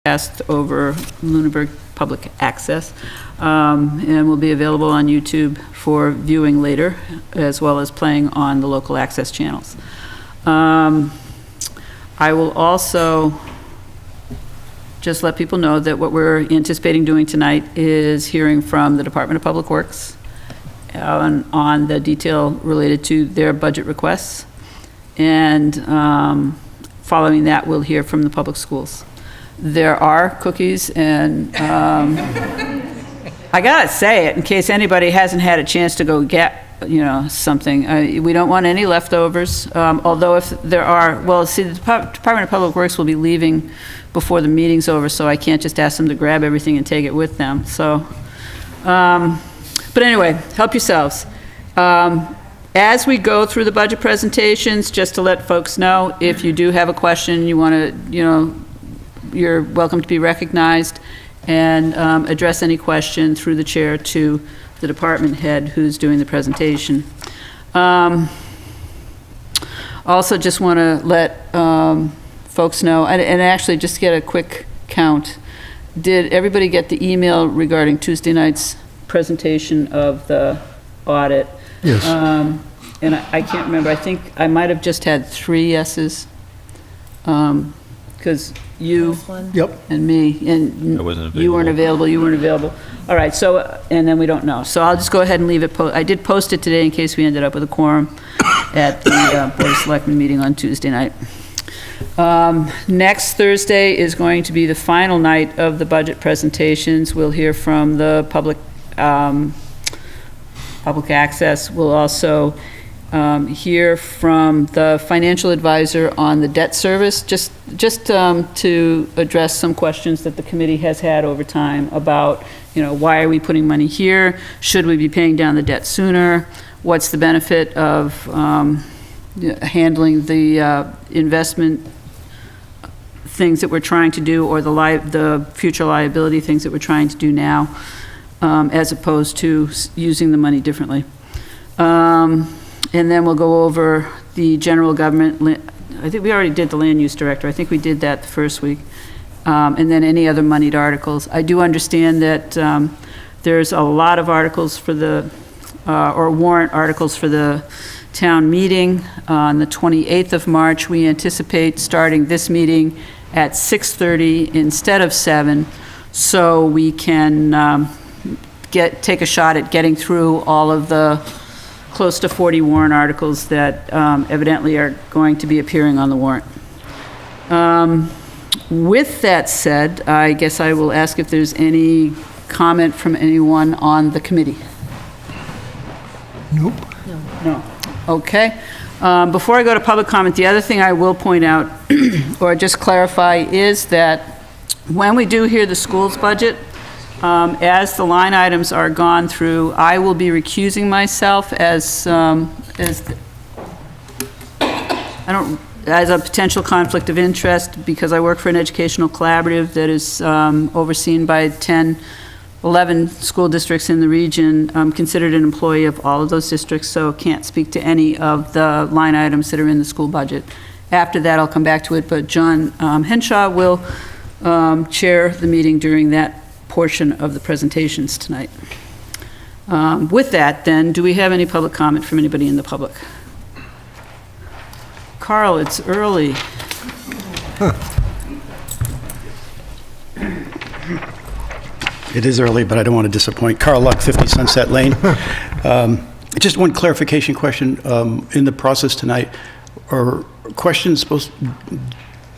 broadcast over Lunenburg Public Access, and will be available on YouTube for viewing later, as well as playing on the local access channels. I will also just let people know that what we're anticipating doing tonight is hearing from the Department of Public Works on the detail related to their budget requests. And following that, we'll hear from the public schools. There are cookies and I gotta say it in case anybody hasn't had a chance to go get, something. We don't want any leftovers, although if there are, well, see, the Department of Public Works will be leaving before the meeting's over, so I can't just ask them to grab everything and take it with them, so. But anyway, help yourselves. As we go through the budget presentations, just to let folks know, if you do have a question, you want to, you're welcome to be recognized and address any question through the chair to the department head who's doing the presentation. Also just want to let folks know, and actually just get a quick count. Did everybody get the email regarding Tuesday night's presentation of the audit? Yes. And I can't remember, I think I might have just had 3 yeses. Because you Yep. and me, and I wasn't you weren't available, you weren't available. All right, so, and then we don't know. So I'll just go ahead and leave it, I did post it today in case we ended up with a quorum at the Board of Selectmen meeting on Tuesday night. Next Thursday is going to be the final night of the budget presentations. We'll hear from the public access. We'll also hear from the financial advisor on the debt service, just to address some questions that the committee has had over time about, why are we putting money here? Should we be paying down the debt sooner? What's the benefit of handling the investment things that we're trying to do, or the future liability things that we're trying to do now, as opposed to using the money differently. And then we'll go over the general government, I think we already did the land use director, I think we did that the first week. And then any other moneyed articles. I do understand that there's a lot of articles for the, or warrant articles for the town meeting on the 28th of March. We anticipate starting this meeting at 6:30 instead of 7, so we can take a shot at getting through all of the close to 40 warrant articles that evidently are going to be appearing on the warrant. With that said, I guess I will ask if there's any comment from anyone on the committee. Nope. No. Okay. Before I go to public comment, the other thing I will point out, or just clarify, is that when we do hear the school's budget, as the line items are gone through, I will be recusing myself as a potential conflict of interest, because I work for an educational collaborative that is overseen by 11 school districts in the region. I'm considered an employee of all of those districts, so can't speak to any of the line items that are in the school budget. After that, I'll come back to it, but John Henshaw will chair the meeting during that portion of the presentations tonight. With that, then, do we have any public comment from anybody in the public? Carl, it's early. It is early, but I don't want to disappoint. Carl Luck, 50 Sunset Lane. Just one clarification question. In the process tonight, are questions supposed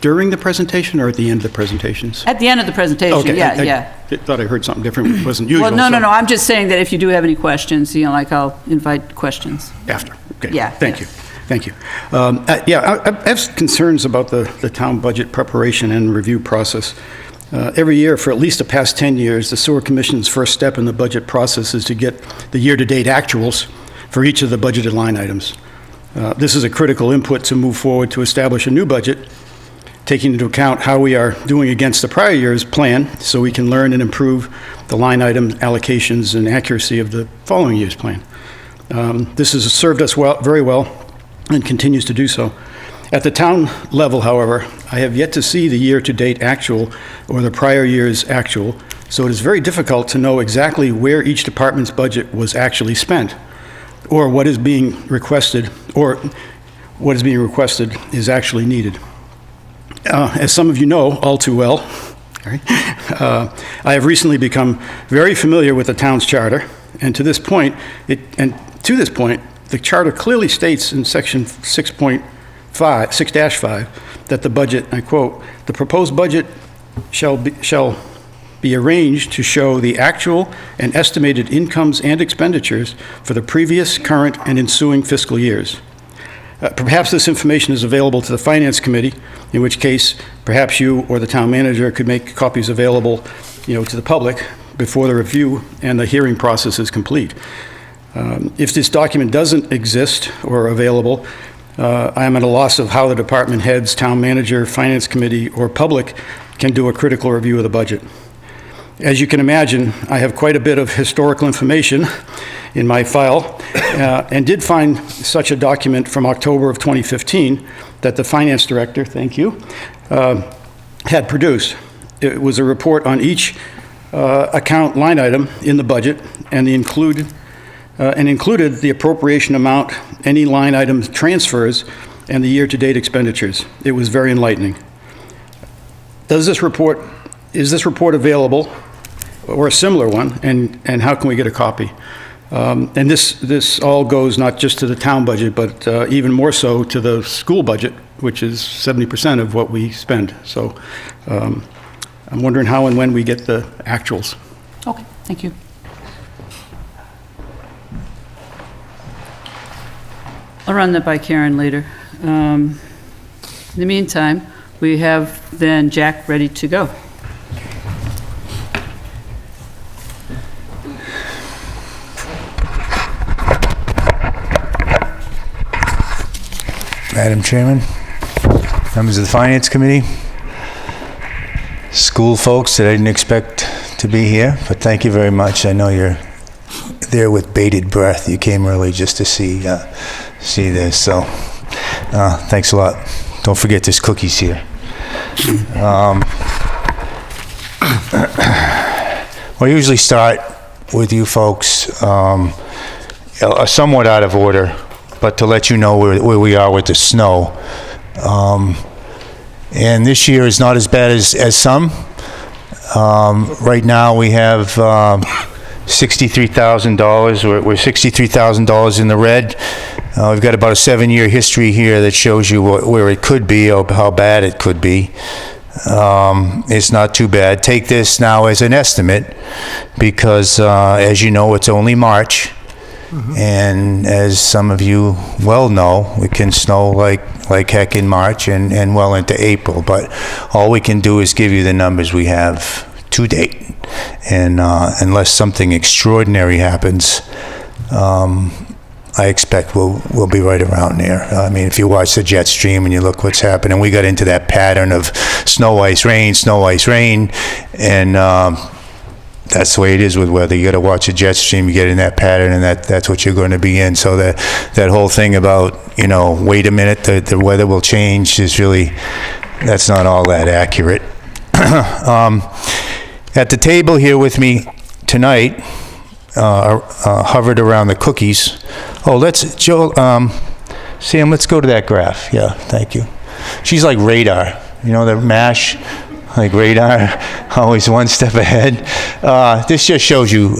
during the presentation or at the end of the presentations? At the end of the presentation, Okay, yeah. I thought I heard something different. It wasn't usual. Well, no, I'm just saying that if you do have any questions, I'll invite questions. After, okay. Yeah. Thank you. I have concerns about the town budget preparation and review process. Every year, for at least the past 10 years, the Sewer Commission's first step in the budget process is to get the year-to-date actuals for each of the budgeted line items. This is a critical input to move forward to establish a new budget, taking into account how we are doing against the prior year's plan, so we can learn and improve the line item allocations and accuracy of the following year's plan. This has served us very well and continues to do so. At the town level, however, I have yet to see the year-to-date actual or the prior year's actual, so it is very difficult to know exactly where each department's budget was actually spent, or what is being requested is actually needed. As some of you know all too well, I have recently become very familiar with the town's charter, and to this point, the charter clearly states in section 6-5 that the budget, I quote, "The proposed budget shall be arranged to show the actual and estimated incomes and expenditures for the previous, current, and ensuing fiscal years." Perhaps this information is available to the Finance Committee, in which case perhaps you or the town manager could make copies available, to the public before the review and the hearing process is complete. If this document doesn't exist or available, I am at a loss of how the department heads, town manager, Finance Committee, or public can do a critical review of the budget. As you can imagine, I have quite a bit of historical information in my file, and did find such a document from October of 2015 that the finance director, thank you, had produced. It was a report on each account line item in the budget, and included the appropriation amount, any line item transfers, and the year-to-date expenditures. It was very enlightening. Is this report available, or a similar one, and how can we get a copy? And this all goes not just to the town budget, but even more so to the school budget, which is 70% of what we spend. So I'm wondering how and when we get the actuals. Okay, thank you. I'll run that by Karen later. In the meantime, we have then Jack ready to go. Madam Chairman, members of the Finance Committee, school folks that I didn't expect to be here, but thank you very much. I know you're there with bated breath. You came early just to see this, so thanks a lot. Don't forget there's cookies here. We usually start with you folks, somewhat out of order, but to let you know where we are with the snow. And this year is not as bad as some. Right now we have $63,000. We're $63,000 in the red. We've got about a 7-year history here that shows you where it could be or how bad it could be. It's not too bad. Take this now as an estimate because, as you know, it's only March. And as some of you well know, it can snow like heck in March and well into April. But all we can do is give you the numbers we have to date. And unless something extraordinary happens, I expect we'll be right around there. I mean, if you watch the jet stream and you look what's happening, we got into that pattern of snow, ice, rain, and that's the way it is with weather. You got to watch a jet stream, you get in that pattern, and that's what you're going to be in. So that whole thing about, wait a minute, the weather will change is really, that's not all that accurate. At the table here with me tonight, hovered around the cookies. Oh, Sam, let's go to that graph. Yeah, thank you. She's like radar. The MASH, like radar, always one step ahead. This just shows you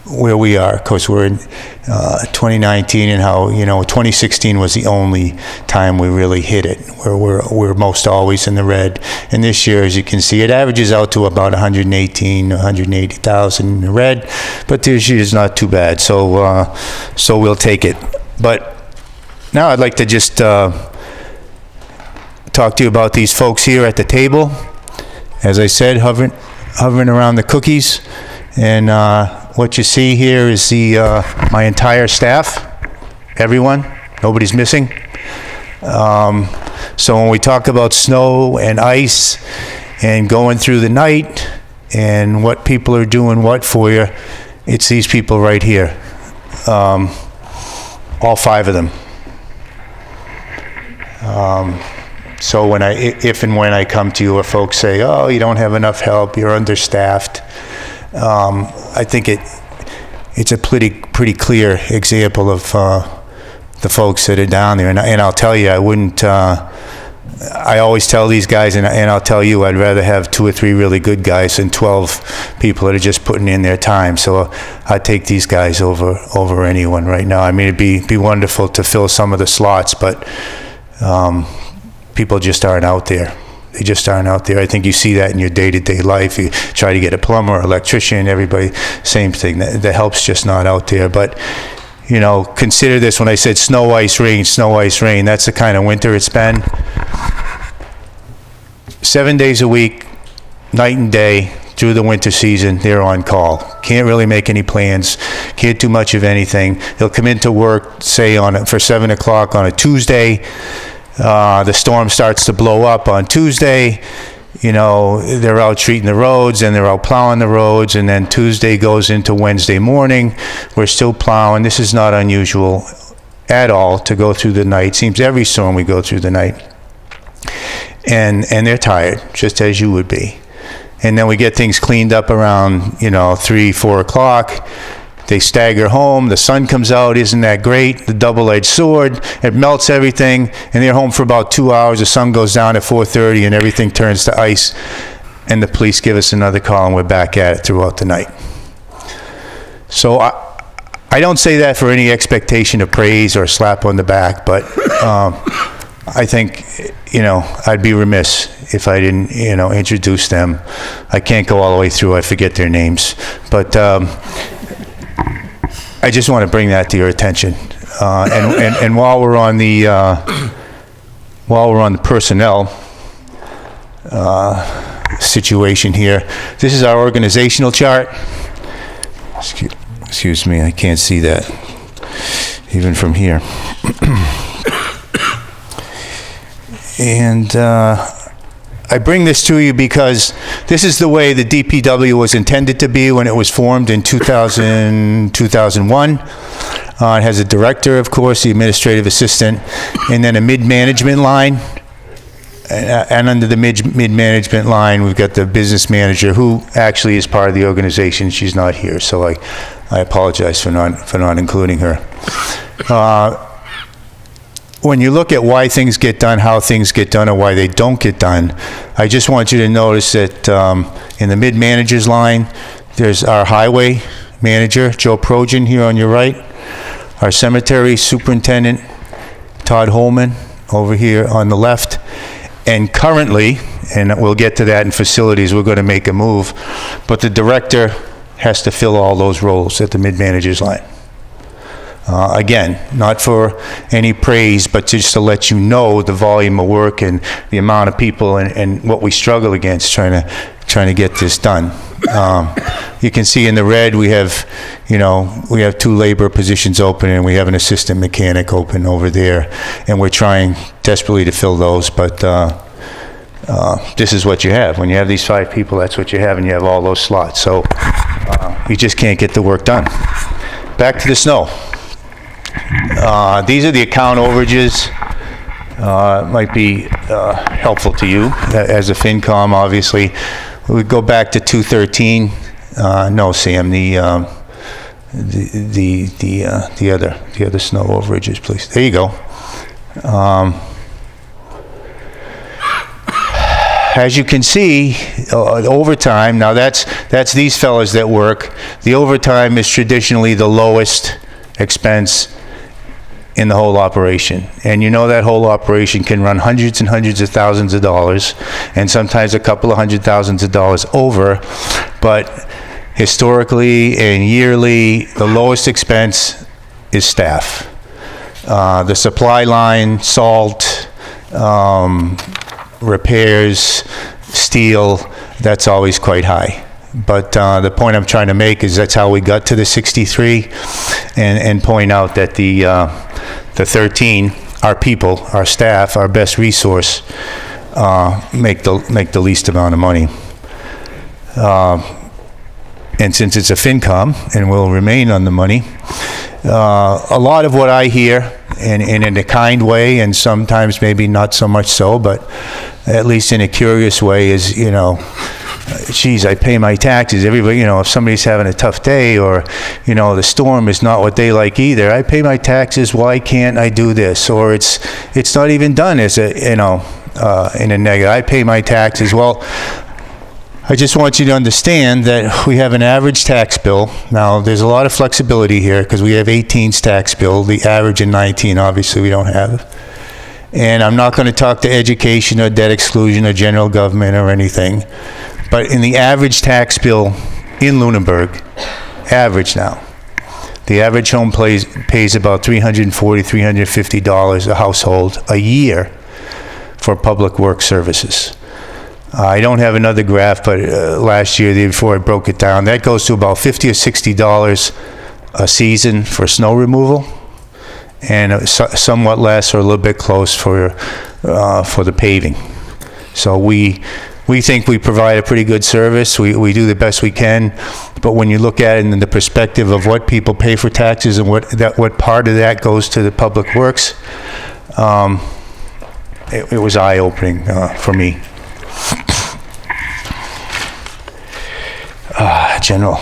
where we are. Of course, we're in 2019 and how, 2016 was the only time we really hit it, where we're most always in the red. And this year, as you can see, it averages out to about 180,000 in the red, but this year is not too bad. So we'll take it. But now I'd like to just talk to you about these folks here at the table. As I said, hovering around the cookies. And what you see here is my entire staff, everyone, nobody's missing. So when we talk about snow and ice and going through the night and what people are doing what for you, it's these people right here. All 5 of them. So if and when I come to you, or folks say, oh, you don't have enough help, you're understaffed, I think it's a pretty clear example of the folks that are down there. And I'll tell you, I always tell these guys, and I'll tell you, I'd rather have 2 or 3 really good guys than 12 people that are just putting in their time. So I'd take these guys over anyone right now. I mean, it'd be wonderful to fill some of the slots, but people just aren't out there. They just aren't out there. I think you see that in your day-to-day life. You try to get a plumber, electrician, everybody, same thing. The help's just not out there. But, you know, consider this when I said snow, ice, rain, that's the kind of winter it's been. 7 days a week, night and day, through the winter season, they're on call. Can't really make any plans, can't do much of anything. They'll come into work, say, for 7 o'clock on a Tuesday. The storm starts to blow up on Tuesday. You know, they're out treating the roads, and they're out plowing the roads, and then Tuesday goes into Wednesday morning. We're still plowing. This is not unusual at all to go through the night. Seems every storm we go through the night. And they're tired, just as you would be. And then we get things cleaned up around, 3, 4 o'clock. They stagger home, the sun comes out, isn't that great? The double-edged sword, it melts everything, and they're home for about 2 hours. The sun goes down at 4:30 and everything turns to ice, and the police give us another call and we're back at it throughout the night. So I don't say that for any expectation of praise or a slap on the back, but I think, I'd be remiss if I didn't, introduce them. I can't go all the way through, I forget their names, but I just want to bring that to your attention. And while we're on the personnel situation here, this is our organizational chart. Excuse me, I can't see that even from here. And I bring this to you because this is the way the DPW was intended to be when it was formed in 2001. It has a director, of course, the administrative assistant, and then a mid-management line. And under the mid-management line, we've got the business manager, who actually is part of the organization. She's not here, so I apologize for not including her. When you look at why things get done, how things get done, or why they don't get done, I just want you to notice that in the mid-managers line, there's our highway manager, Joe Projan, here on your right, our cemetery superintendent, Todd Holman, over here on the left, and currently, and we'll get to that in facilities, we're going to make a move, but the director has to fill all those roles at the mid-managers line. Again, not for any praise, but just to let you know the volume of work and the amount of people and what we struggle against trying to get this done. You can see in the red we have 2 labor positions open, and we have an assistant mechanic open over there, and we're trying desperately to fill those, but this is what you have. When you have these 5 people, that's what you have, and you have all those slots. So you just can't get the work done. Back to the snow. These are the account overages. Might be helpful to you as a FinCom, obviously. We go back to 213. No, Sam, the other snow overages, please. There you go. As you can see, overtime. Now that's these fellas that work. The overtime is traditionally the lowest expense in the whole operation. And that whole operation can run hundreds and hundreds of thousands of dollars, and sometimes a couple of $100,000 over. But historically and yearly, the lowest expense is staff. The supply line, salt, repairs, steel, that's always quite high. But the point I'm trying to make is that's how we got to the 63, and point out that the 13, our people, our staff, our best resource, make the least amount of money. And since it's a FinCom and will remain on the money, a lot of what I hear and in a kind way, and sometimes maybe not so much so, but at least in a curious way is, geez, I pay my taxes. Everybody, if somebody's having a tough day or, the storm is not what they like either, I pay my taxes, why can't I do this? Or it's not even done as a, in a negative. I pay my taxes. Well, I just want you to understand that we have an average tax bill. Now, there's a lot of flexibility here because we have 18's tax bill, the average in 19, obviously we don't have. And I'm not going to talk to education or debt exclusion or general government or anything. But in the average tax bill in Lunenburg, average now, the average home pays about $340, $350 a household a year for public work services. I don't have another graph, but last year, the year before, I broke it down. That goes to about $50 or $60 a season for snow removal, and somewhat less or a little bit close for the paving. So we think we provide a pretty good service. We do the best we can, but when you look at it in the perspective of what people pay for taxes and what part of that goes to the public works, it was eye-opening for me. General.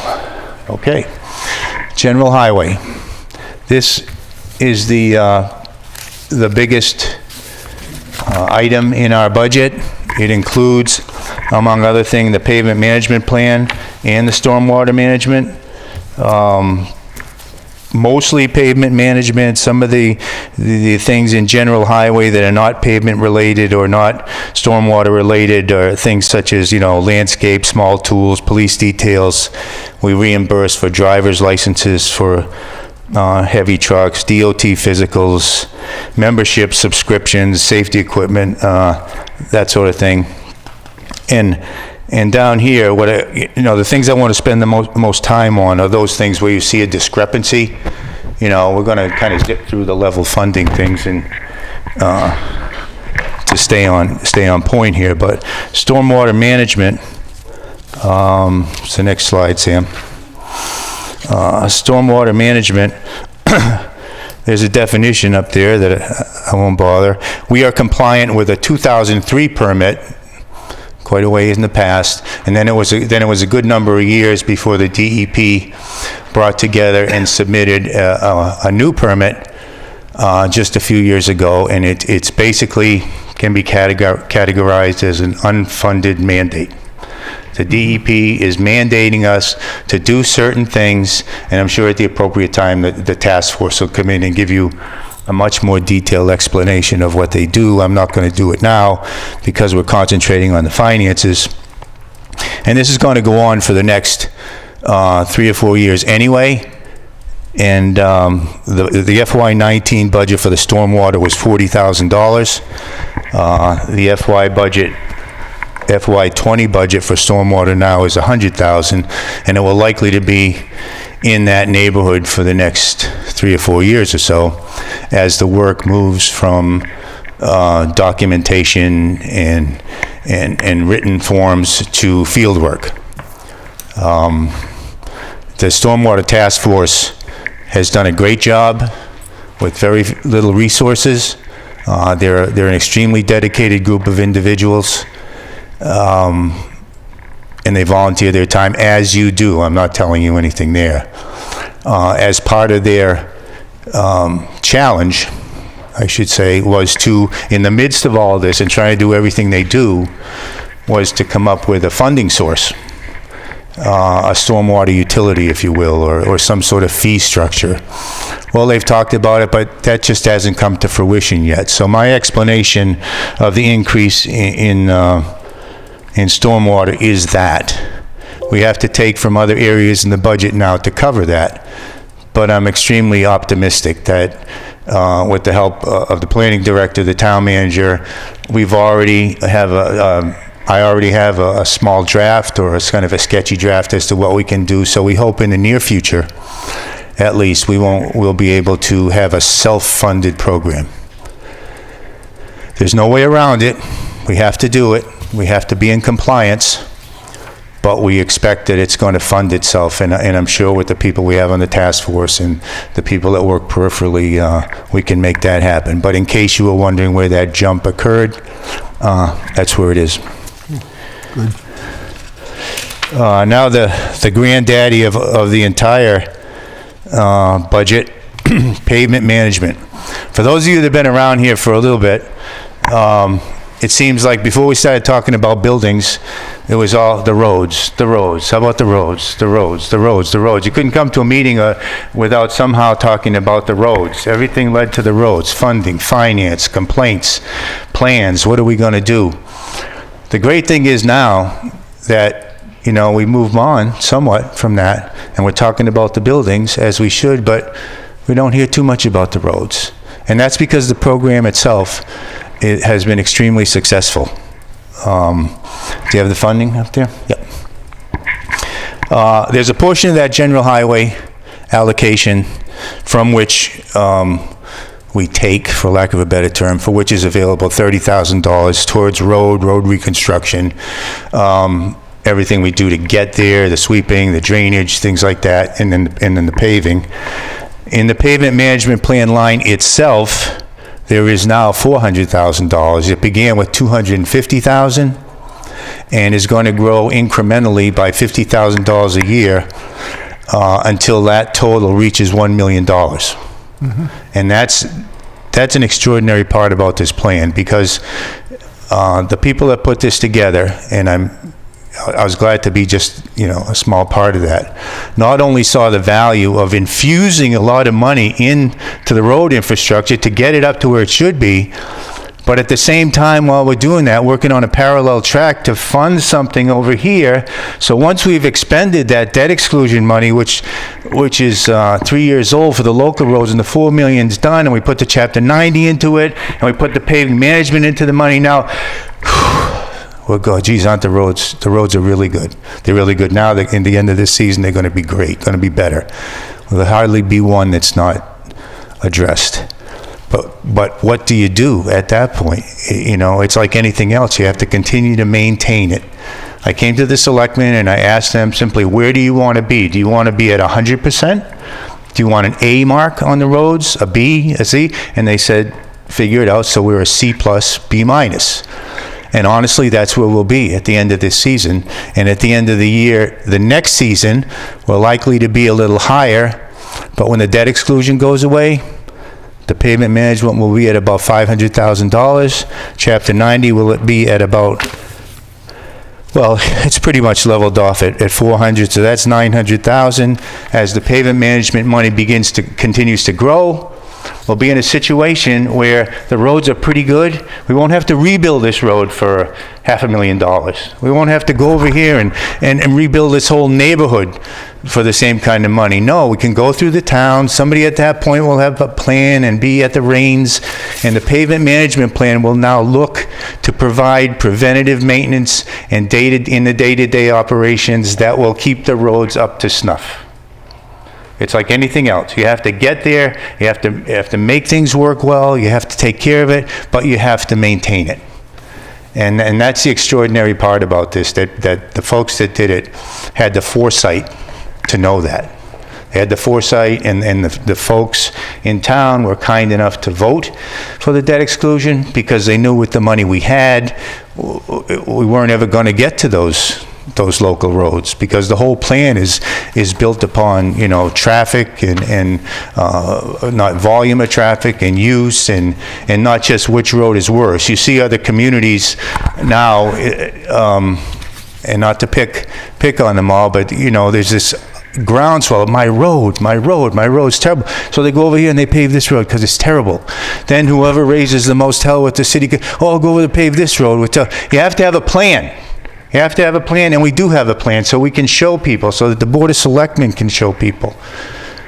Okay. General highway. This is the biggest item in our budget. It includes, among other things, the pavement management plan and the stormwater management. Mostly pavement management. Some of the things in general highway that are not pavement related or not stormwater related are things such as, landscape, small tools, police details. We reimburse for driver's licenses for heavy trucks, DOT physicals, membership subscriptions, safety equipment, that sort of thing. And down here, the things I want to spend the most time on are those things where you see a discrepancy. We're going to kind of zip through the level funding things and to stay on point here. But stormwater management. It's the next slide, Sam. Stormwater management. There's a definition up there that I won't bother. We are compliant with a 2003 permit. Quite a ways in the past, and then it was a good number of years before the DEP brought together and submitted a new permit just a few years ago, and it's basically can be categorized as an unfunded mandate. The DEP is mandating us to do certain things, and I'm sure at the appropriate time the task force will come in and give you a much more detailed explanation of what they do. I'm not going to do it now because we're concentrating on the finances. And this is going to go on for the next 3 or 4 years anyway. And the FY19 budget for the stormwater was $40,000. The FY20 budget for stormwater now is $100,000, and it will likely to be in that neighborhood for the next 3 or 4 years or so as the work moves from documentation and written forms to field work. The Stormwater Task Force has done a great job with very little resources. They're an extremely dedicated group of individuals. And they volunteer their time, as you do. I'm not telling you anything there. As part of their challenge, I should say, was to, in the midst of all this and trying to do everything they do, was to come up with a funding source, a stormwater utility, if you will, or some sort of fee structure. Well, they've talked about it, but that just hasn't come to fruition yet. So my explanation of the increase in stormwater is that we have to take from other areas in the budget now to cover that. But I'm extremely optimistic that with the help of the planning director, the town manager, I already have a small draft, or a kind of a sketchy draft as to what we can do. So we hope in the near future, at least, we'll be able to have a self-funded program. There's no way around it. We have to do it. We have to be in compliance. but we expect that it's going to fund itself, and I'm sure with the people we have on the task force and the people that work peripherally, we can make that happen. But in case you were wondering where that jump occurred, that's where it is. Good. Now the granddaddy of the entire budget, pavement management. For those of you that have been around here for a little bit, it seems like before we started talking about buildings, it was all the roads. How about the roads? The roads. You couldn't come to a meeting without somehow talking about the roads. Everything led to the roads. Funding, finance, complaints, plans. What are we going to do? The great thing is now that, you know, we move on somewhat from that, and we're talking about the buildings as we should, but we don't hear too much about the roads. And that's because the program itself, it has been extremely successful. Do you have the funding up there? Yep. There's a portion of that general highway allocation from which we take, for lack of a better term, for which is available $30,000 towards road reconstruction, everything we do to get there, the sweeping, the drainage, things like that, and then the paving. In the pavement management plan line itself, there is now $400,000. It began with $250,000 and is going to grow incrementally by $50,000 a year until that total reaches $1 million. And that's an extraordinary part about this plan, because the people that put this together, and I was glad to be just, you know, a small part of that, not only saw the value of infusing a lot of money into the road infrastructure to get it up to where it should be, but at the same time, while we're doing that, working on a parallel track to fund something over here. So once we've expended that debt exclusion money, which is 3 years old for the local roads, and the $4 million's done, and we put the Chapter 90 into it, and we put the paving management into the money now, we'll go, geez, aren't the roads are really good. They're really good now. In the end of this season, they're going to be great, going to be better. There'll hardly be one that's not addressed. But what do you do at that point? You know, it's like anything else. You have to continue to maintain it. I came to the selectmen and I asked them simply, where do you want to be? Do you want to be at 100%? Do you want an A mark on the roads, a B, a C? And they said, figure it out, so we're a C plus, B minus. And honestly, that's where we'll be at the end of this season. And at the end of the year, the next season, we're likely to be a little higher. But when the debt exclusion goes away, the pavement management will be at about $500,000. Chapter 90 will be at about, well, it's pretty much leveled off at 400, so that's 900,000. As the pavement management money continues to grow, we'll be in a situation where the roads are pretty good. We won't have to rebuild this road for $500,000. We won't have to go over here and rebuild this whole neighborhood for the same kind of money. No, we can go through the town. Somebody at that point will have a plan and be at the reins, and the pavement management plan will now look to provide preventative maintenance and in the day-to-day operations that will keep the roads up to snuff. It's like anything else. You have to get there, you have to make things work well, you have to take care of it, but you have to maintain it. And that's the extraordinary part about this, that the folks that did it had the foresight to know that. They had the foresight, and the folks in town were kind enough to vote for the debt exclusion because they knew with the money we had, we weren't ever going to get to those local roads, because the whole plan is built upon, you know, traffic and not volume of traffic and use, and not just which road is worse. You see other communities now, and not to pick on them all, but you know, there's this groundswell, my road's terrible. So they go over here and they pave this road because it's terrible. Then whoever raises the most hell with the city, go over to pave this road. You have to have a plan. You have to have a plan, and we do have a plan, so we can show people, so that the Board of Selectmen can show people,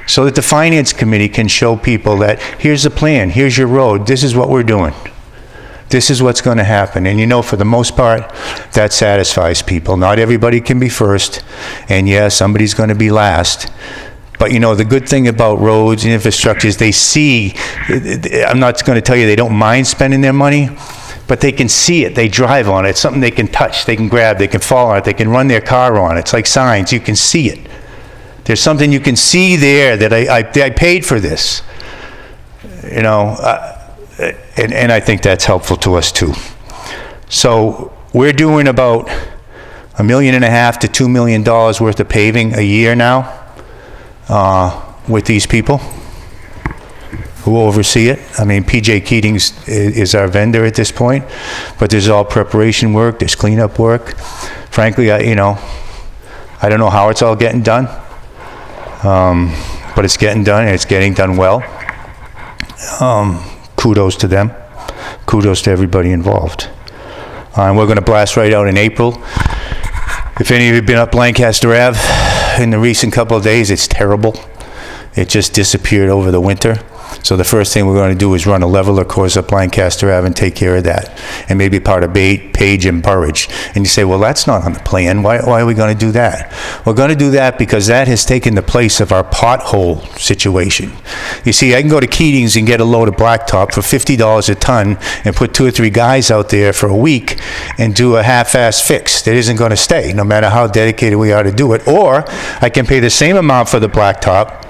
so that the Finance Committee can show people that here's the plan, here's your road, this is what we're doing. This is what's going to happen. And you know, for the most part, that satisfies people. Not everybody can be first, and yeah, somebody's going to be last. But you know, the good thing about roads and infrastructure is they see, I'm not going to tell you they don't mind spending their money, but they can see it, they drive on it, it's something they can touch, they can grab, they can fall on it, they can run their car on it. It's like signs, you can see it. There's something you can see there that I paid for this. You know, and I think that's helpful to us too. So we're doing about $1.5 million to $2 million worth of paving a year now with these people who oversee it. I mean, PJ Keating's is our vendor at this point, but there's all preparation work, there's cleanup work. Frankly, I don't know how it's all getting done, but it's getting done, and it's getting done well. Kudos to them. Kudos to everybody involved. And we're going to blast right out in April. If any of you have been up Lancaster Ave in the recent couple of days, it's terrible. It just disappeared over the winter. So the first thing we're going to do is run a leveler course up Lancaster Ave and take care of that. And maybe part of Page and Burridge. And you say, well, that's not on the plan. Why are we going to do that? We're going to do that because that has taken the place of our pothole situation. You see, I can go to Keating's and get a load of blacktop for $50 a ton and put 2 or 3 guys out there for a week and do a half-ass fix that isn't going to stay, no matter how dedicated we are to do it. Or I can pay the same amount for the blacktop,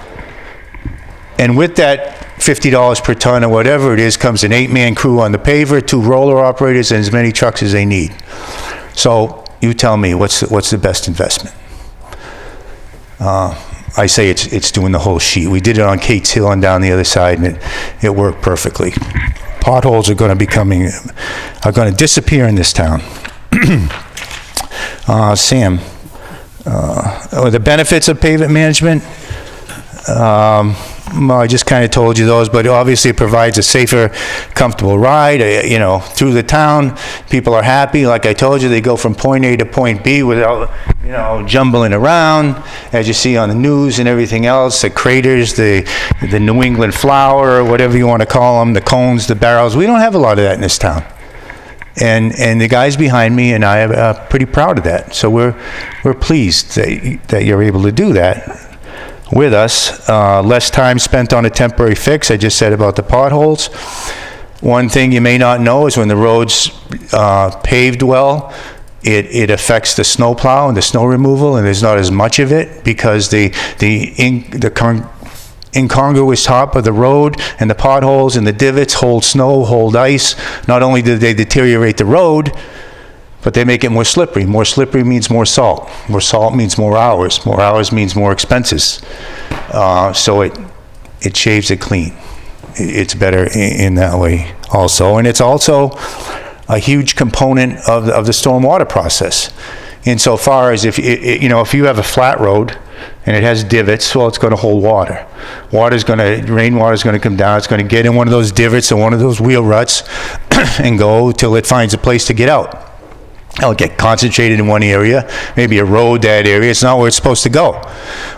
and with that $50 per ton or whatever it is comes an 8-man crew on the paver, 2 roller operators, and as many trucks as they need. So you tell me, what's the best investment? I say it's doing the whole sheet. We did it on Kate's Hill and down the other side, and it worked perfectly. Potholes are going to disappear in this town. Sam, the benefits of pavement management. Well, I just kind of told you those, but obviously it provides a safer, comfortable ride, through the town. People are happy. Like I told you, they go from point A to point B without, jumbling around. As you see on the news and everything else, the craters, the New England flower, whatever you want to call them, the cones, the barrels. We don't have a lot of that in this town. And the guys behind me and I are pretty proud of that. So we're pleased that you're able to do that with us. Less time spent on a temporary fix. I just said about the potholes. One thing you may not know is when the road's paved well, it affects the snow plow and the snow removal, and there's not as much of it because the incongruous top of the road and the potholes and the divots hold snow, hold ice. Not only do they deteriorate the road, but they make it more slippery. More slippery means more salt. More salt means more hours. More hours means more expenses. So it shaves it clean. It's better in that way also. And it's also a huge component of the stormwater process. Insofar as if you have a flat road and it has divots, well, it's going to hold water. Rainwater's going to come down. It's going to get in one of those divots or one of those wheel ruts and go till it finds a place to get out. It'll get concentrated in one area, maybe erode that area. It's not where it's supposed to go.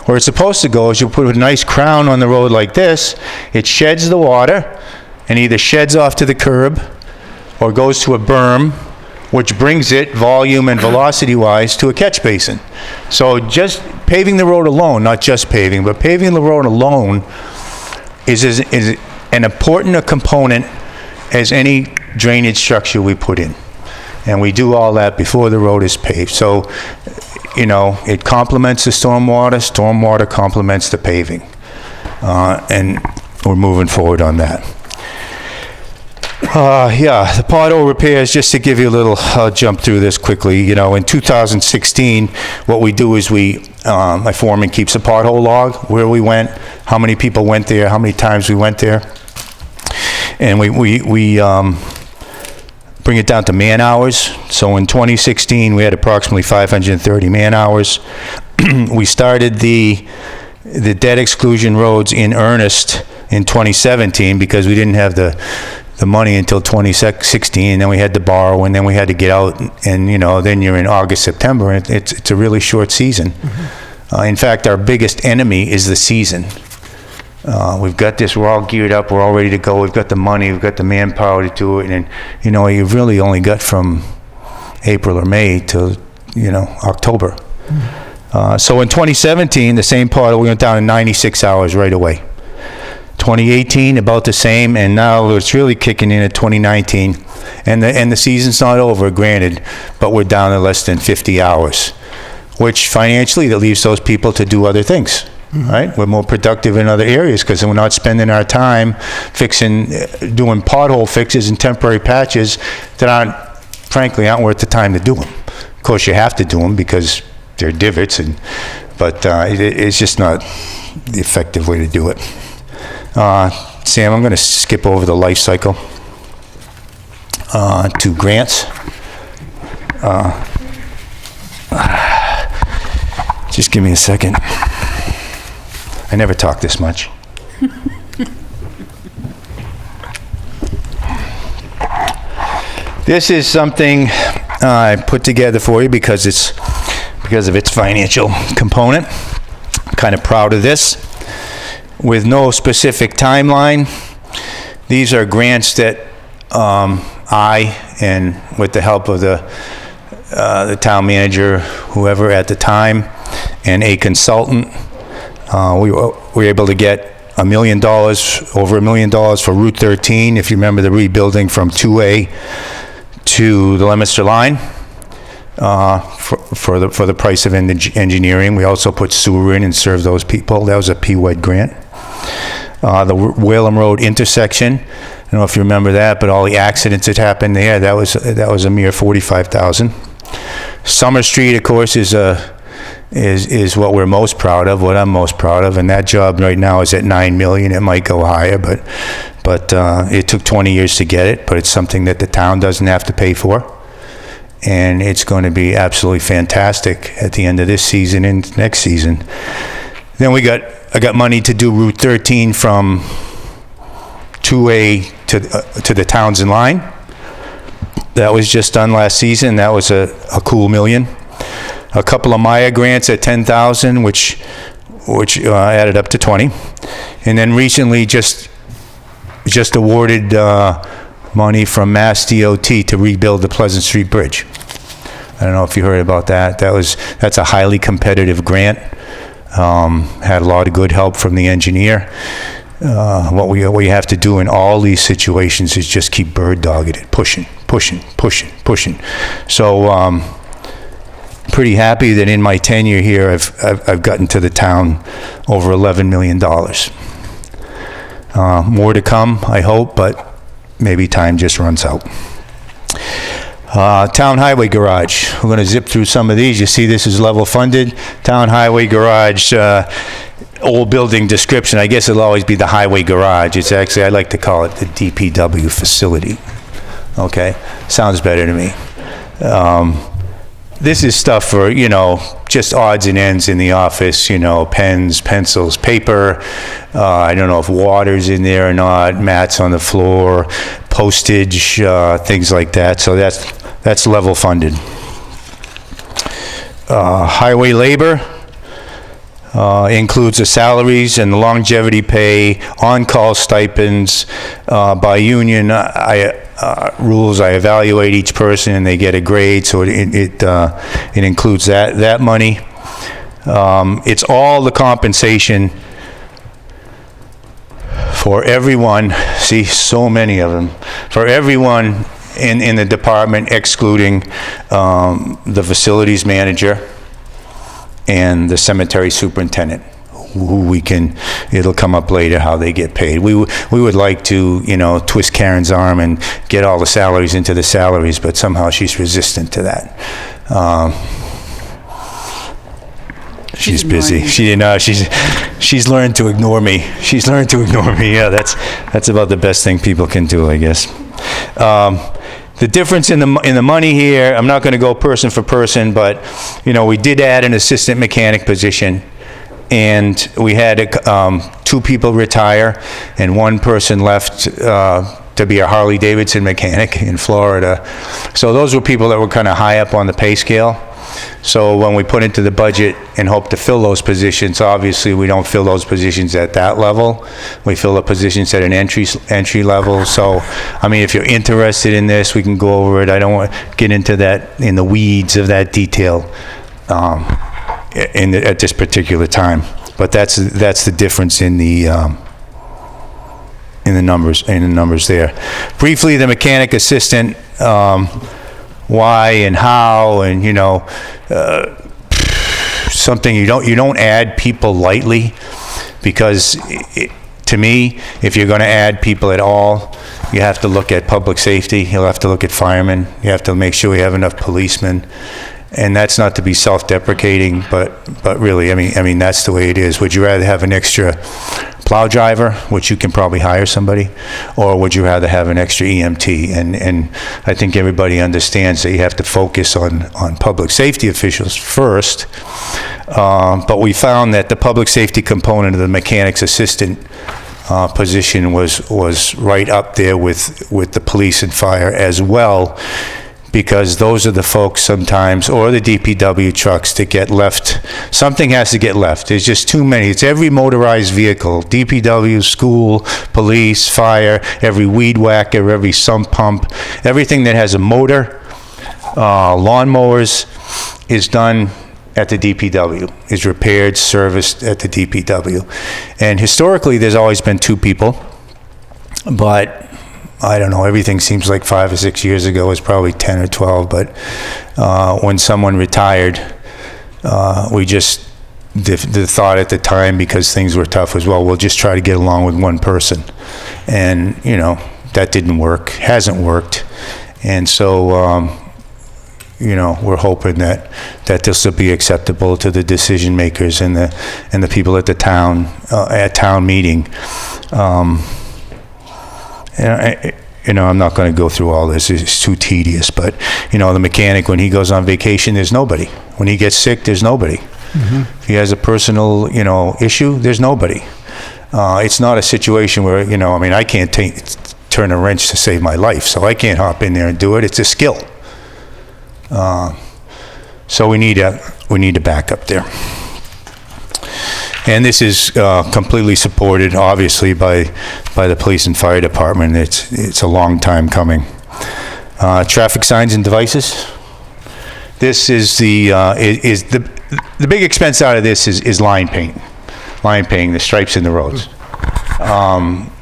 Where it's supposed to go is you put a nice crown on the road like this. It sheds the water and either sheds off to the curb or goes to a berm, which brings it volume and velocity-wise to a catch basin. So just paving the road alone, not just paving, but paving the road alone is an important a component as any drainage structure we put in. And we do all that before the road is paved. So, it complements the stormwater complements the paving. And we're moving forward on that. The pothole repairs, just to give you a little, I'll jump through this quickly. In 2016, what we do is my foreman keeps a pothole log, where we went, how many people went there, how many times we went there. And we bring it down to man hours. So in 2016, we had approximately 530 man hours. We started the debt exclusion roads in earnest in 2017 because we didn't have the money until 2016, and then we had to borrow, and then we had to get out, and then you're in August, September, and it's a really short season. Mm-hmm. In fact, our biggest enemy is the season. We've got this, we're all geared up, we're all ready to go, we've got the money, we've got the manpower to do it, and you've really only got from April or May to, October. Mm-hmm. So in 2017, the same part, we went down to 96 hours right away. 2018, about the same, and now it's really kicking in at 2019. And the season's not over, granted, but we're down to less than 50 hours, which financially, that leaves those people to do other things, right? We're more productive in other areas because we're not spending our time doing pothole fixes and temporary patches that frankly, aren't worth the time to do them. Of course, you have to do them because they're divots, but it's just not the effective way to do it. Sam, I'm going to skip over the life cycle to grants. Just give me a second. I never talk this much. This is something I put together for you because of its financial component. I'm kind of proud of this. With no specific timeline, these are grants that I, and with the help of the town manager, whoever at the time, and a consultant, we were able to get over $1 million for Route 13, if you remember the rebuilding from 2A to the Leominster line, for the price of engineering. We also put sewer in and served those people. That was a PWED grant. The Whalum Road intersection, I don't know if you remember that, but all the accidents that happened there, that was a mere $45,000. Summer Street, of course, is what we're most proud of, what I'm most proud of, and that job right now is at $9 million. It might go higher, but it took 20 years to get it, but it's something that the town doesn't have to pay for, and it's going to be absolutely fantastic at the end of this season and next season. Then I got money to do Route 13 from 2A to the Townsend line. That was just done last season. That was a cool $1 million. A couple of Maya grants at $10,000, which added up to 20. And then recently just awarded money from Mass DOT to rebuild the Pleasant Street Bridge. I don't know if you heard about that. That's a highly competitive grant. Had a lot of good help from the engineer. What we have to do in all these situations is just keep bird dogging it, pushing. So pretty happy that in my tenure here, I've gotten to the town over $11 million. More to come, I hope, but maybe time just runs out. Town Highway Garage. We're going to zip through some of these. You see this is level funded. Town Highway Garage, old building description. I guess it'll always be the Highway Garage. It's actually, I like to call it the DPW facility. Okay? Sounds better to me. This is stuff for, just odds and ends in the office, pens, pencils, paper. I don't know if water's in there or not, mats on the floor, postage, things like that. So that's level funded. Highway labor includes the salaries and the longevity pay, on-call stipends. By union rules, I evaluate each person and they get a grade, so it includes that money. It's all the compensation for everyone. See, so many of them. For everyone in the department, excluding the facilities manager and the cemetery superintendent, who it'll come up later how they get paid. We would like to, twist Karen's arm and get all the salaries into the salaries, but somehow she's resistant to that. She's busy. She's learned to ignore me. Yeah, that's about the best thing people can do, I guess. The difference in the money here, I'm not going to go person for person, but we did add an assistant mechanic position, and we had 2 people retire, and 1 person left to be a Harley Davidson mechanic in Florida. So those were people that were kind of high up on the pay scale. So when we put into the budget and hope to fill those positions, obviously we don't fill those positions at that level. We fill the positions at an entry level. So, if you're interested in this, we can go over it. I don't want to get into that, in the weeds of that detail at this particular time. But that's the difference in the in the numbers there. Briefly, the mechanic assistant, why and how, and something you don't add people lightly, because to me, if you're going to add people at all, you have to look at public safety, you'll have to look at firemen, you have to make sure we have enough policemen. And that's not to be self-deprecating, but really, I mean that's the way it is. Would you rather have an extra plow driver, which you can probably hire somebody, or would you rather have an extra EMT? And I think everybody understands that you have to focus on public safety officials first. But we found that the public safety component of the mechanic's assistant position was right up there with the police and fire as well, because those are the folks sometimes, or the DPW trucks, that get left. Something has to get left. There's just too many. It's every motorized vehicle, DPW, school, police, fire, every weed whacker, every sump pump, everything that has a motor, lawnmowers is done at the DPW, is repaired, serviced at the DPW. And historically, there's always been 2 people, but I don't know, everything seems like 5 or 6 years ago, it was probably 10 or 12, but when someone retired, the thought at the time, because things were tough, was, well, we'll just try to get along with one person. And, that didn't work, hasn't worked. And so, we're hoping that this will be acceptable to the decision makers and the people at the town, at town meeting. I'm not going to go through all this, it's too tedious, but, the mechanic, when he goes on vacation, there's nobody. When he gets sick, there's nobody. If he has a personal, issue, there's nobody. It's not a situation where, I can't turn a wrench to save my life, so I can't hop in there and do it. It's a skill. So we need a backup there. And this is completely supported, obviously, by the police and fire department. It's a long time coming. Traffic signs and devices. This is the big expense out of this is line painting, the stripes in the roads.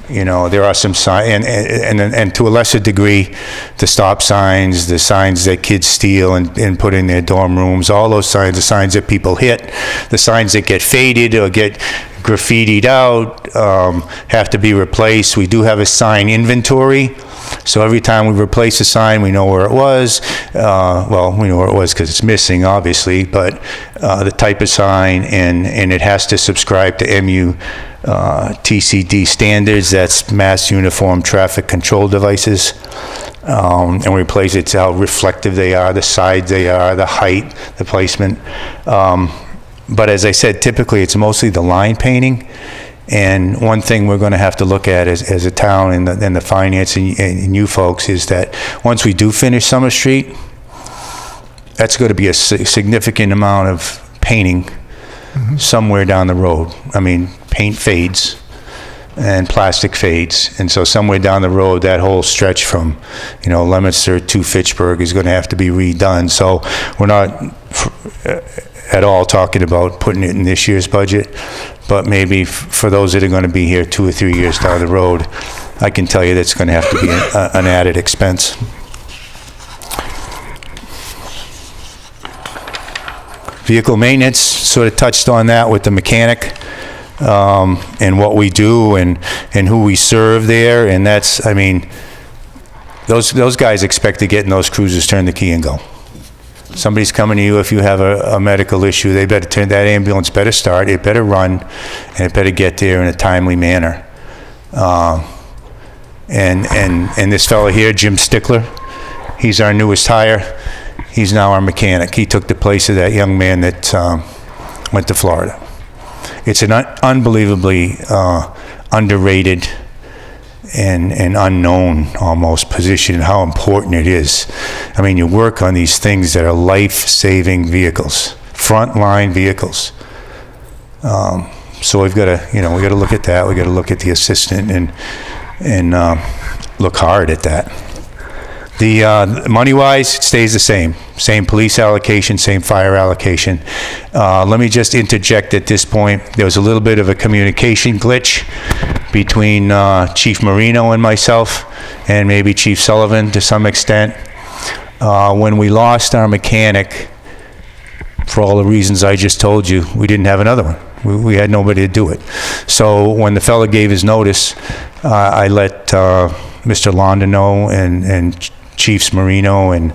There are some signs, and to a lesser degree, the stop signs, the signs that kids steal and put in their dorm rooms, all those signs, the signs that people hit, the signs that get faded or get graffitied out, have to be replaced. We do have a sign inventory, so every time we replace a sign, we know where it was. Well, we know where it was because it's missing, obviously, but the type of sign, and it has to subscribe to TCD standards, that's Mass Uniform Traffic Control Devices, and we replace it to how reflective they are, the size they are, the height, the placement. But as I said, typically it's mostly the line painting, and one thing we're going to have to look at as a town and the finance and you folks is that once we do finish Summer Street, that's going to be a significant amount of painting somewhere down the road. I mean, paint fades and plastic fades, and so somewhere down the road, that whole stretch from Leominster to Fitchburg is going to have to be redone. So we're not at all talking about putting it in this year's budget, but maybe for those that are going to be here 2 or 3 years down the road, I can tell you that's going to have to be an added expense. Vehicle maintenance, sort of touched on that with the mechanic, and what we do and who we serve there, and that's, those guys expect to get in those cruisers, turn the key and go. Somebody's coming to you if you have a medical issue, they better turn, that ambulance better start, it better run, and it better get there in a timely manner. And this fellow here, Jim Stickler, he's our newest hire. He's now our mechanic. He took the place of that young man that went to Florida. It's an unbelievably underrated and unknown almost position, how important it is. You work on these things that are life-saving vehicles, frontline vehicles. So we've got to, we got to look at that. We got to look at the assistant and look hard at that. The money-wise, it stays the same. Same police allocation, same fire allocation. Let me just interject at this point. There was a little bit of a communication glitch between Chief Marino and myself, and maybe Chief Sullivan to some extent. When we lost our mechanic, for all the reasons I just told you, we didn't have another one. We had nobody to do it. So when the fella gave his notice, I let Mr. Londa know and Chiefs Marino and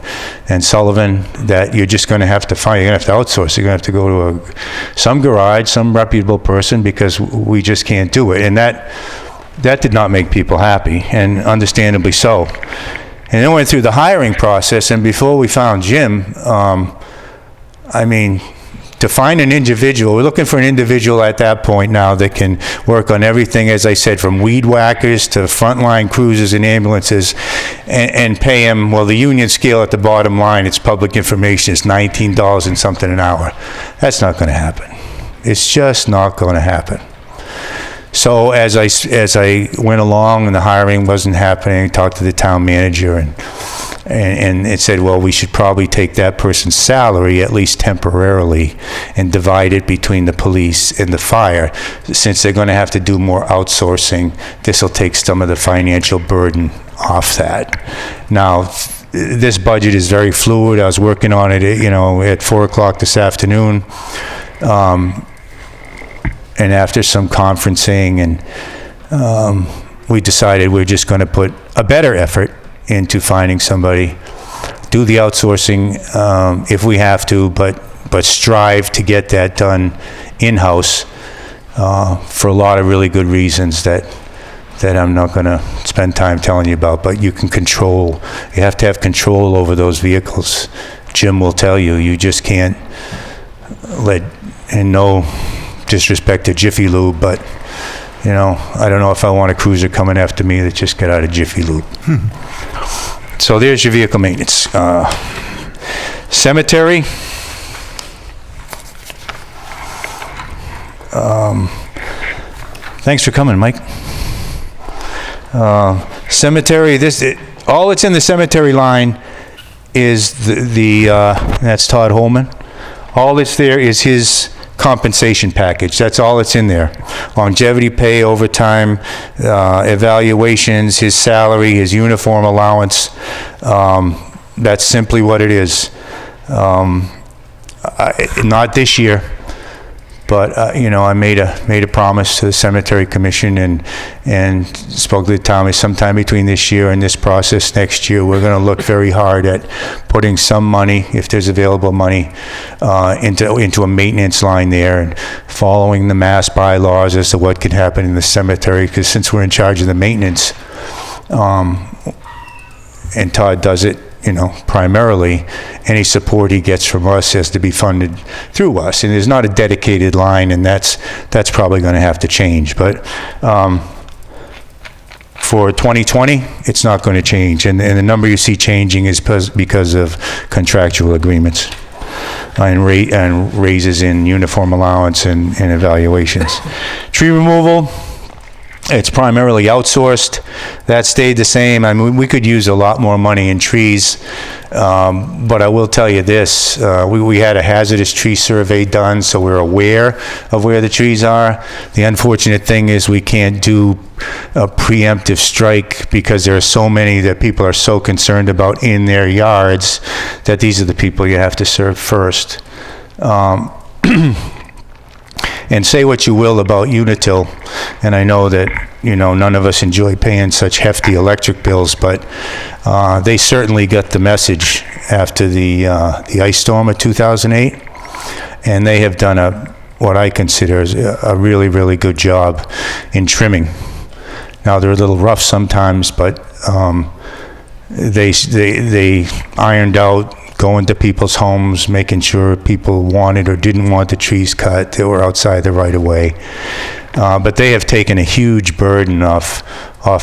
Sullivan that you're just going to have to find, you're going to have to outsource. You're going to have to go to some garage, some reputable person, because we just can't do it. And that did not make people happy, and understandably so. And then went through the hiring process, and before we found Jim, I mean, to find an individual, we're looking for an individual at that point now that can work on everything, as I said, from weed whackers to frontline cruisers and ambulances, and pay them, well, the union scale at the bottom line, it's public information, is $19 and something an hour. That's not going to happen. It's just not going to happen. So as I went along and the hiring wasn't happening, I talked to the town manager, and it said, well, we should probably take that person's salary, at least temporarily, and divide it between the police and the fire. Since they're going to have to do more outsourcing, this will take some of the financial burden off that. Now, this budget is very fluid. I was working on it, at 4 o'clock this afternoon. And after some conferencing, and we decided we're just going to put a better effort into finding somebody, do the outsourcing if we have to, but strive to get that done in-house for a lot of really good reasons that I'm not going to spend time telling you about. But you have to have control over those vehicles. Jim will tell you, you just can't let, and no disrespect to Jiffy Lube, but I don't know if I want a cruiser coming after me that just got out of Jiffy Lube. So there's your vehicle maintenance. Cemetery. Thanks for coming, Mike. Cemetery. All that's in the cemetery line is that's Todd Holman. All that's there is his compensation package. That's all that's in there. Longevity pay, overtime, evaluations, his salary, his uniform allowance. That's simply what it is. Not this year, but I made a promise to the cemetery commission and spoke to the town. Sometime between this year and this process next year, we're going to look very hard at putting some money, if there's available money, into a maintenance line there, and following the mass bylaws as to what can happen in the cemetery. Because since we're in charge of the maintenance, and Todd does it, primarily, any support he gets from us has to be funded through us. And there's not a dedicated line, and that's probably going to have to change. But for 2020, it's not going to change. And the number you see changing is because of contractual agreements and raises in uniform allowance and evaluations. Tree removal. It's primarily outsourced. That stayed the same. I mean, we could use a lot more money in trees, but I will tell you this. We had a hazardous tree survey done, so we're aware of where the trees are. The unfortunate thing is we can't do a preemptive strike because there are so many that people are so concerned about in their yards that these are the people you have to serve first. And say what you will about Unitil, and I know that, none of us enjoy paying such hefty electric bills, but they certainly got the message after the ice storm of 2008, and they have done what I consider a really, really good job in trimming. Now, they're a little rough sometimes, but they ironed out, going to people's homes, making sure people wanted or didn't want the trees cut that were outside the right of way. But they have taken a huge burden off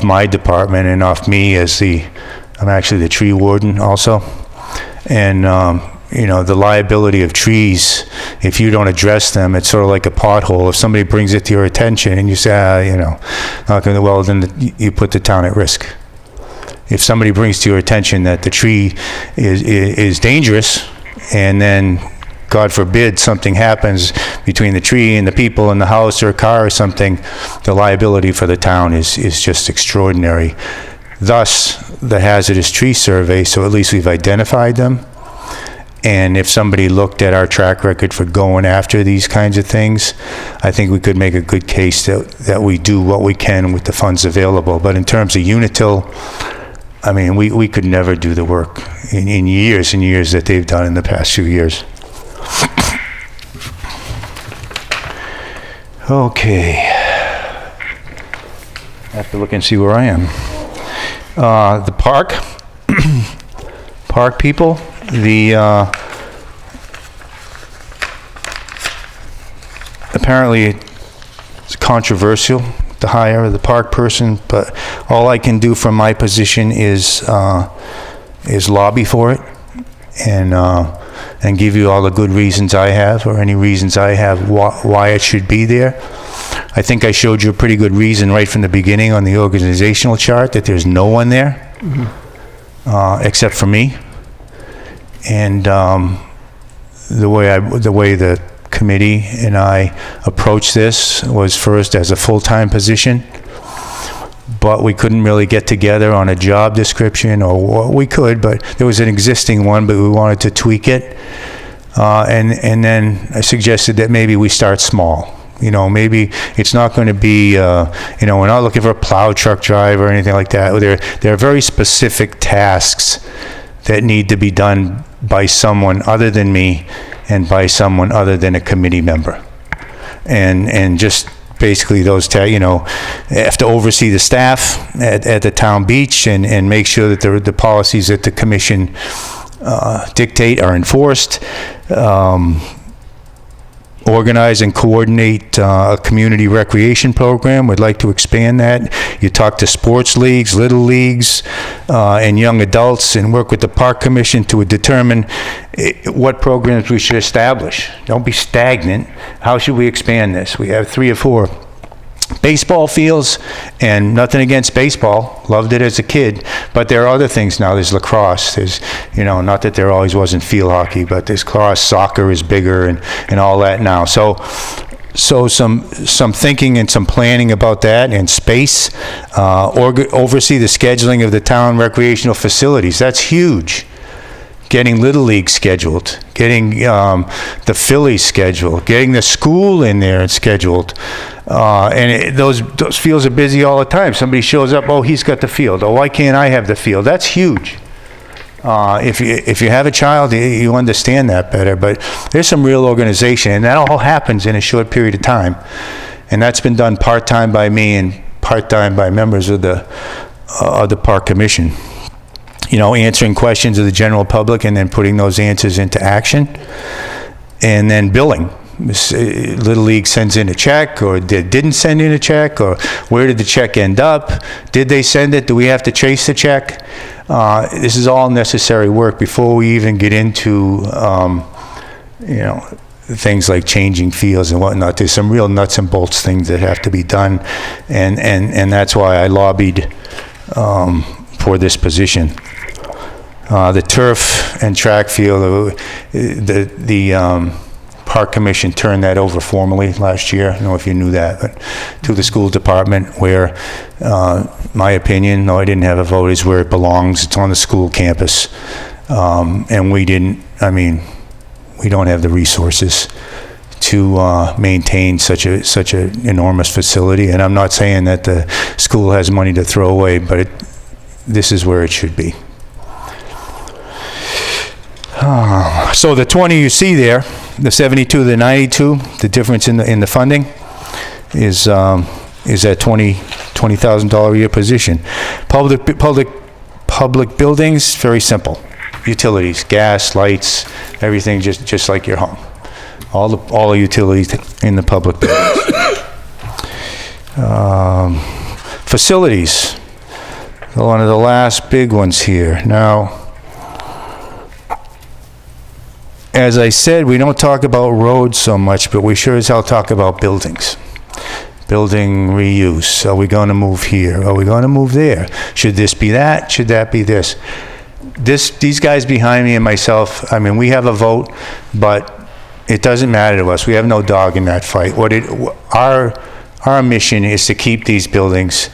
my department and off me I'm actually the tree warden also. And, the liability of trees, if you don't address them, it's sort of like a pothole. If somebody brings it to your attention and you say, not gonna, well, then you put the town at risk. If somebody brings to your attention that the tree is dangerous, and then God forbid, something happens between the tree and the people in the house or a car or something, the liability for the town is just extraordinary. Thus, the hazardous tree survey, so at least we've identified them. And if somebody looked at our track record for going after these kinds of things, I think we could make a good case that we do what we can with the funds available. But in terms of Unitil, I mean, we could never do the work in years and years that they've done in the past few years. Okay. I have to look and see where I am. The park, park people, apparently it's controversial to hire the park person, but all I can do from my position is lobby for it and give you all the good reasons I have, or any reasons I have why it should be there. I think I showed you a pretty good reason right from the beginning on the organizational chart that there's no one there except for me. And the way the committee and I approached this was first as a full-time position, but we couldn't really get together on a job description, or we could, but there was an existing one, but we wanted to tweak it. And then I suggested that maybe we start small. You know, maybe it's not going to be, we're not looking for a plow truck driver or anything like that. There are very specific tasks that need to be done by someone other than me and by someone other than a committee member. And just basically those have to oversee the staff at the town beach and make sure that the policies that the commission dictate are enforced. Organize and coordinate a community recreation program. We'd like to expand that. You talk to sports leagues, little leagues, and young adults, and work with the park commission to determine what programs we should establish. Don't be stagnant. How should we expand this? We have 3 or 4 baseball fields, and nothing against baseball. Loved it as a kid, but there are other things now. There's lacrosse. There's, not that there always wasn't field hockey, but there's lacrosse, soccer is bigger, and all that now. So some thinking and some planning about that, and space. Oversee the scheduling of the town recreational facilities. That's huge. Getting Little League scheduled, getting the Phillies scheduled, getting the school in there and scheduled. Those fields are busy all the time. Somebody shows up, oh, he's got the field. Oh, why can't I have the field? That's huge. If you have a child, you understand that better. But there's some real organization, and that all happens in a short period of time. And that's been done part-time by me and part-time by members of the Park Commission. Answering questions of the general public and then putting those answers into action. And then billing. Little League sends in a check, or didn't send in a check, or where did the check end up? Did they send it? Do we have to trace the check? This is all necessary work before we even get into, things like changing fields and whatnot. There's some real nuts and bolts things that have to be done, and that's why I lobbied for this position. The turf and track field, the Park Commission turned that over formally last year. I don't know if you knew that, but to the school department, where, my opinion, though I didn't have a vote, is where it belongs. It's on the school campus. And we don't have the resources to maintain such an enormous facility. And I'm not saying that the school has money to throw away, but this is where it should be. So the 20 you see there, the 72, the 92, the difference in the funding is that $20,000 a year position. Public buildings, very simple. Utilities, gas, lights, everything just like your home. All the utilities in the public buildings. Facilities, one of the last big ones here. Now, as I said, we don't talk about roads so much, but we sure as hell talk about buildings. Building reuse. Are we going to move here? Are we going to move there? Should this be that? Should that be this? These guys behind me and myself, we have a vote, but It doesn't matter to us. We have no dog in that fight. Our mission is to keep these buildings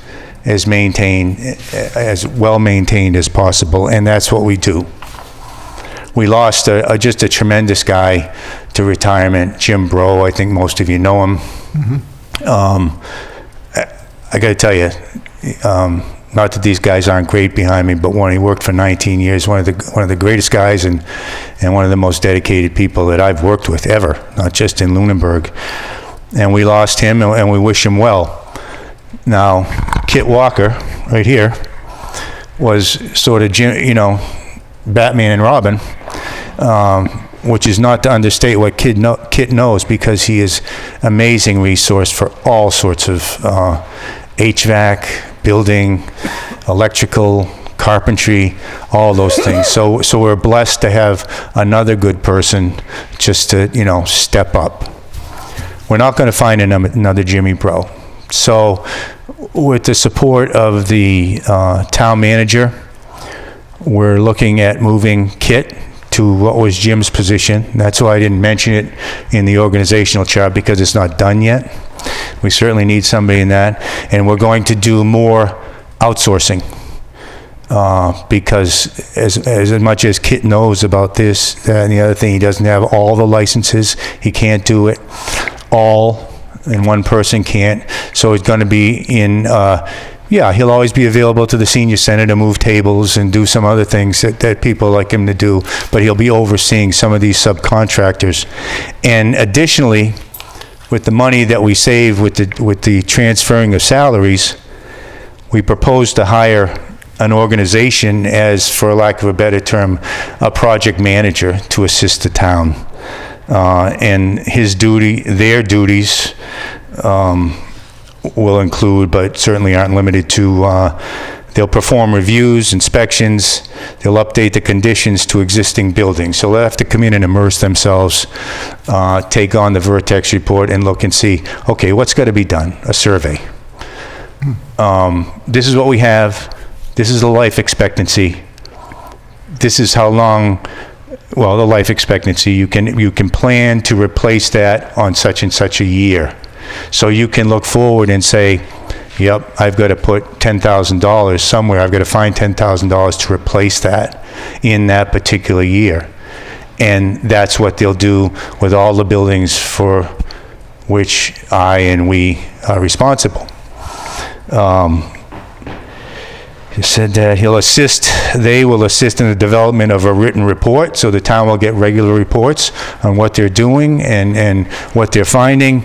as well maintained as possible, and that's what we do. We lost just a tremendous guy to retirement, Jim Bro. I think most of you know him. I got to tell you, not that these guys aren't great behind me, but when he worked for 19 years, one of the greatest guys and one of the most dedicated people that I've worked with ever, not just in Lunenburg. And we lost him, and we wish him well. Now, Kit Walker, right here, was sort of, Batman and Robin, which is not to understate what Kit knows, because he is amazing resource for all sorts of HVAC, building, electrical, carpentry, all those things. So we're blessed to have another good person just to, step up. We're not going to find another Jimmy Bro. So with the support of the town manager, we're looking at moving Kit to what was Jim's position. That's why I didn't mention it in the organizational chart, because it's not done yet. We certainly need somebody in that. And we're going to do more outsourcing, because as much as Kit knows about this, that, and the other thing, he doesn't have all the licenses. He can't do it all, and one person can't. So it's going to be in, he'll always be available to the senior center to move tables and do some other things that people like him to do, but he'll be overseeing some of these subcontractors. And additionally, with the money that we save with the transferring of salaries, we propose to hire an organization as, for lack of a better term, a project manager to assist the town. And their duties will include, but certainly aren't limited to, they'll perform reviews, inspections, they'll update the conditions to existing buildings. So they'll have to come in and immerse themselves, take on the Vertex report and look and see, okay, what's got to be done? A survey. This is what we have. This is the life expectancy. This is how long, well, the life expectancy, you can plan to replace that on such and such a year. So you can look forward and say, yep, I've got to put $10,000 somewhere. I've got to find $10,000 to replace that in that particular year. And that's what they'll do with all the buildings for which I and we are responsible. He said that they will assist in the development of a written report, so the town will get regular reports on what they're doing and what they're finding.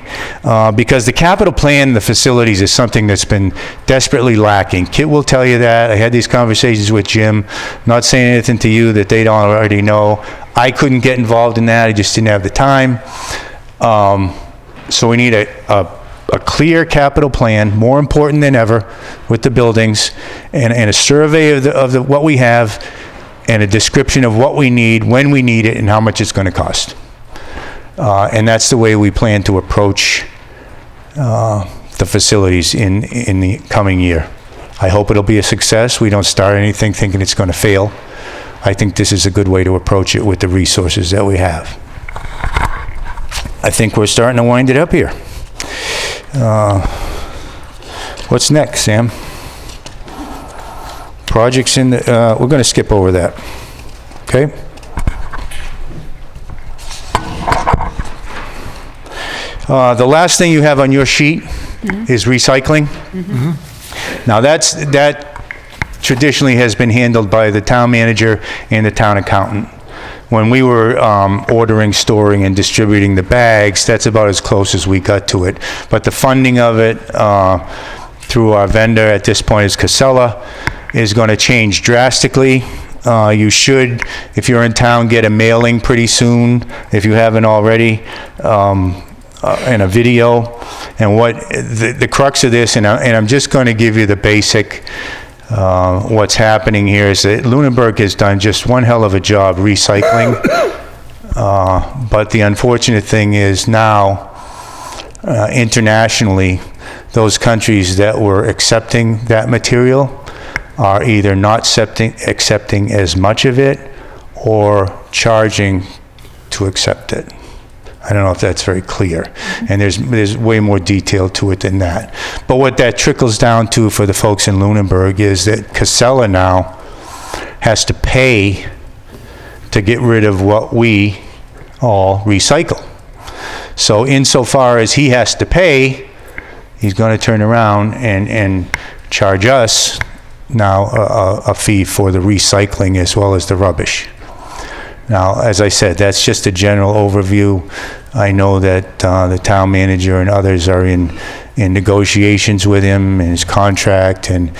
Because the capital plan, the facilities, is something that's been desperately lacking. Kit will tell you that. I had these conversations with Jim. Not saying anything to you that they don't already know. I couldn't get involved in that. I just didn't have the time. So we need a clear capital plan, more important than ever, with the buildings, and a survey of what we have, and a description of what we need, when we need it, and how much it's going to cost. And that's the way we plan to approach the facilities in the coming year. I hope it'll be a success. We don't start anything thinking it's going to fail. I think this is a good way to approach it with the resources that we have. I think we're starting to wind it up here. What's next, Sam? Projects in the, we're going to skip over that. Okay? The last thing you have on your sheet is recycling. Now that traditionally has been handled by the town manager and the town accountant. When we were ordering, storing, and distributing the bags, that's about as close as we got to it. But the funding of it through our vendor at this point is Casella, is going to change drastically. You should, if you're in town, get a mailing pretty soon, if you haven't already, and a video. And what the crux of this, and I'm just going to give you the basic. What's happening here is that Lunenburg has done just one hell of a job recycling, but the unfortunate thing is now, internationally, those countries that were accepting that material are either not accepting as much of it or charging to accept it. I don't know if that's very clear. And there's way more detail to it than that. But what that trickles down to for the folks in Lunenburg is that Casella now has to pay to get rid of what we all recycle. So insofar as he has to pay, he's going to turn around and charge us now a fee for the recycling as well as the rubbish. Now, as I said, that's just a general overview. I know that the town manager and others are in negotiations with him and his contract, and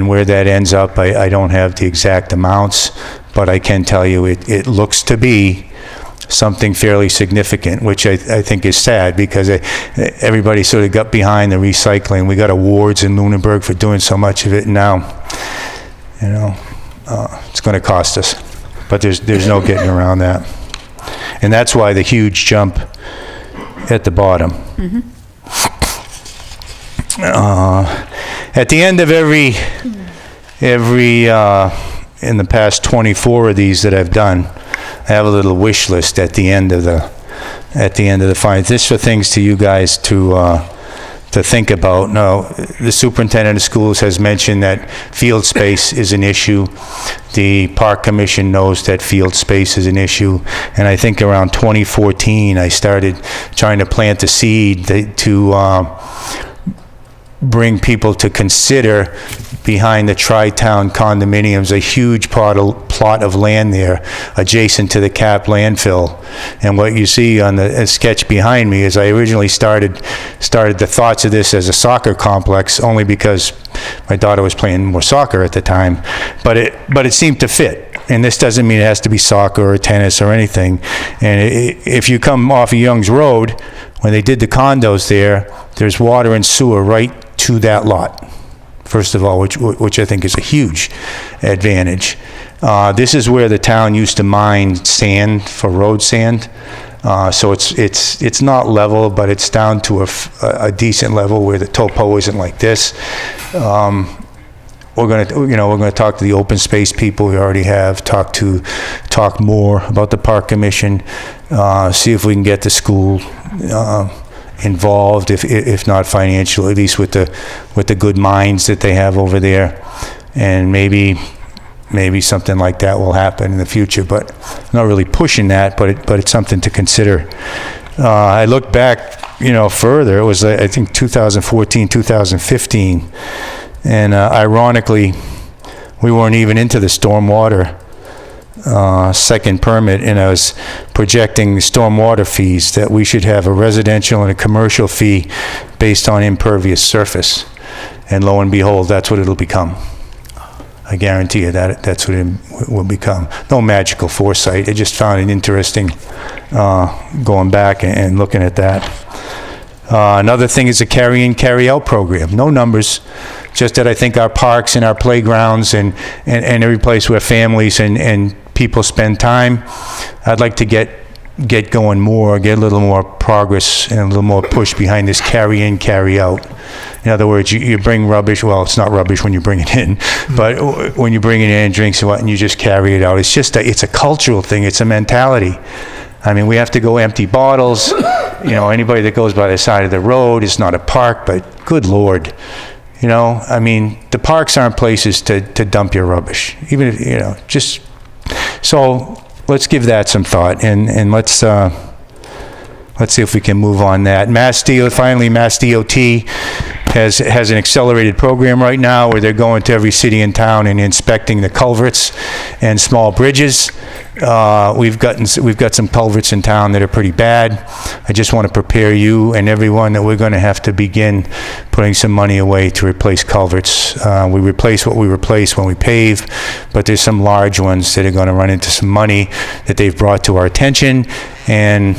where that ends up, I don't have the exact amounts, but I can tell you it looks to be something fairly significant, which I think is sad, because everybody sort of got behind the recycling. We got awards in Lunenburg for doing so much of it, and now, it's going to cost us. But there's no getting around that. And that's why the huge jump at the bottom. At the end of every in the past 24 of these that I've done, I have a little wish list at the end of the find. This for things to you guys to think about. Now, the superintendent of schools has mentioned that field space is an issue. The park commission knows that field space is an issue, and I think around 2014 I started trying to plant the seed to bring people to consider behind the Tri-Town condominiums a huge plot of land there adjacent to the Cap landfill. And what you see on the sketch behind me is I originally started the thoughts of this as a soccer complex, only because my daughter was playing more soccer at the time, but it seemed to fit. And this doesn't mean it has to be soccer or tennis or anything. And if you come off of Young's Road, when they did the condos there's water and sewer right to that lot, first of all, which I think is a huge advantage. This is where the town used to mine sand for road sand. So it's not level, but it's down to a decent level where the topo isn't like this. We're going to talk to the open space people we already have, talk more about the park commission, see if we can get the school involved, if not financially, at least with the good minds that they have over there, and maybe something like that will happen in the future. But I'm not really pushing that, but it's something to consider. I look back, further. It was I think 2014, 2015, and ironically, we weren't even into the stormwater second permit, and I was projecting the stormwater fees that we should have a residential and a commercial fee based on impervious surface. And lo and behold, that's what it'll become. I guarantee you that's what it will become. No magical foresight. I just found it interesting going back and looking at that. Another thing is a carry-in, carry-out program. No numbers, just that I think our parks and our playgrounds and every place where families and people spend time, I'd like to get going more, get a little more progress and a little more push behind this carry-in, carry-out. In other words, you bring rubbish, well, it's not rubbish when you bring it in, but when you bring it in, drinks and what, and you just carry it out. It's just it's a cultural thing, it's a mentality. I mean, we have to go empty bottles. Anybody that goes by the side of the road, it's not a park, but good Lord. I mean, the parks aren't places to dump your rubbish. Even if, just, so let's give that some thought, and let's see if we can move on that. Mass DOT has an accelerated program right now where they're going to every city and town and inspecting the culverts and small bridges. We've got some culverts in town that are pretty bad. I just want to prepare you and everyone that we're going to have to begin putting some money away to replace culverts. We replace what we replace when we pave, but there's some large ones that are going to run into some money that they've brought to our attention. And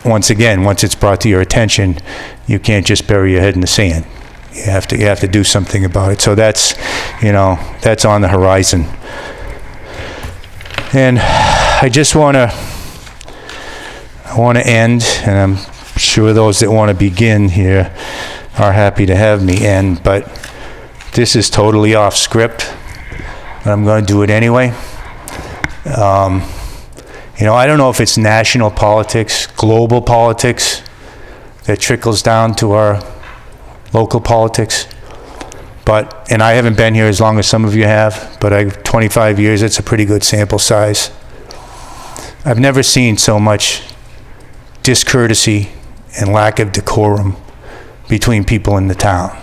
once it's brought to your attention, you can't just bury your head in the sand. You have to do something about it. So that's on the horizon. And I just want to end, and I'm sure those that want to begin here are happy to have me end, but this is totally off script, but I'm going to do it anyway. You know, I don't know if it's national politics, global politics that trickles down to our local politics. But, and I haven't been here as long as some of you have, but 25 years, it's a pretty good sample size. I've never seen so much discourtesy and lack of decorum between people in the town.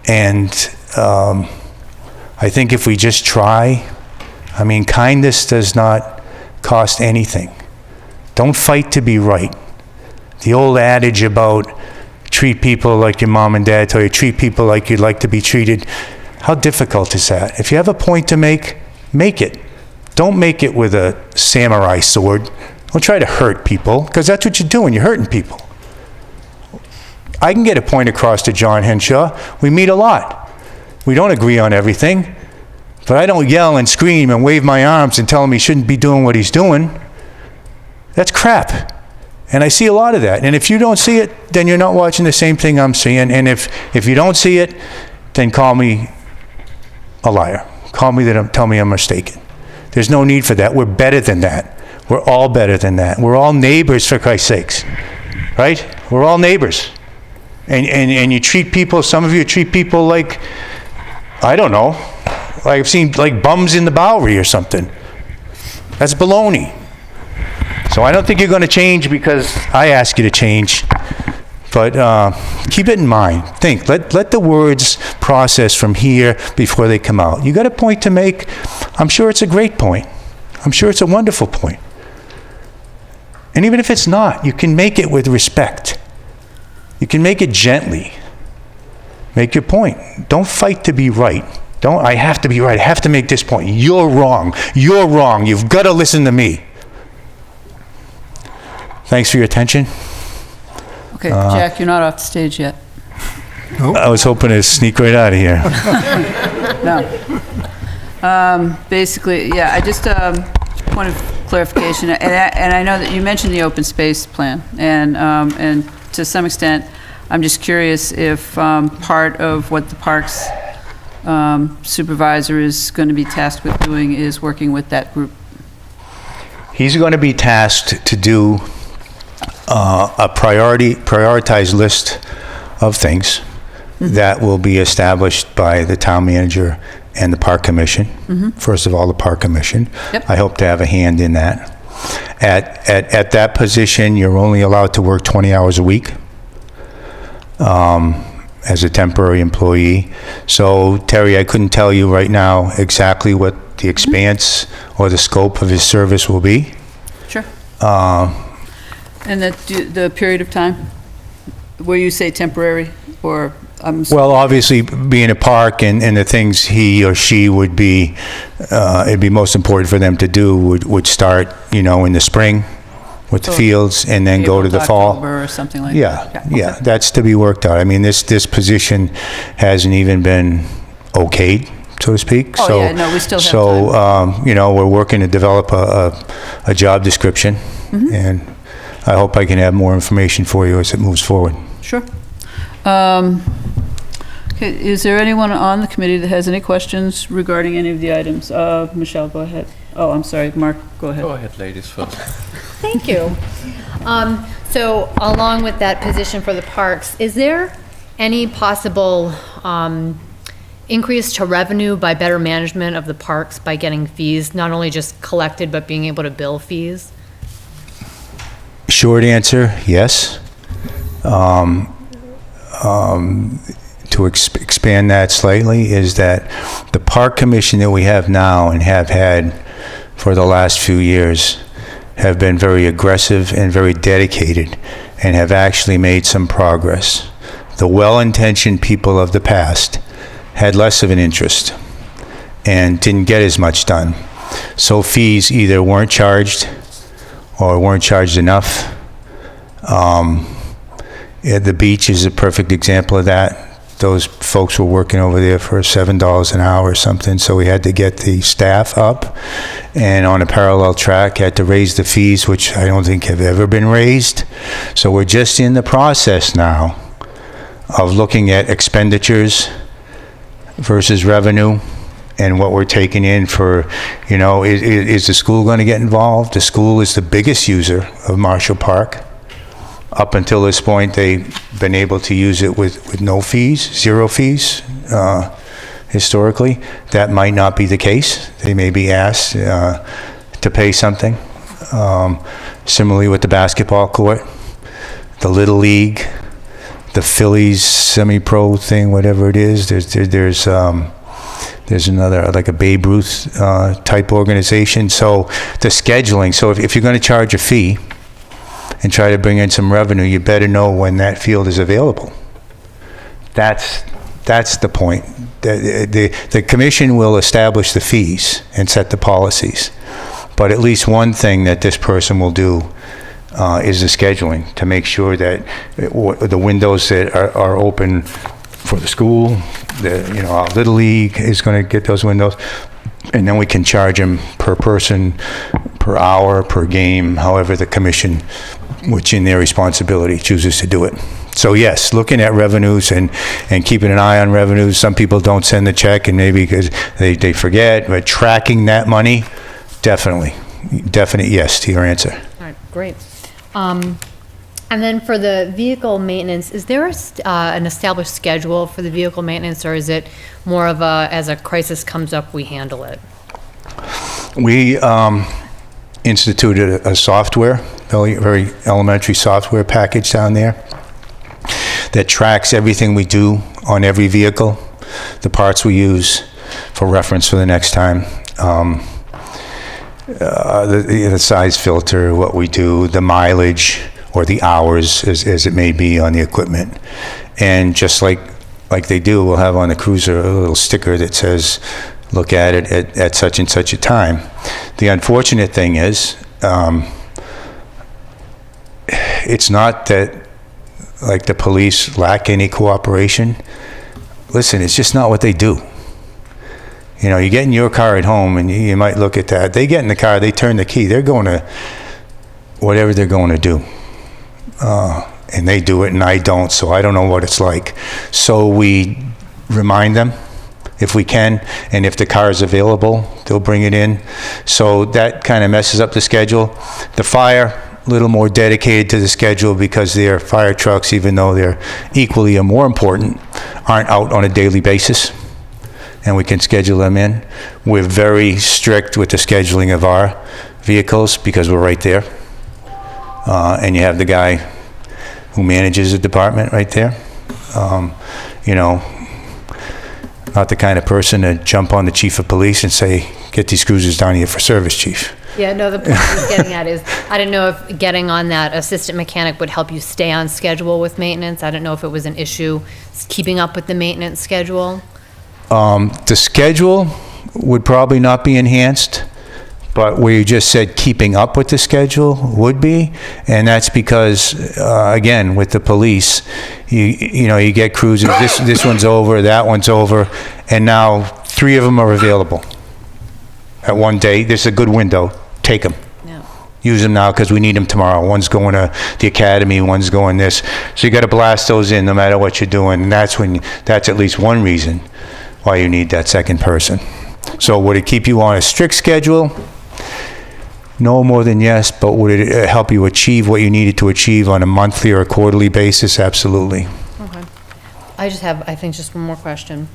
And I think if we just try, I mean, kindness does not cost anything. Don't fight to be right. The old adage about treat people like your mom and dad tell you, treat people like you'd like to be treated. How difficult is that? If you have a point to make it. Don't make it with a samurai sword. Don't try to hurt people, because that's what you're doing. You're hurting people. I can get a point across to John Henshaw. We meet a lot. We don't agree on everything, but I don't yell and scream and wave my arms and tell him he shouldn't be doing what he's doing. That's crap. And I see a lot of that. And if you don't see it, then you're not watching the same thing I'm seeing. And if you don't see it, then call me a liar. Tell me I'm mistaken. There's no need for that. We're better than that. We're all better than that. We're all neighbors, for Christ's sakes. Right? We're all neighbors. And you treat people, some of you treat people like, I don't know, like I've seen like bums in the Bowery or something. That's baloney. So I don't think you're going to change because I ask you to change. But keep it in mind. Think. Let the words process from here before they come out. You got a point to make. I'm sure it's a great point. I'm sure it's a wonderful point. And even if it's not, you can make it with respect. You can make it gently. Make your point. Don't fight to be right. I have to be right. I have to make this point. You're wrong. You're wrong. You've got to listen to me. Thanks for your attention. Okay, Jack, you're not off the stage yet. I was hoping to sneak right out of here. No. Basically, yeah, I just, point of clarification, and I know that you mentioned the open space plan, and to some extent, I'm just curious if part of what the Parks supervisor is going to be tasked with doing is working with that group. He's going to be tasked to do a prioritized list of things that will be established by the town manager and the park commission. First of all, the park commission. Yep. I hope to have a hand in that. At that position, you're only allowed to work 20 hours a week as a temporary employee. So, Terry, I couldn't tell you right now exactly what the expanse or the scope of his service will be. Sure. And the period of time, where you say temporary, or Well, obviously, being a park and the things he or she would be, it'd be most important for them to do would start, in the spring with the fields and then go to the fall. October or something like Yeah, that. yeah, that's to be worked out. I mean, this position hasn't even been okayed, so to speak. Oh, yeah, no, we still have So, we're working to develop a job description, and I hope I can have more information for you as it moves forward. Sure. Okay, is there anyone on the committee that has any questions regarding any of the items? Michelle, go ahead. Oh, I'm sorry, Mark, go ahead. Go ahead, ladies first. Thank you. So along with that position for the parks, is there any possible increase to revenue by better management of the parks by getting fees, not only just collected, but being able to bill fees? Short answer, yes. To expand that slightly is that the park commission that we have now and have had for the last few years have been very aggressive and very dedicated and have actually made some progress. The well-intentioned people of the past had less of an interest and didn't get as much done. So fees either weren't charged or weren't charged enough. The beach is a perfect example of that. Those folks were working over there for $7 an hour or something, so we had to get the staff up, and on a parallel track, had to raise the fees, which I don't think have ever been raised. So we're just in the process now of looking at expenditures versus revenue and what we're taking in for, is the school going to get involved? The school is the biggest user of Marshall Park. Up until this point, they've been able to use it with no fees, zero fees, historically. That might not be the case. They may be asked to pay something. Similarly with the basketball court, the Little League, the Phillies semi-pro thing, whatever it is, there's another, like a Babe Ruth type organization. So the scheduling, so if you're going to charge a fee and try to bring in some revenue, you better know when that field is available. That's the point. The commission will establish the fees and set the policies. But at least one thing that this person will do is the scheduling, to make sure that the windows that are open for the school, our Little League is going to get those windows, and then we can charge them per person, per hour, per game, however the commission, which in their responsibility, chooses to do it. So yes, looking at revenues and keeping an eye on revenues. Some people don't send the check, and maybe because they forget, but tracking that money, definite yes to your answer. All right, great. And then for the vehicle maintenance, is there an established schedule for the vehicle maintenance, or is it more of as a crisis comes up, we handle it? We instituted a software, very elementary software package down there that tracks everything we do on every vehicle, the parts we use for reference for the next time, the size filter, what we do, the mileage or the hours as it may be on the equipment. And just like they do, we'll have on the cruiser a little sticker that says, look at it at such and such a time. The unfortunate thing is, it's not that like the police lack any cooperation. Listen, it's just not what they do. You get in your car at home and you might look at that. They get in the car, they turn the key, they're going to whatever they're going to do. And they do it and I don't, so I don't know what it's like. So we remind them if we can, and if the car is available, they'll bring it in. So that kind of messes up the schedule. The fire, a little more dedicated to the schedule because their fire trucks, even though they're equally or more important, aren't out on a daily basis. And we can schedule them in. We're very strict with the scheduling of our vehicles because we're right there. And you have the guy who manages the department right there. Not the kind of person to jump on the chief of police and say, get these cruisers down here for service, chief. Yeah, no, the point I was getting at is, I didn't know if getting on that assistant mechanic would help you stay on schedule with maintenance. I didn't know if it was an issue keeping up with the maintenance schedule. The schedule would probably not be enhanced, but where you just said keeping up with the schedule would be, and that's because, again, with the police, you get cruisers, this one's over, that one's over, and now 3 of them are available at one day. This is a good window. Take them. Yeah. Use them now because we need them tomorrow. One's going to the academy, one's going this. So you got to blast those in no matter what you're doing, and that's at least one reason why you need that second person. So would it keep you on a strict schedule? No more than yes, but would it help you achieve what you needed to achieve on a monthly or a quarterly basis? Absolutely. Okay. I think just one more question.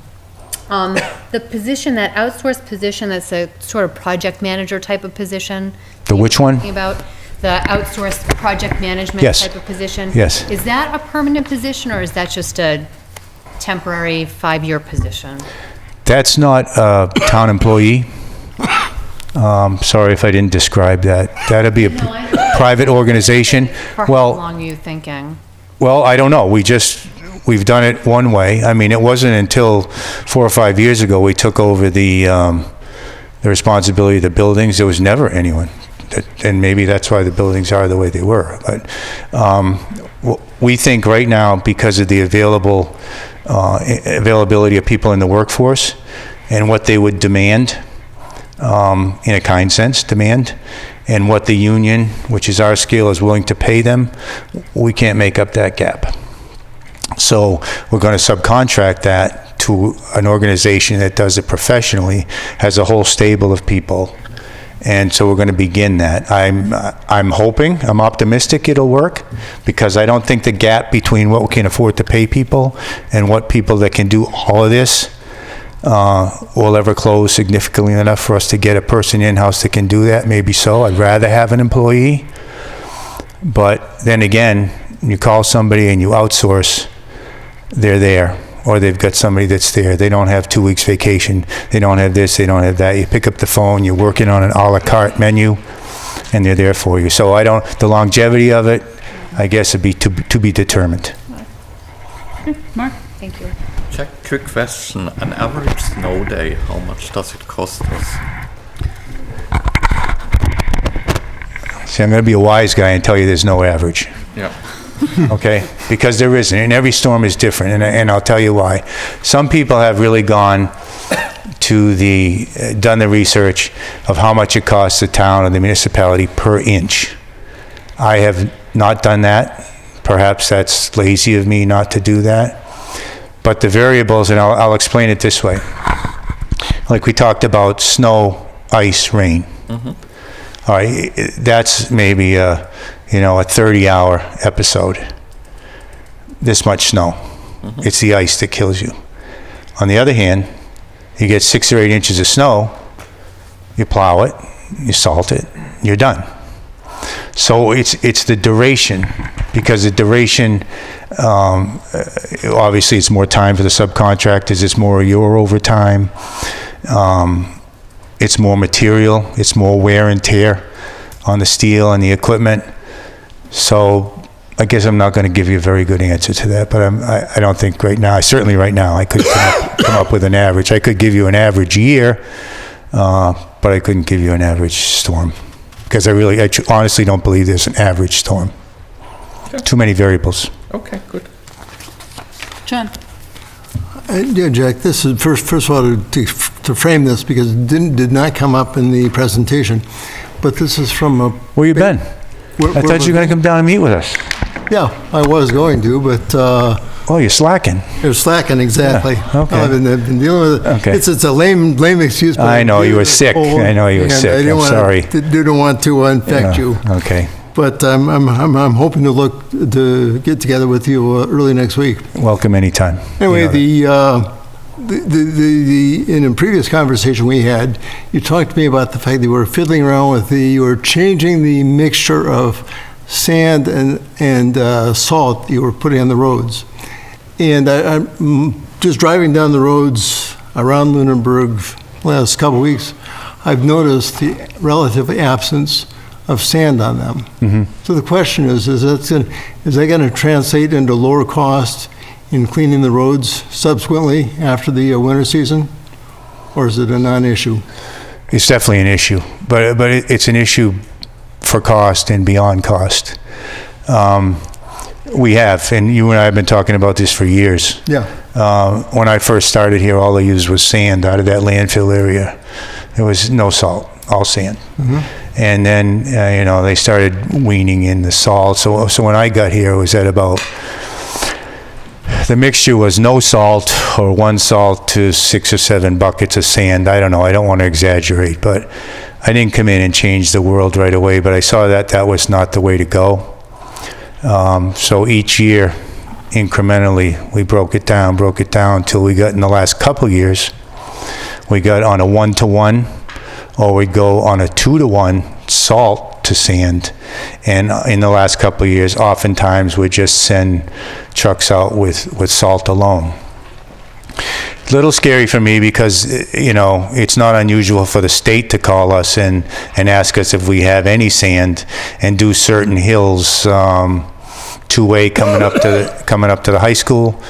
The position, that outsourced position, that's a sort of project manager type of position. The which one? Talking about the outsourced project management Yes. type of position. Yes. Is that a permanent position, or is that just a temporary 5-year position? That's not a town employee. Sorry if I didn't describe that. That'd be a private organization. For how long are you thinking? Well, I don't know. We've done it one way. I mean, it wasn't until 4 or 5 years ago we took over the responsibility of the buildings. There was never anyone. And maybe that's why the buildings are the way they were. But we think right now, because of the availability of people in the workforce and what they would demand, in a kind sense, and what the union, which is our scale, is willing to pay them, we can't make up that gap. So we're going to subcontract that to an organization that does it professionally, has a whole stable of people. And so we're going to begin that. I'm hoping, I'm optimistic it'll work, because I don't think the gap between what we can afford to pay people and what people that can do all of this will ever close significantly enough for us to get a person in-house that can do that. Maybe so. I'd rather have an employee. But then again, you call somebody and you outsource, they're there. Or they've got somebody that's there. They don't have 2 weeks vacation. They don't have this, they don't have that. You pick up the phone, you're working on an a la carte menu, and they're there for you. So the longevity of it, I guess, would be to be determined. Mark? Thank you. Check, quick question. An average snow day, how much does it cost us? See, I'm going to be a wise guy and tell you there's no average. Yeah. Okay, because there isn't, and every storm is different, and I'll tell you why. Some people have really gone to done the research of how much it costs the town or the municipality per inch. I have not done that. Perhaps that's lazy of me not to do that. But the variables, and I'll explain it this way. Like we talked about snow, ice, rain. All right, that's maybe a 30-hour episode. This much snow. It's the ice that kills you. On the other hand, you get 6 or 8 inches of snow, you plow it, you salt it, you're done. So it's the duration, because the duration, obviously it's more time for the subcontractors, it's more your overtime, it's more material, it's more wear and tear on the steel and the equipment. So I guess I'm not going to give you a very good answer to that, but I don't think right now, certainly right now, I could come up with an average. I could give you an average year, but I couldn't give you an average storm, because I honestly don't believe there's an average storm. Okay. Too many variables. Okay, good. John? Yeah, Jack, this is first of all to frame this, because it did not come up in the presentation, but this is from a... Where you been? I thought you were going to come down and meet with us. Yeah, I was going to, but... Oh, you're slacking. You're slacking, exactly. Yeah, okay. I've been dealing with it. Okay. It's a lame excuse. But I know, you were sick. I know you were and sick. I didn't I'm want sorry. Didn't want to infect you. Okay. But I'm hoping to get together with you early next week. Welcome anytime. Anyway, You know that. in a previous conversation we had, you talked to me about the fact that you were fiddling around with you were changing the mixture of sand and salt you were putting on the roads. And I'm just driving down the roads around Lunenburg last couple of weeks, I've noticed the relative absence of sand on them. Mm-hmm. So the question is that going to translate into lower cost in cleaning the roads subsequently after the winter season? Or is it a non-issue? It's definitely an issue, but it's an issue for cost and beyond cost. We have, and you and I have been talking about this for years. Yeah. When I first started here, all they used was sand out of that landfill area. There was no salt, all sand. Mm-hmm. And then, they started weaning in the salt. So when I got here, it was at about, the mixture was no salt or 1 salt to 6 or 7 buckets of sand. I don't know, I don't want to exaggerate, but I didn't come in and change the world right away, but I saw that was not the way to go. So each year, incrementally, we broke it down until we got, in the last couple of years, we got on a 1-to-1, or we'd go on a 2-to-1 salt to sand. And in the last couple of years, oftentimes we'd just send trucks out with salt alone. Little scary for me because, it's not unusual for the state to call us and ask us if we have any sand and do certain hills, two-way coming up to the high school,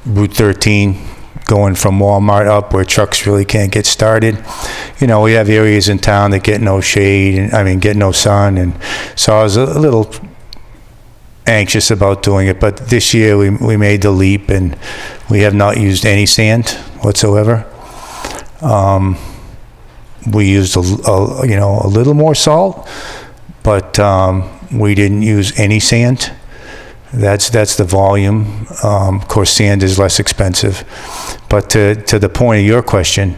Route 13 going from Walmart up where trucks really can't get started. We have areas in town that get no shade, get no sun, and so I was a little anxious about doing it, but this year we made the leap and we have not used any sand whatsoever. We used a little more salt, but we didn't use any sand. That's the volume. Of course, sand is less expensive. But to the point of your question,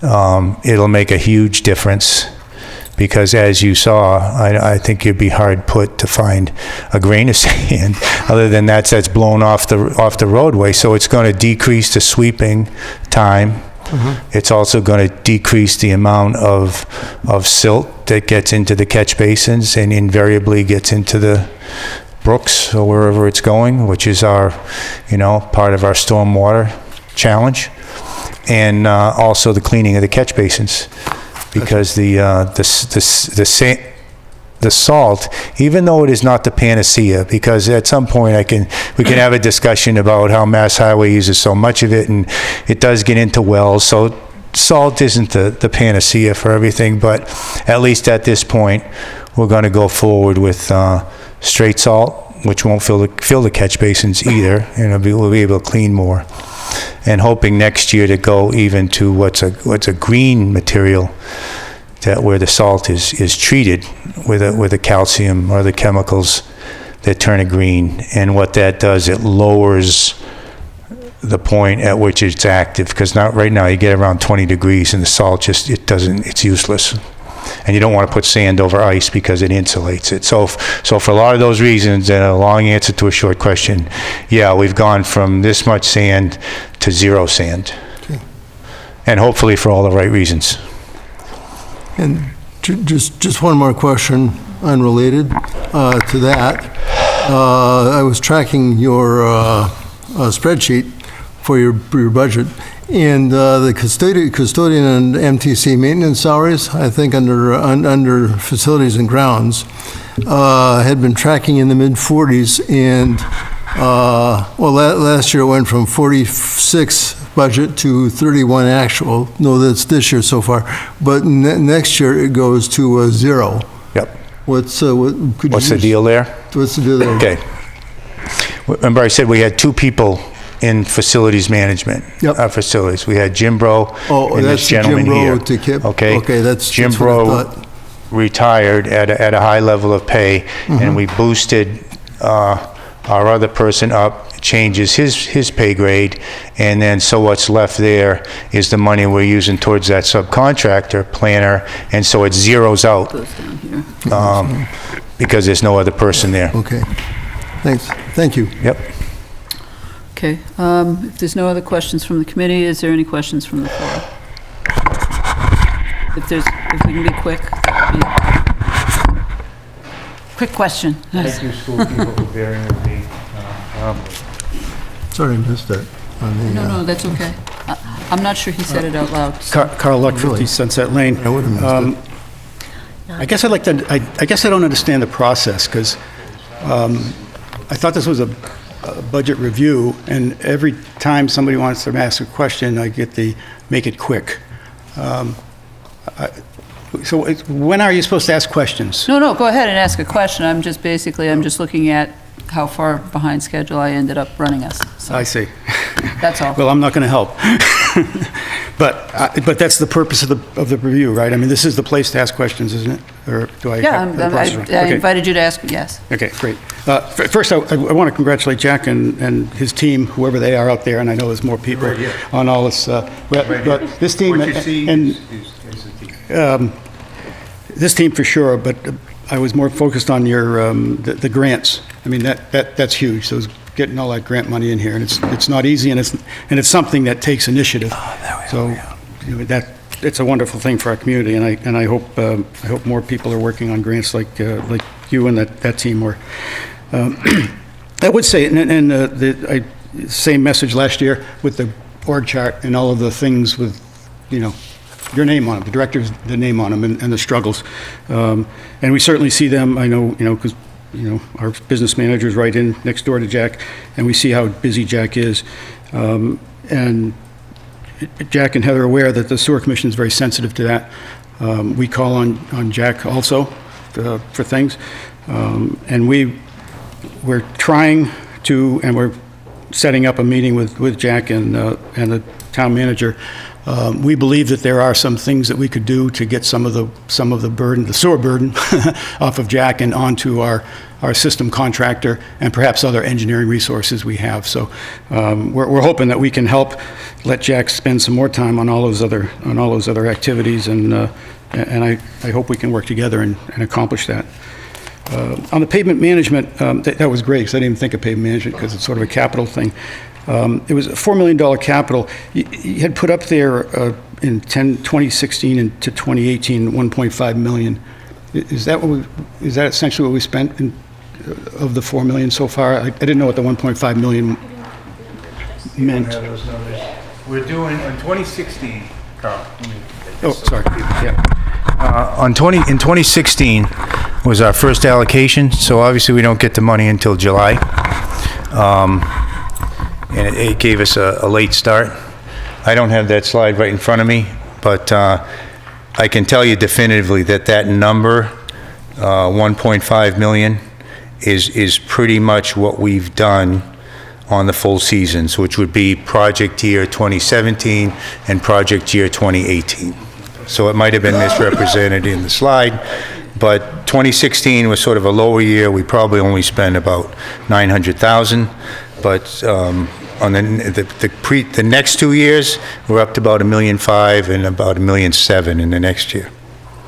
it'll make a huge difference, because as you saw, I think you'd be hard put to find a grain of sand other than that's blown off the roadway. So it's going to decrease the sweeping time. It's also going to decrease the amount of silt that gets into the catch basins and invariably gets into the brooks or wherever it's going, which is our, part of our stormwater challenge. And also the cleaning of the catch basins, because the salt, even though it is not the panacea, because at some point we can have a discussion about how Mass Highway uses so much of it, and it does get into wells. So salt isn't the panacea for everything, but at least at this point, we're going to go forward with straight salt, which won't fill the catch basins either, and we'll be able to clean more. And hoping next year to go even to what's a green material, that where the salt is treated with a calcium or the chemicals that turn it green. And what that does, it lowers the point at which it's active, because right now you get around 20 degrees and the salt it's useless. And you don't want to put sand over ice because it insulates it. So for a lot of those reasons, and a long answer to a short question, yeah, we've gone from this much sand to zero sand. Okay. And hopefully for all the right reasons. And just one more question, unrelated to that. I was tracking your spreadsheet for your budget, and the custodian and MTC maintenance salaries, I think under facilities and grounds, had been tracking in the mid-40s, and last year it went from 46 budget to 31 actual. No, that's this year so far. But next year it goes to 0. Yep. What's the deal there? What's the deal there? Okay. Remember I said we had two people in facilities management. Yep. Facilities. We had Jim Bro and this that's gentleman Jim here. Bro to Kip. Okay. Okay, that's Jim what I Bro thought. retired at a high level of pay, and we boosted our other person up, changes his pay grade, and then so what's left there is the money we're using towards that subcontractor planner, and so it zeroes out Goes down here. because there's no other person there. Okay. Thanks. Thank you. Yep. Okay, if there's no other questions from the committee, is there any questions from the floor? If we can be quick, quick question. Thank you, school people, for bearing with me. Sorry I missed that. No, that's okay. I'm not sure he said it out loud. Carl Luck, 50 Really? Sunset Lane. I would've missed it. I guess I guess I don't understand the process, because I thought this was a budget review, and every time somebody wants to ask a question, I get the make it quick. So when are you supposed to ask questions? No, go ahead and ask a question. I'm just looking at how far behind schedule I ended up running us. So I see. that's all. Well, I'm not going to help. But that's the purpose of the review, right? I mean, this is the place to ask questions, isn't it? Or do I? Yeah, have the process wrong? I Okay. invited you to ask, yes. Okay, great. First, I want to congratulate Jack and his team, whoever they are out there, and I know there's more people on all this. But this team, and this team for sure, but I was more focused on your, the grants. I mean, that's huge, so getting all that grant money in here, and it's not easy, and it's something that takes initiative. So, it's a wonderful thing for our community, and I hope more people are working on grants like you and that team were. I would say, and the same message last year with the org chart and all of the things with, your name on them, the director's the name on them, and the struggles. And we certainly see them, I know, because, our business manager's right in next door to Jack, and we see how busy Jack is. And Jack and Heather are aware that the Sewer Commission is very sensitive to that. We call on Jack also for things. And we're trying to, and we're setting up a meeting with Jack and the town manager We believe that there are some things that we could do to get some of the burden, the sewer burden, off of Jack and onto our system contractor and perhaps other engineering resources we have. So we're hoping that we can help let Jack spend some more time on all those other activities, and I hope we can work together and accomplish that. On the pavement management, that was great, because I didn't even think of pavement management, because it's sort of a capital thing. It was a $4 million capital. You had put up there in 2016 and to 2018, 1.5 million. Is that essentially what we spent of the 4 million so far? I didn't know what the 1.5 million meant. We're doing, in 2016, Carl, Oh, sorry. Yeah. in 2016 was our first allocation, so obviously we don't get the money until July. And it gave us a late start. I don't have that slide right in front of me, but I can tell you definitively that that number, 1.5 million, is pretty much what we've done on the full seasons, which would be project year 2017 and project year 2018. So it might have been misrepresented in the slide, but 2016 was sort of a lower year. We probably only spent about 900,000, but on the next 2 years, we're up to about $1.5 million and about $1.7 million in the next year.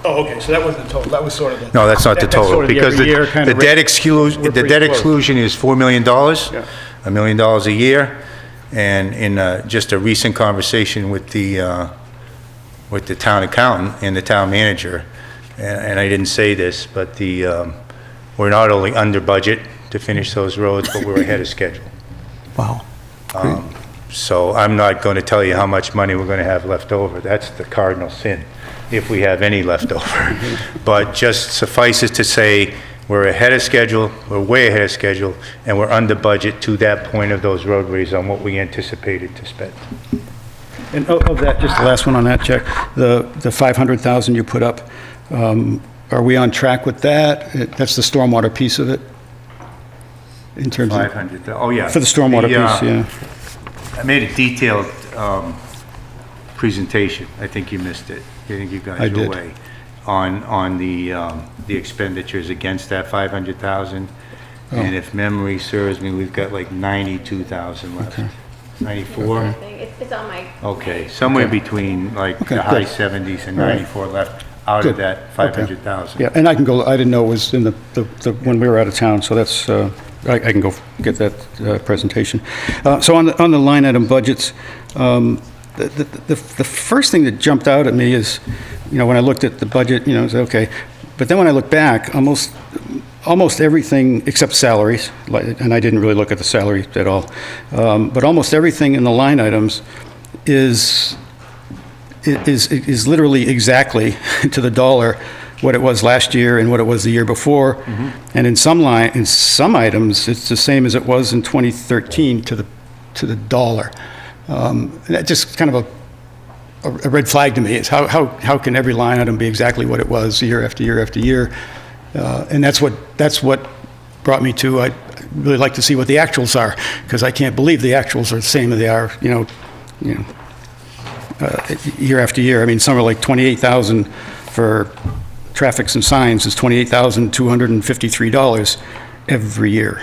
Oh, okay, so that wasn't the total, that was sort of the... No, that's not the That's sort total, of the because every year kind the of debt rate. exclusion, We're the pretty debt close. exclusion is $4 million, Yeah. $1 million a year. And in just a recent conversation with the town accountant and the town manager, and I didn't say this, but we're not only under budget to finish those roads, but we're ahead of schedule. Wow. So I'm not going to tell you how much money we're going to have left over. That's the cardinal sin, if we have any left over. But just suffices to say, we're ahead of schedule, we're way ahead of schedule, and we're under budget to that point of those roadways on what we anticipated to spend. And of that, just the last one on that, Jack, the 500,000 you put up, are we on track with that? That's the stormwater piece of it? In terms of... 500, oh yeah. For the stormwater piece, yeah. I made a detailed presentation. I think you missed it. I think you guys I were did. away. On the expenditures against that 500,000. And if memory serves me, we've got like 92,000 left. 94? It's on my. Okay, somewhere between like Okay, the high good. 70s and All right. 94 left out Good. of that 500,000. Yeah, and I can go, I didn't know it was in the when we were out of town, so that's, I can go get that presentation. So on the line item budgets, the first thing that jumped out at me is, when I looked at the budget, I said, okay. But then when I look back, almost everything except salaries, and I didn't really look at the salary at all, but almost everything in the line items is literally exactly to the dollar what it was last year and what it was the year before. And in some items, it's the same as it was in 2013 to the dollar. And that just kind of a red flag to me. Is how can every line item be exactly what it was year after year after year? And that's what brought me to, I'd really like to see what the actuals are, because I can't believe the actuals are the same as they are, year after year. I mean, some are like 28,000 for traffics and signs is $28,253 every year.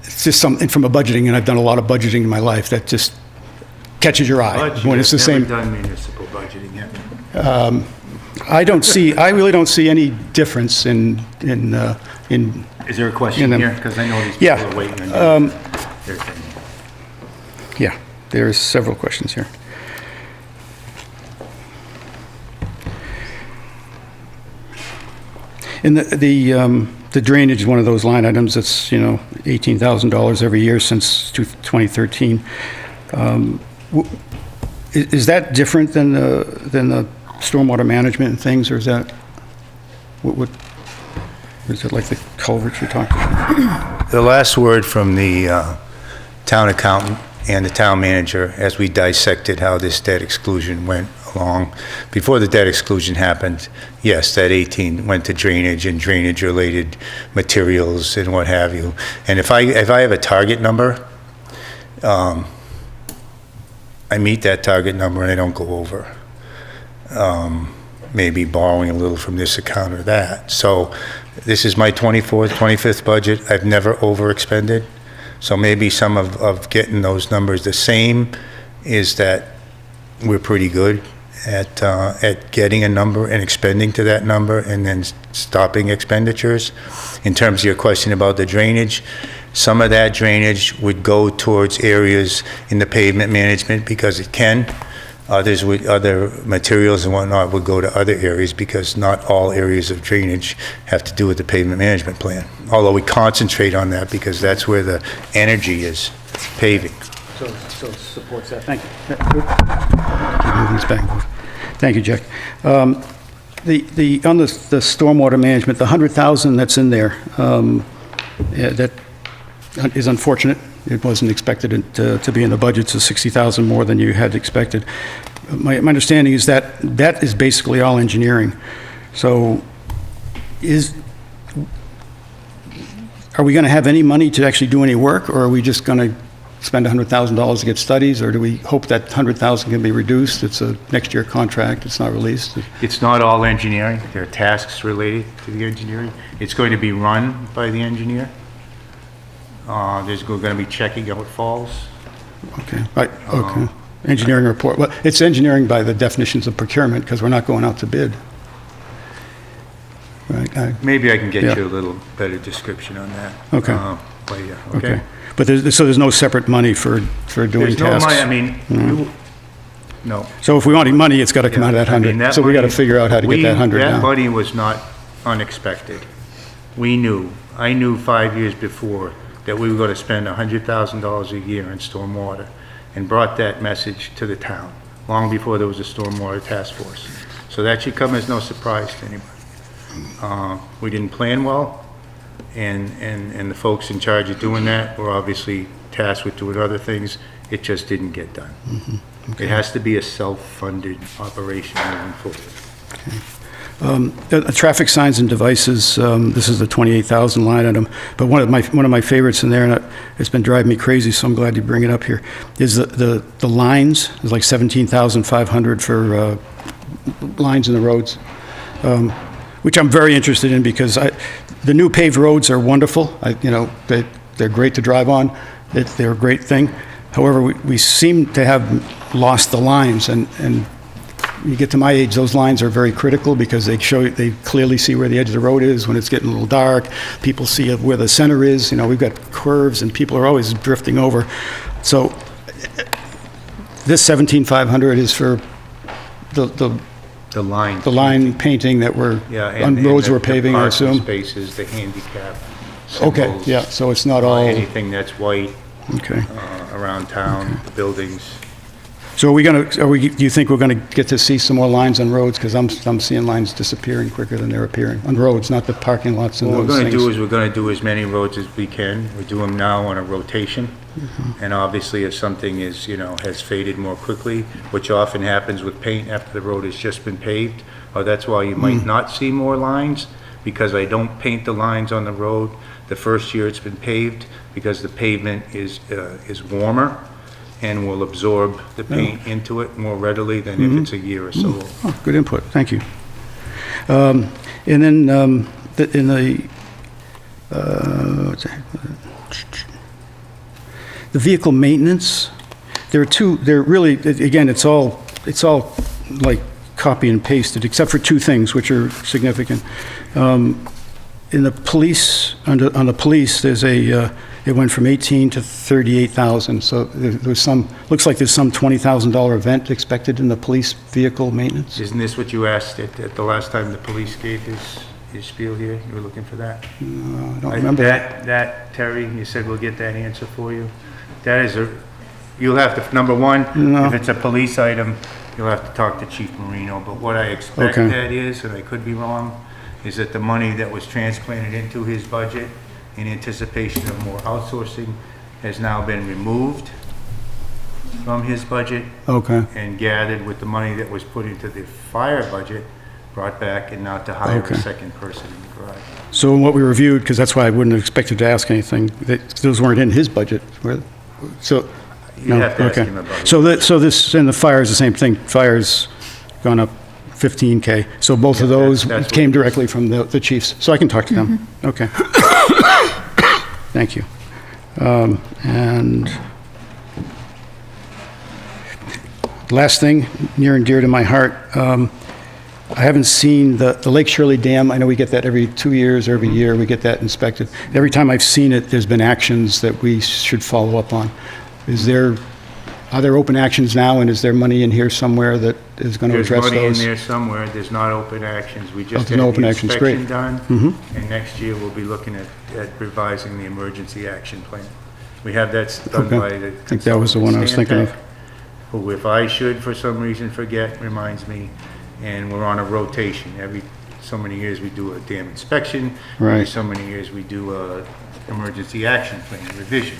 It's just something from a budgeting, and I've done a lot of budgeting in my life, that just catches your eye when it's the same. Never done municipal budgeting yet. I really don't see any difference in Is there a question them. here? Because I know these Yeah, people are waiting on their thing. yeah, there's several questions here. And the drainage is one of those line items that's, $18,000 every year since 2013. Is that different than the stormwater management and things, or is that, is it like the culverts you're talking about? The last word from the town accountant and the town manager, as we dissected how this debt exclusion went along, before the debt exclusion happened, yes, that 18 went to drainage and drainage-related materials and what have you. And if I have a target number, I meet that target number and I don't go over. Maybe borrowing a little from this account or that. So this is my 24th, 25th budget. I've never overexpended. So maybe some of getting those numbers the same is that we're pretty good at getting a number and expending to that number and then stopping expenditures. In terms of your question about the drainage, some of that drainage would go towards areas in the pavement management because it can. Others would, other materials and whatnot would go to other areas because not all areas of drainage have to do with the pavement management plan. Although we concentrate on that because that's where the energy is, paving. So it supports that. Thank you. Move these back. Thank you, Jack. On the stormwater management, the 100,000 that's in there, that is unfortunate. It wasn't expected to be in the budget, so 60,000 more than you had expected. My understanding is that that is basically all engineering. So are we going to have any money to actually do any work, or are we just going to spend $100,000 to get studies, or do we hope that 100,000 can be reduced? It's a next year contract, it's not released. It's not all engineering. There are tasks related to the engineering. It's going to be run by the engineer. There's going to be checking outfalls. Okay, right, okay. Engineering report, well, it's engineering by the definitions of procurement, because we're not going out to bid. Right, Maybe I can get Yeah. you a little better description on that. Okay. But yeah, okay. okay. But there's no separate money for doing There's no tasks? money, I mean, no. So if we want any money, it's got to come out of that I mean, 100. So we got to money- figure out how to get that 100 That down. money was not unexpected. I knew 5 years before that we were going to spend $100,000 a year in stormwater and brought that message to the town, long before there was a stormwater task force. So that should come as no surprise to anybody. We didn't plan well, and the folks in charge of doing that were obviously tasked with doing other things. It just didn't get done. It has to be a self-funded operation moving forward. Traffic signs and devices, this is the 28,000 line item, but one of my favorites in there, and it's been driving me crazy, so I'm glad you bring it up here, is the lines. There's like 17,500 for lines in the roads, which I'm very interested in because the new paved roads are wonderful. They're great to drive on. They're a great thing. However, we seem to have lost the lines, and you get to my age, those lines are very critical because they clearly see where the edge of the road is when it's getting a little dark. People see where the center is. We've got curves and people are always drifting over. So this 17,500 is for the line painting that we're, on roads we're paving, I assume? The parking spaces, the handicap Okay, symbols, yeah, so it's not all, anything that's white okay. around town, the buildings. So do you think we're gonna get to see some more lines on roads? Because I'm seeing lines disappearing quicker than they're appearing, on roads, not the parking lots and What we're those going to do things. is we're going to do as many roads as we can. We do them now on a rotation. And obviously, if something is, has faded more quickly, which often happens with paint after the road has just been paved, or that's why you might not see more lines, because I don't paint the lines on the road the first year it's been paved, because the pavement is warmer and will absorb the paint into it more readily than if it's a year or so old. Oh, good input, thank you. And then in the vehicle maintenance, they're really, again, it's all like copy and pasted, except for two things which are significant. In the police, on the police, it went from 18 to 38,000, so there's looks like there's some $20,000 event expected in the police vehicle maintenance? Isn't this what you asked at the last time the police gave his spiel here? You were looking for that? I don't remember. That, Terry, you said we'll get that answer for you. That is you'll have to, number one, No. if it's a police item, you'll have to talk to Chief Marino, but what I expect Okay. that is, and I could be wrong, is that the money that was transplanted into his budget in anticipation of more outsourcing has now been removed from his budget Okay, and gathered with the money that was put into the fire budget, brought back, and not to hire Okay. a second person in the garage. so in what we reviewed, because that's why I wouldn't have expected to ask anything, those weren't in his budget, were they? So, You No? have to ask Okay. him about it. So this, and the fire is the same thing, fire's gone up 15K, so both of Yeah, those that's what came it is. directly from the chiefs, so I can talk to them. Okay. Thank you. And last thing, near and dear to my heart, I haven't seen the Lake Shirley Dam. I know we get that every 2 years, or every year, we get that inspected. Every time I've seen it, there's been actions that we should follow up on. Are there open actions now, and is there money in here somewhere that is going to There's address those? money in there somewhere, there's not open actions. We just Okay, had no the open actions, great. inspection done, and next year we'll be looking at revising the emergency action plan. We have that done Okay. by the. I think that was the one I was thinking of. Stantec, who, if I should for some reason forget, reminds me, and we're on a rotation. Every so many years, we do a dam inspection. Every Right. so many years, we do a emergency action plan revision.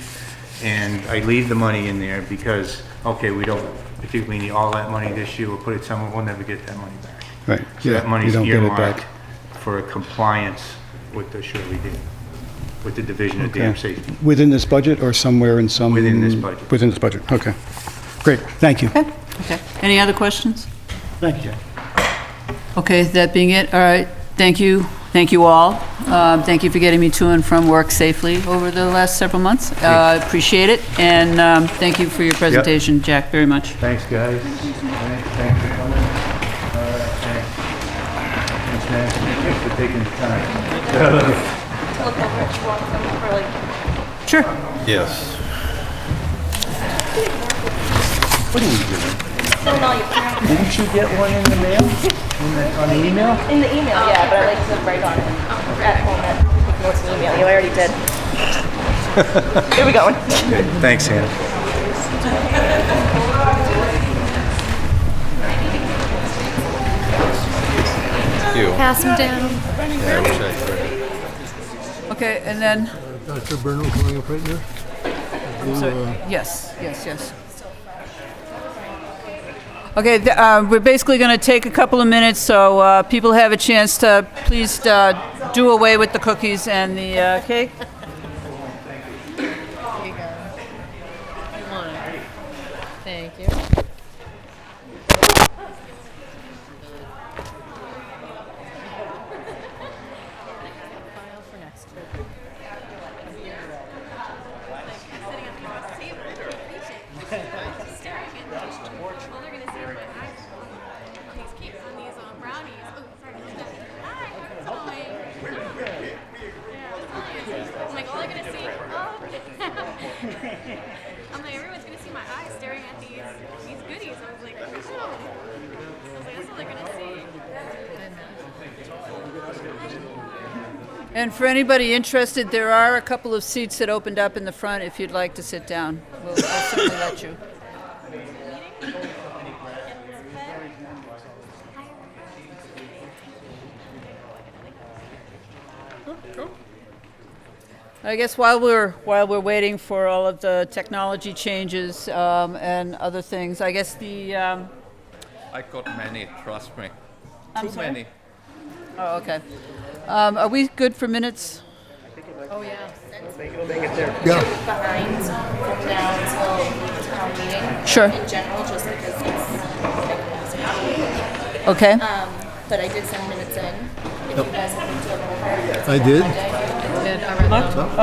And I leave the money in there because, okay, we don't, if we need all that money this year, we'll put it somewhere, we'll never get that money back. Right, So yeah, that you money's don't get it earmarked back. for compliance with the Shirley Dam, with the Division of Dam Okay. Safety. Within this budget, or somewhere in some? Within this budget. Within this budget, okay. Great, thank you. Okay. Any other questions? Thank you. Okay, that being it, all right, thank you all. Thank you for getting me to and from work safely over the last several months. Appreciate it, and thank you for your presentation, Jack, very much. Thanks, guys. Thanks for coming. All right, thanks. Thanks, man. Thanks for taking the time. Sure. Yes. Didn't you get one in the mail? On the email? In the email, yeah, but I like to write on it at home and take notes in the email. You already did. Here we go. Thanks, Hannah. Pass them down. Okay, and then, Dr. Burnham coming up right there? yes. Okay, we're basically going to take a couple of minutes, so people have a chance to please do away with the cookies and the cake. Thank you. I'm like, all they're gonna see. I'm like, everyone's gonna see my eyes staring at these goodies. I was like, oh. I was like, that's all they're gonna see. And for anybody interested, there are a couple of seats that opened up in the front if you'd like to sit down. I'll certainly let you. I guess while we're waiting for all of the technology changes and other things, I guess the I got many, trust me. I'm Too sorry? many. oh, okay. Are we good for minutes? Oh, yeah. Yeah. Behind from now until town meeting. Sure. In general, just because it's Okay. but I did send minutes in. If you guys have looked over. I did.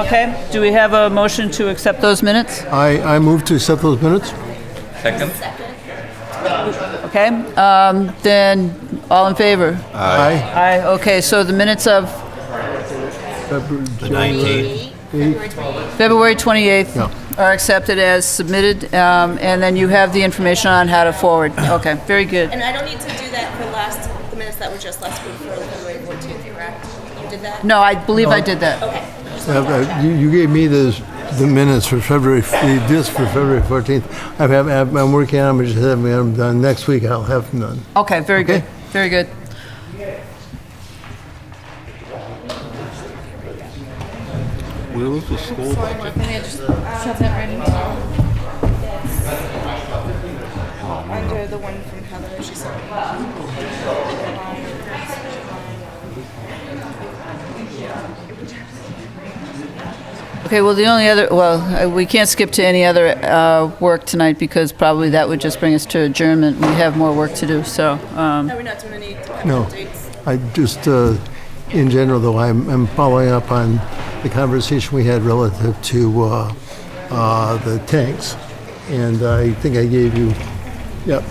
Okay. Do we have a motion to accept those minutes? I move to accept those minutes. Second? Okay. Then all in favor? Aye. Aye. Okay. So the minutes of February 28th Yeah. are accepted as submitted, and then you have the information on how to forward. Okay. Very good. And I don't need to do that for the minutes that were just last week for February 14th, correct? You did that? No, I believe I did that. Okay. You gave me the minutes for February, this for February 14th. I'm working on them, just having them done. Next week, I'll have them done. Okay. Very good. Okay. Very good. Where was the school budget? Under the one from Heather, she said. Okay, well, the only other, we can't skip to any other work tonight because probably that would just bring us to adjournment. We have more work to do, so. Are we not doing any No. dates? I just, in general, though, I'm following up on the conversation we had relative to the tanks. And I think I gave you, yep,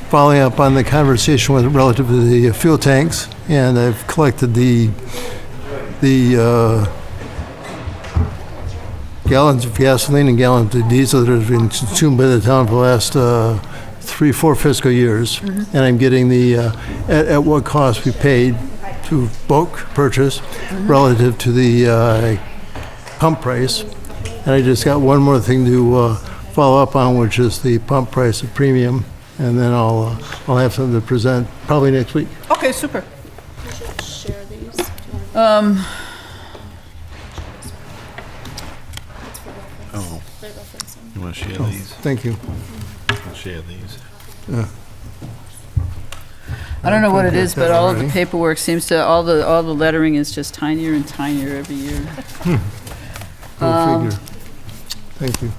following up on the conversation with relative to the fuel tanks. And I've collected the gallons of gasoline and gallons of diesel that have been consumed by the town for the last 3-4 fiscal years. And I'm getting the, at what cost we paid to bulk purchase relative to the pump price. And I just got one more thing to follow up on, which is the pump price of premium. And then I'll have something to present probably next week. Okay, super. We should share these. Oh, They're referencing. you want to share these? Thank you. I'll share these. I don't know what it is, but all of the Already. paperwork seems to, all the lettering is just tinier and tinier every year. Go figure. Thank you.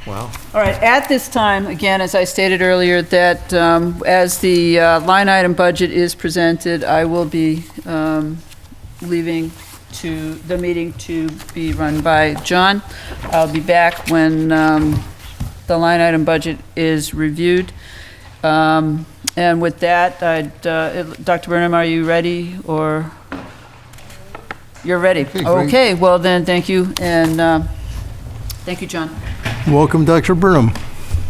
Wow. All right, at this time, again, as I stated earlier, that as the line item budget is presented, I will be leaving to the meeting to be run by John. I'll be back when the line item budget is reviewed. And with that, Dr. Burnham, are you ready, or? You're ready? Okay, great. Okay, well then, thank you, and thank you, John. Welcome, Dr. Burnham.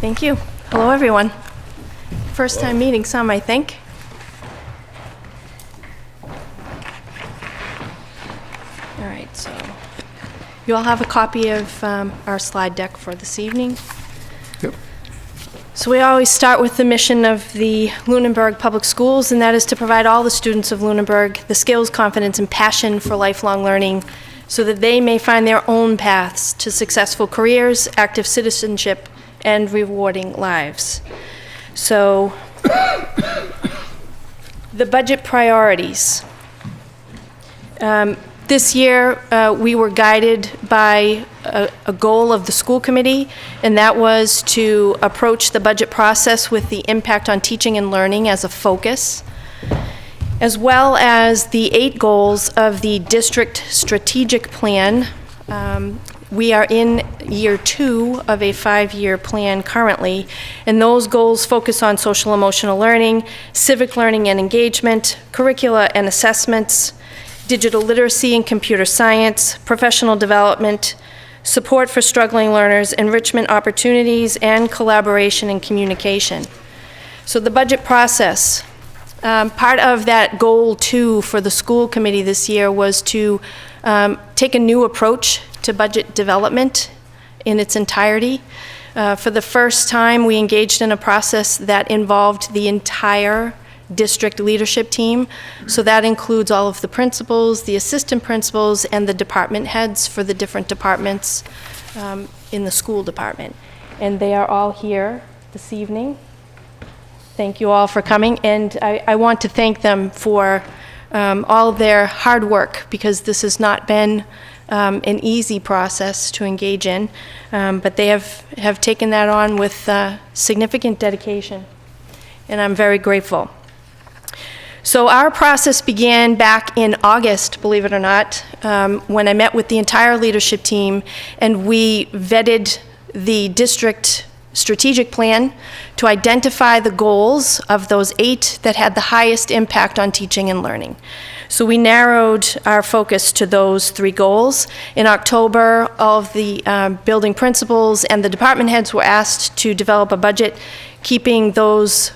Thank you. Hello, everyone. First time meeting some, I think. All right, so you all have a copy of our slide deck for this evening. Yep. So we always start with the mission of the Lunenburg Public Schools, and that is to provide all the students of Lunenburg the skills, confidence, and passion for lifelong learning so that they may find their own paths to successful careers, active citizenship, and rewarding lives. So the budget priorities. This year, we were guided by a goal of the school committee, and that was to approach the budget process with the impact on teaching and learning as a focus, as well as the 8 goals of the district strategic plan. We are in year 2 of a 5-year plan currently, and those goals focus on social emotional learning, civic learning and engagement, curricula and assessments, digital literacy and computer science, professional development, support for struggling learners, enrichment opportunities, and collaboration and communication. So the budget process, part of that goal 2 for the school committee this year was to take a new approach to budget development in its entirety. For the first time, we engaged in a process that involved the entire district leadership team. So that includes all of the principals, the assistant principals, and the department heads for the different departments in the school department. And they are all here this evening. Thank you all for coming, and I want to thank them for all their hard work, because this has not been an easy process to engage in, but they have taken that on with significant dedication, and I'm very grateful. So our process began back in August, believe it or not, when I met with the entire leadership team, and we vetted the district strategic plan to identify the goals of those 8 that had the highest impact on teaching and learning. So we narrowed our focus to those 3 goals. In October, all of the building principals and the department heads were asked to develop a budget, keeping those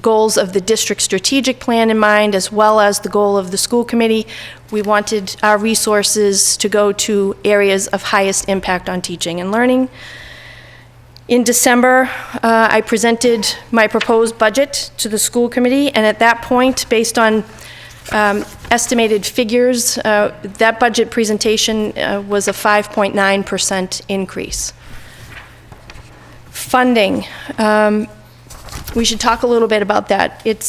goals of the district strategic plan in mind, as well as the goal of the school committee. We wanted our resources to go to areas of highest impact on teaching and learning. In December, I presented my proposed budget to the school committee, and at that point, based on estimated figures, that budget presentation was a 5.9% increase. Funding. We should talk a little bit about that. It's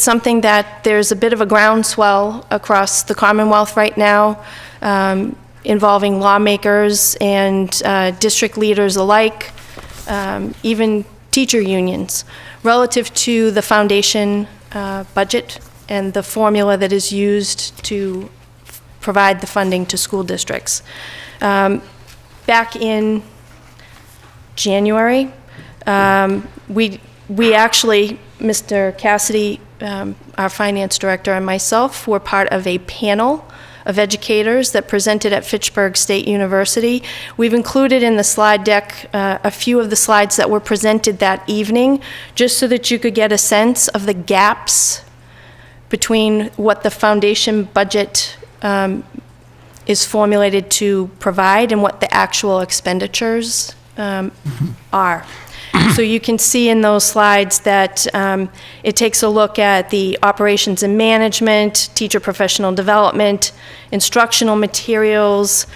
something that there's a bit of a groundswell across the Commonwealth right now. involving lawmakers and district leaders alike, even teacher unions, relative to the foundation budget and the formula that is used to provide the funding to school districts. Back in January, we actually, Mr. Cassidy, our finance director, and myself were part of a panel of educators that presented at Fitchburg State University. We've included in the slide deck a few of the slides that were presented that evening, just so that you could get a sense of the gaps between what the foundation budget is formulated to provide and what the actual expenditures are. So you can see in those slides that it takes a look at the operations and management, teacher professional development, instructional materials,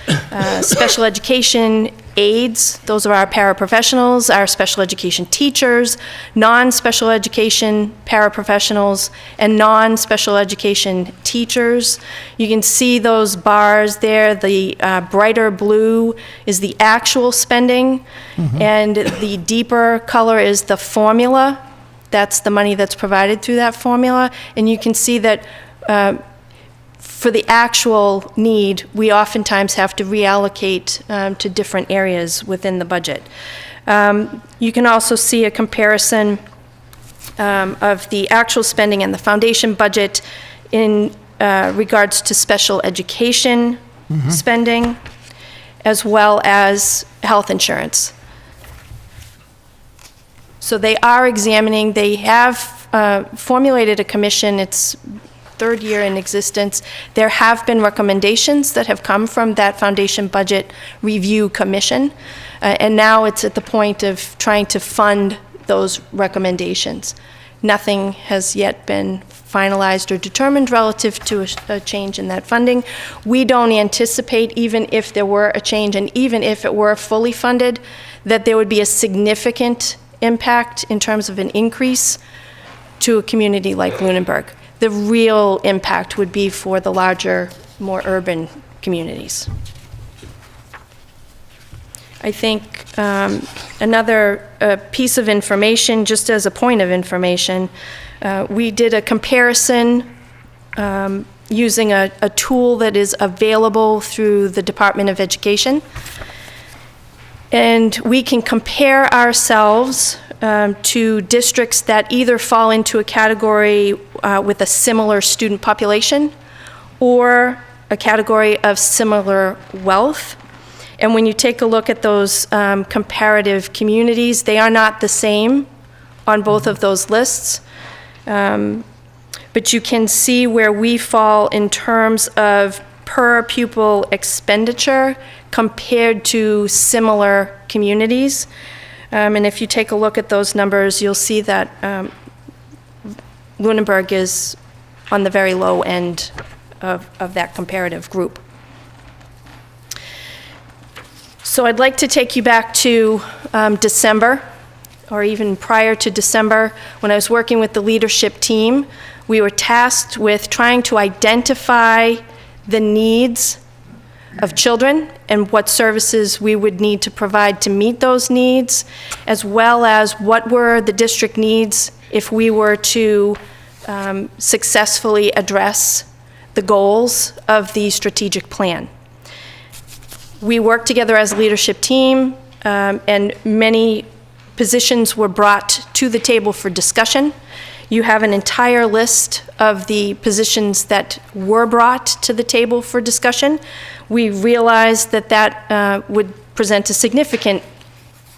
special education aides, those are our paraprofessionals, our special education teachers, non-special education paraprofessionals, and non-special education teachers. You can see those bars there. The brighter blue is the actual spending, and the deeper color is the formula. That's the money that's provided through that formula. And you can see that for the actual need, we oftentimes have to reallocate to different areas within the budget. You can also see a comparison of the actual spending and the foundation budget in regards to special education spending, as well as health insurance. So they are examining, they have formulated a commission, it's third year in existence. There have been recommendations that have come from that Foundation Budget Review Commission, and now it's at the point of trying to fund those recommendations. Nothing has yet been finalized or determined relative to a change in that funding. We don't anticipate, even if there were a change and even if it were fully funded, that there would be a significant impact in terms of an increase to a community like Lunenburg. The real impact would be for the larger, more urban communities. I think another piece of information, just as a point of information, we did a comparison using a tool that is available through the Department of Education. And we can compare ourselves to districts that either fall into a category with a similar student population or a category of similar wealth. And when you take a look at those comparative communities, they are not the same on both of those lists. But you can see where we fall in terms of per pupil expenditure compared to similar communities. And if you take a look at those numbers, you'll see that Lunenburg is on the very low end of that comparative group. So I'd like to take you back to December, or even prior to December, when I was working with the leadership team. We were tasked with trying to identify the needs of children and what services we would need to provide to meet those needs, as well as what were the district needs if we were to successfully address the goals of the strategic plan. We worked together as a leadership team, and many positions were brought to the table for discussion. You have an entire list of the positions that were brought to the table for discussion. We realized that that would present a significant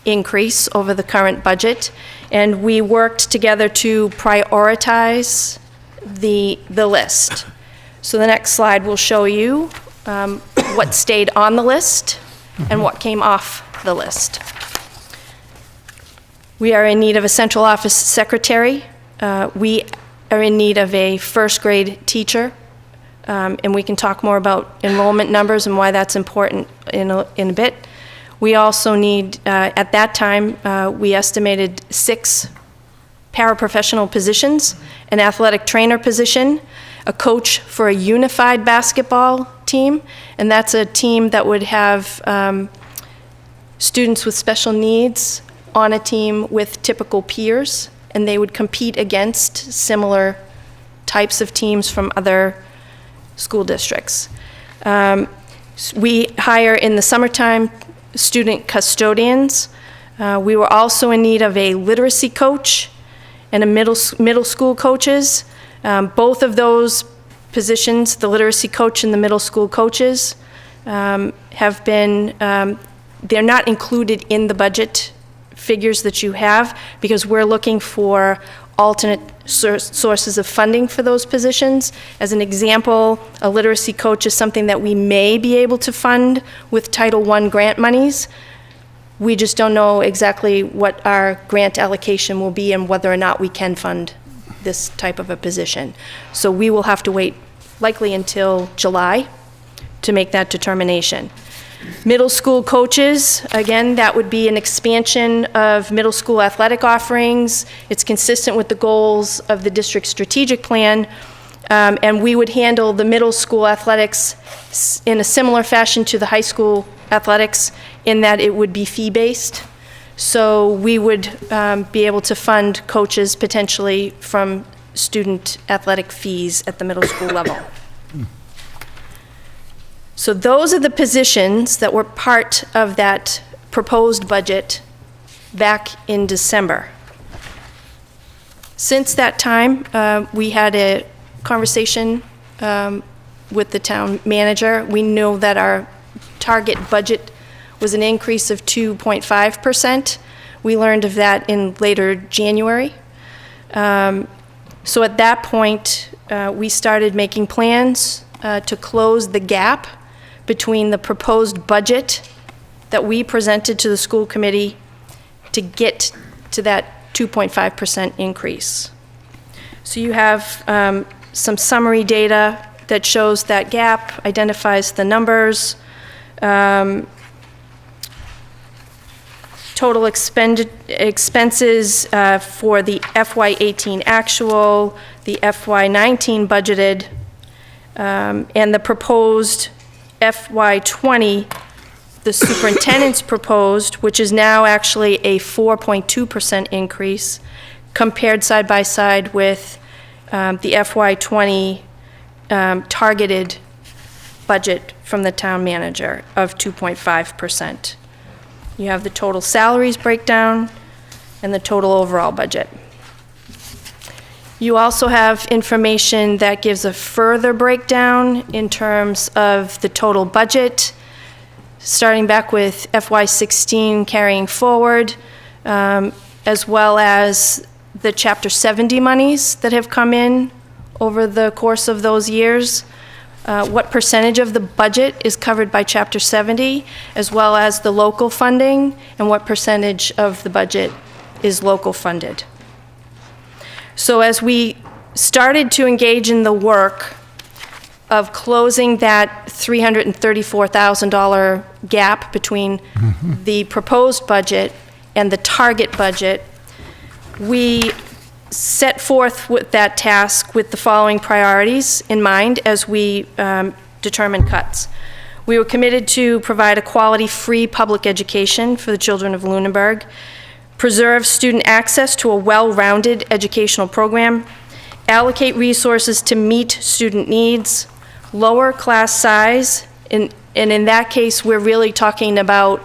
increase over the current budget, and we worked together to prioritize the list. So the next slide will show you what stayed on the list and what came off the list. We are in need of a central office secretary. We are in need of a first grade teacher, and we can talk more about enrollment numbers and why that's important in a bit. We also need, at that time, we estimated 6 paraprofessional positions, an athletic trainer position, a coach for a unified basketball team, and that's a team that would have students with special needs on a team with typical peers, and they would compete against similar types of teams from other school districts. We hire in the summertime student custodians. We were also in need of a literacy coach and a middle school coaches. Both of those positions, the literacy coach and the middle school coaches, have been, they're not included in the budget figures that you have because we're looking for alternate sources of funding for those positions. As an example, a literacy coach is something that we may be able to fund with Title I grant monies. We just don't know exactly what our grant allocation will be and whether or not we can fund this type of a position. So we will have to wait likely until July to make that determination. Middle school coaches, again, that would be an expansion of middle school athletic offerings. It's consistent with the goals of the district's strategic plan. And we would handle the middle school athletics in a similar fashion to the high school athletics in that it would be fee-based. So we would be able to fund coaches potentially from student athletic fees at the middle school level. So those are the positions that were part of that proposed budget back in December. Since that time, we had a conversation with the town manager. We know that our target budget was an increase of 2.5%. We learned of that in later January. So at that point, we started making plans to close the gap between the proposed budget that we presented to the school committee to get to that 2.5% increase. So you have some summary data that shows that gap, identifies the numbers, total expenses for the FY18 actual, the FY19 budgeted, and the proposed FY20, the superintendent's proposed, which is now actually a 4.2% increase, compared side by side with the FY20 targeted budget from the town manager of 2.5%. You have the total salaries breakdown and the total overall budget. You also have information that gives a further breakdown in terms of the total budget, starting back with FY16 carrying forward, as well as the Chapter 70 monies that have come in over the course of those years, what percentage of the budget is covered by Chapter 70, as well as the local funding, and what percentage of the budget is local funded. So as we started to engage in the work of closing that $334,000 gap between the proposed budget and the target budget, we set forth with that task with the following priorities in mind as we determine cuts. We were committed to provide a quality, free public education for the children of Lunenburg, preserve student access to a well-rounded educational program, allocate resources to meet student needs, lower class size, and in that case, we're really talking about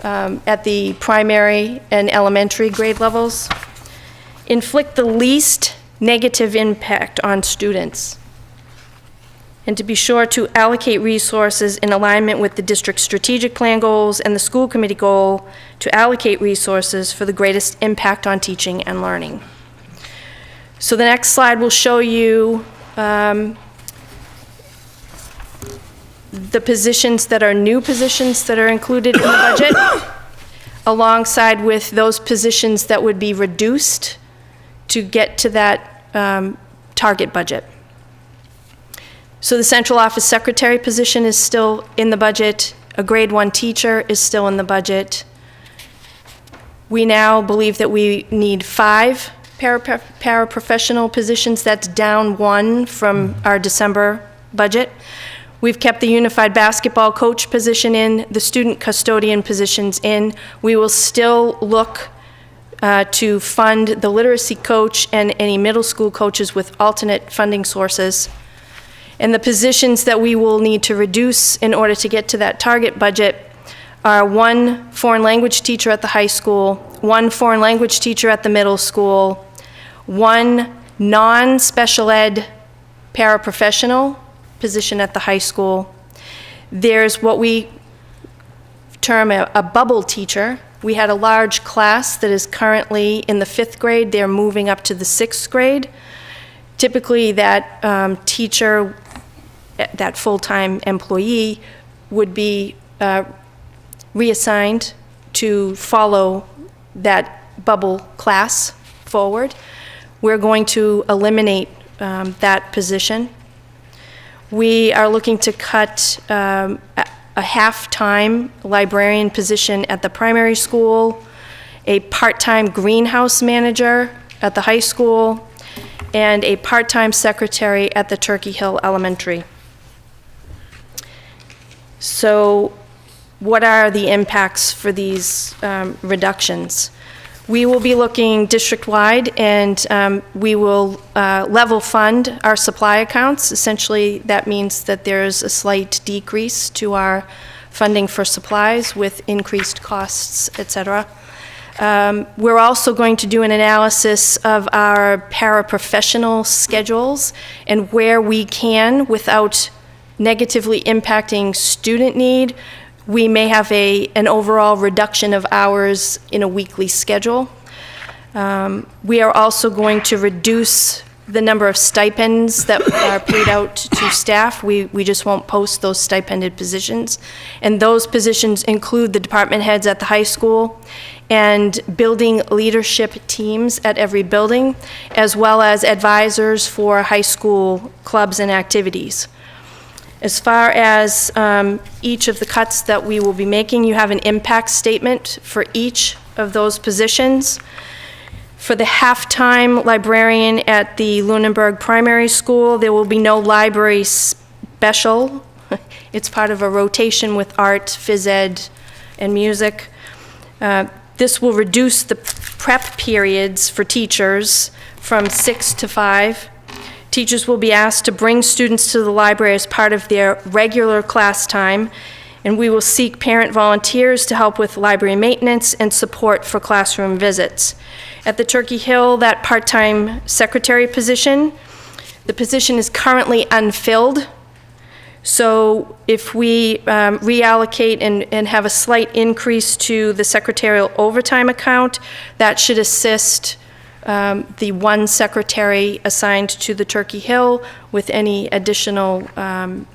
at the primary and elementary grade levels, inflict the least negative impact on students, and to be sure to allocate resources in alignment with the district's strategic plan goals and the school committee goal to allocate resources for the greatest impact on teaching and learning. So the next slide will show you the positions that are new positions that are included in the budget, alongside with those positions that would be reduced to get to that target budget. So the central office secretary position is still in the budget. A grade 1 teacher is still in the budget. We now believe that we need 5 paraprofessional positions. That's down 1 from our December budget. We've kept the unified basketball coach position in, the student custodian positions in. We will still look to fund the literacy coach and any middle school coaches with alternate funding sources. And the positions that we will need to reduce in order to get to that target budget are 1 foreign language teacher at the high school, 1 foreign language teacher at the middle school, 1 non-special ed paraprofessional position at the high school. There's what we term a bubble teacher. We had a large class that is currently in the 5th grade. They're moving up to the 6th grade. Typically, that teacher, that full-time employee, would be reassigned to follow that bubble class forward. We're going to eliminate that position. We are looking to cut a half-time librarian position at the primary school, a part-time greenhouse manager at the high school, and a part-time secretary at the Turkey Hill Elementary. So what are the impacts for these reductions? We will be looking district-wide, and we will level fund our supply accounts. Essentially, that means that there's a slight decrease to our funding for supplies with increased costs, et cetera. We're also going to do an analysis of our paraprofessional schedules and where we can, without negatively impacting student need, we may have an overall reduction of hours in a weekly schedule. We are also going to reduce the number of stipends that are paid out to staff. We just won't post those stipended positions. And those positions include the department heads at the high school and building leadership teams at every building, as well as advisors for high school clubs and activities. As far as each of the cuts that we will be making, you have an impact statement for each of those positions. For the half-time librarian at the Lunenburg Primary School, there will be no library special. It's part of a rotation with art, phys ed, and music. This will reduce the prep periods for teachers from 6 to 5. Teachers will be asked to bring students to the library as part of their regular class time, and we will seek parent volunteers to help with library maintenance and support for classroom visits. At the Turkey Hill, that part-time secretary position, the position is currently unfilled. So if we reallocate and have a slight increase to the secretarial overtime account, that should assist the 1 secretary assigned to the Turkey Hill with any additional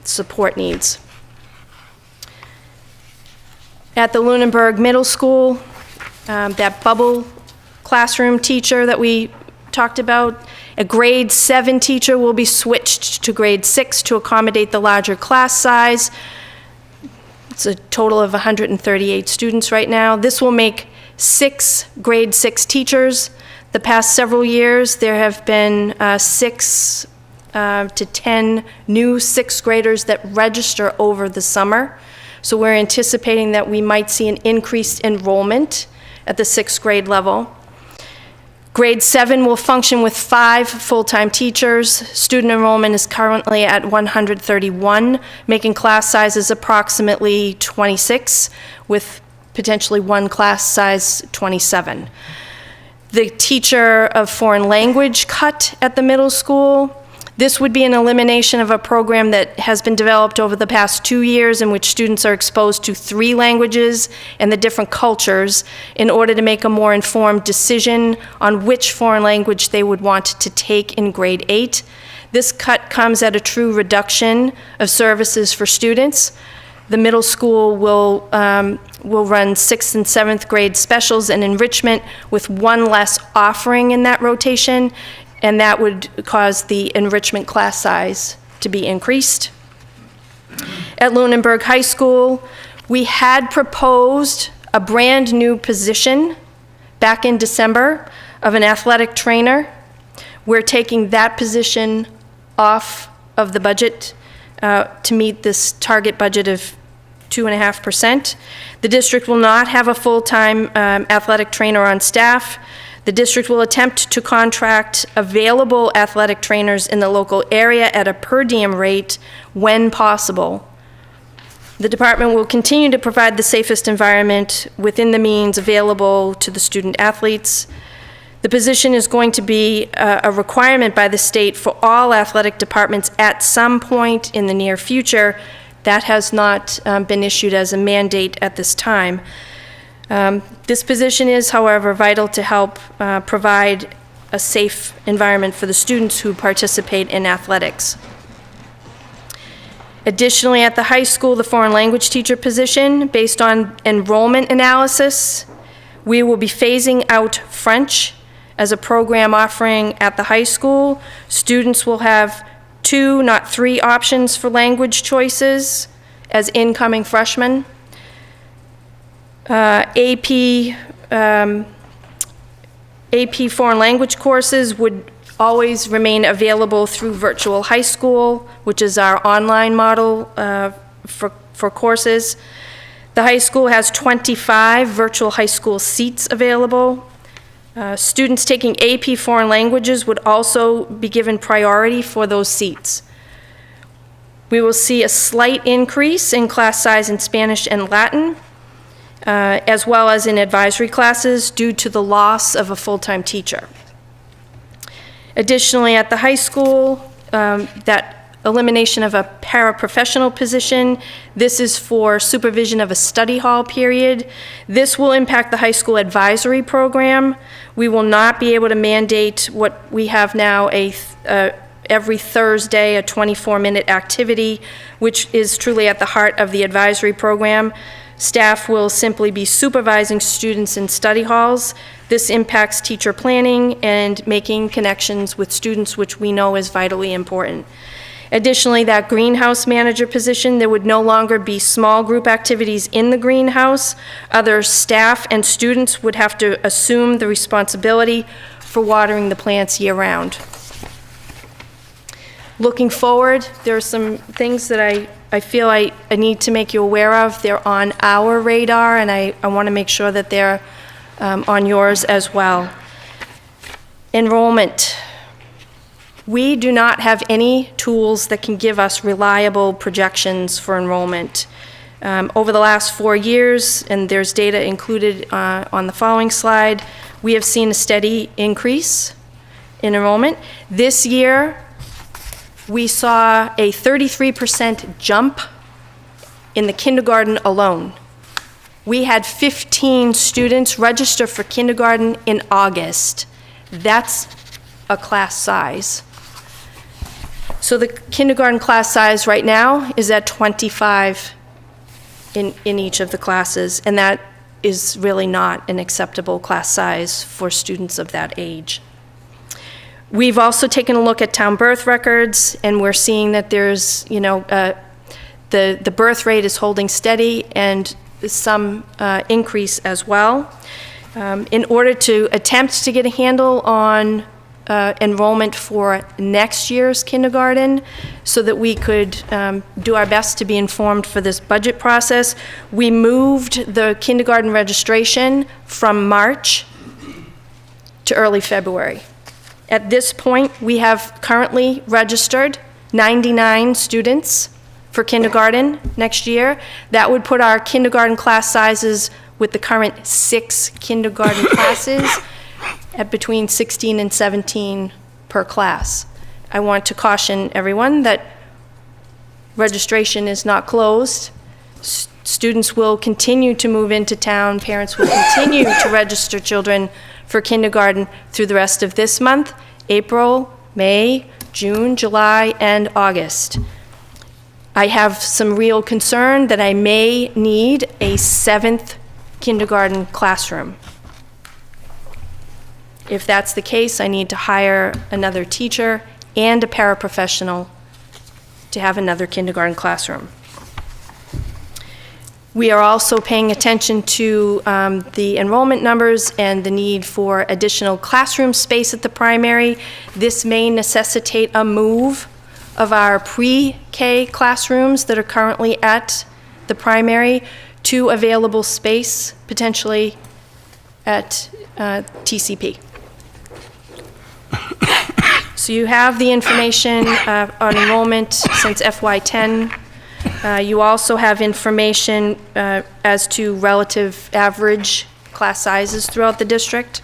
support needs. At the Lunenburg Middle School, that bubble classroom teacher that we talked about, a grade 7 teacher will be switched to grade 6 to accommodate the larger class size. It's a total of 138 students right now. This will make 6 grade 6 teachers. The past several years, there have been 6 to 10 new 6th graders that register over the summer. So we're anticipating that we might see an increased enrollment at the 6th grade level. Grade 7 will function with 5 full-time teachers. Student enrollment is currently at 131, making class sizes approximately 26, with potentially 1 class size 27. The teacher of foreign language cut at the middle school. This would be an elimination of a program that has been developed over the past 2 years in which students are exposed to 3 languages and the different cultures in order to make a more informed decision on which foreign language they would want to take in grade 8. This cut comes at a true reduction of services for students. The middle school will run 6th and 7th grade specials and enrichment with 1 less offering in that rotation, and that would cause the enrichment class size to be increased. At Lunenburg High School, we had proposed a brand new position back in December of an athletic trainer. We're taking that position off of the budget to meet this target budget of 2.5%. The district will not have a full-time athletic trainer on staff. The district will attempt to contract available athletic trainers in the local area at a per diem rate when possible. The department will continue to provide the safest environment within the means available to the student athletes. The position is going to be a requirement by the state for all athletic departments at some point in the near future. That has not been issued as a mandate at this time. This position is, however, vital to help provide a safe environment for the students who participate in athletics. Additionally, at the high school, the foreign language teacher position, based on enrollment analysis, we will be phasing out French as a program offering at the high school. Students will have 2, not 3 options for language choices as incoming freshmen. AP foreign language courses would always remain available through Virtual High School, which is our online model for courses. The high school has 25 Virtual High School seats available. Students taking AP foreign languages would also be given priority for those seats. We will see a slight increase in class size in Spanish and Latin, as well as in advisory classes due to the loss of a full-time teacher. Additionally, at the high school, that elimination of a paraprofessional position, this is for supervision of a study hall period. This will impact the high school advisory program. We will not be able to mandate what we have now, every Thursday, a 24-minute activity, which is truly at the heart of the advisory program. Staff will simply be supervising students in study halls. This impacts teacher planning and making connections with students, which we know is vitally important. Additionally, that greenhouse manager position, there would no longer be small group activities in the greenhouse. Other staff and students would have to assume the responsibility for watering the plants year-round. Looking forward, there are some things that I feel I need to make you aware of. They're on our radar, and I want to make sure that they're on yours as well. Enrollment. We do not have any tools that can give us reliable projections for enrollment. Over the last 4 years, and there's data included on the following slide, we have seen a steady increase in enrollment. This year, we saw a 33% jump in the kindergarten alone. We had 15 students register for kindergarten in August. That's a class size. So the kindergarten class size right now is at 25 in each of the classes, and that is really not an acceptable class size for students of that age. We've also taken a look at town birth records, and we're seeing that there's, the birth rate is holding steady and some increase as well. In order to attempt to get a handle on enrollment for next year's kindergarten, so that we could do our best to be informed for this budget process, we moved the kindergarten registration from March to early February. At this point, we have currently registered 99 students for kindergarten next year. That would put our kindergarten class sizes with the current 6 kindergarten classes at between 16 and 17 per class. I want to caution everyone that registration is not closed. Students will continue to move into town. Parents will continue to register children for kindergarten through the rest of this month, April, May, June, July, and August. I have some real concern that I may need a 7th kindergarten classroom. If that's the case, I need to hire another teacher and a paraprofessional to have another kindergarten classroom. We are also paying attention to the enrollment numbers and the need for additional classroom space at the primary. This may necessitate a move of our pre-K classrooms that are currently at the primary to available space, potentially at TCP. So you have the information on enrollment since FY10. You also have information as to relative average class sizes throughout the district.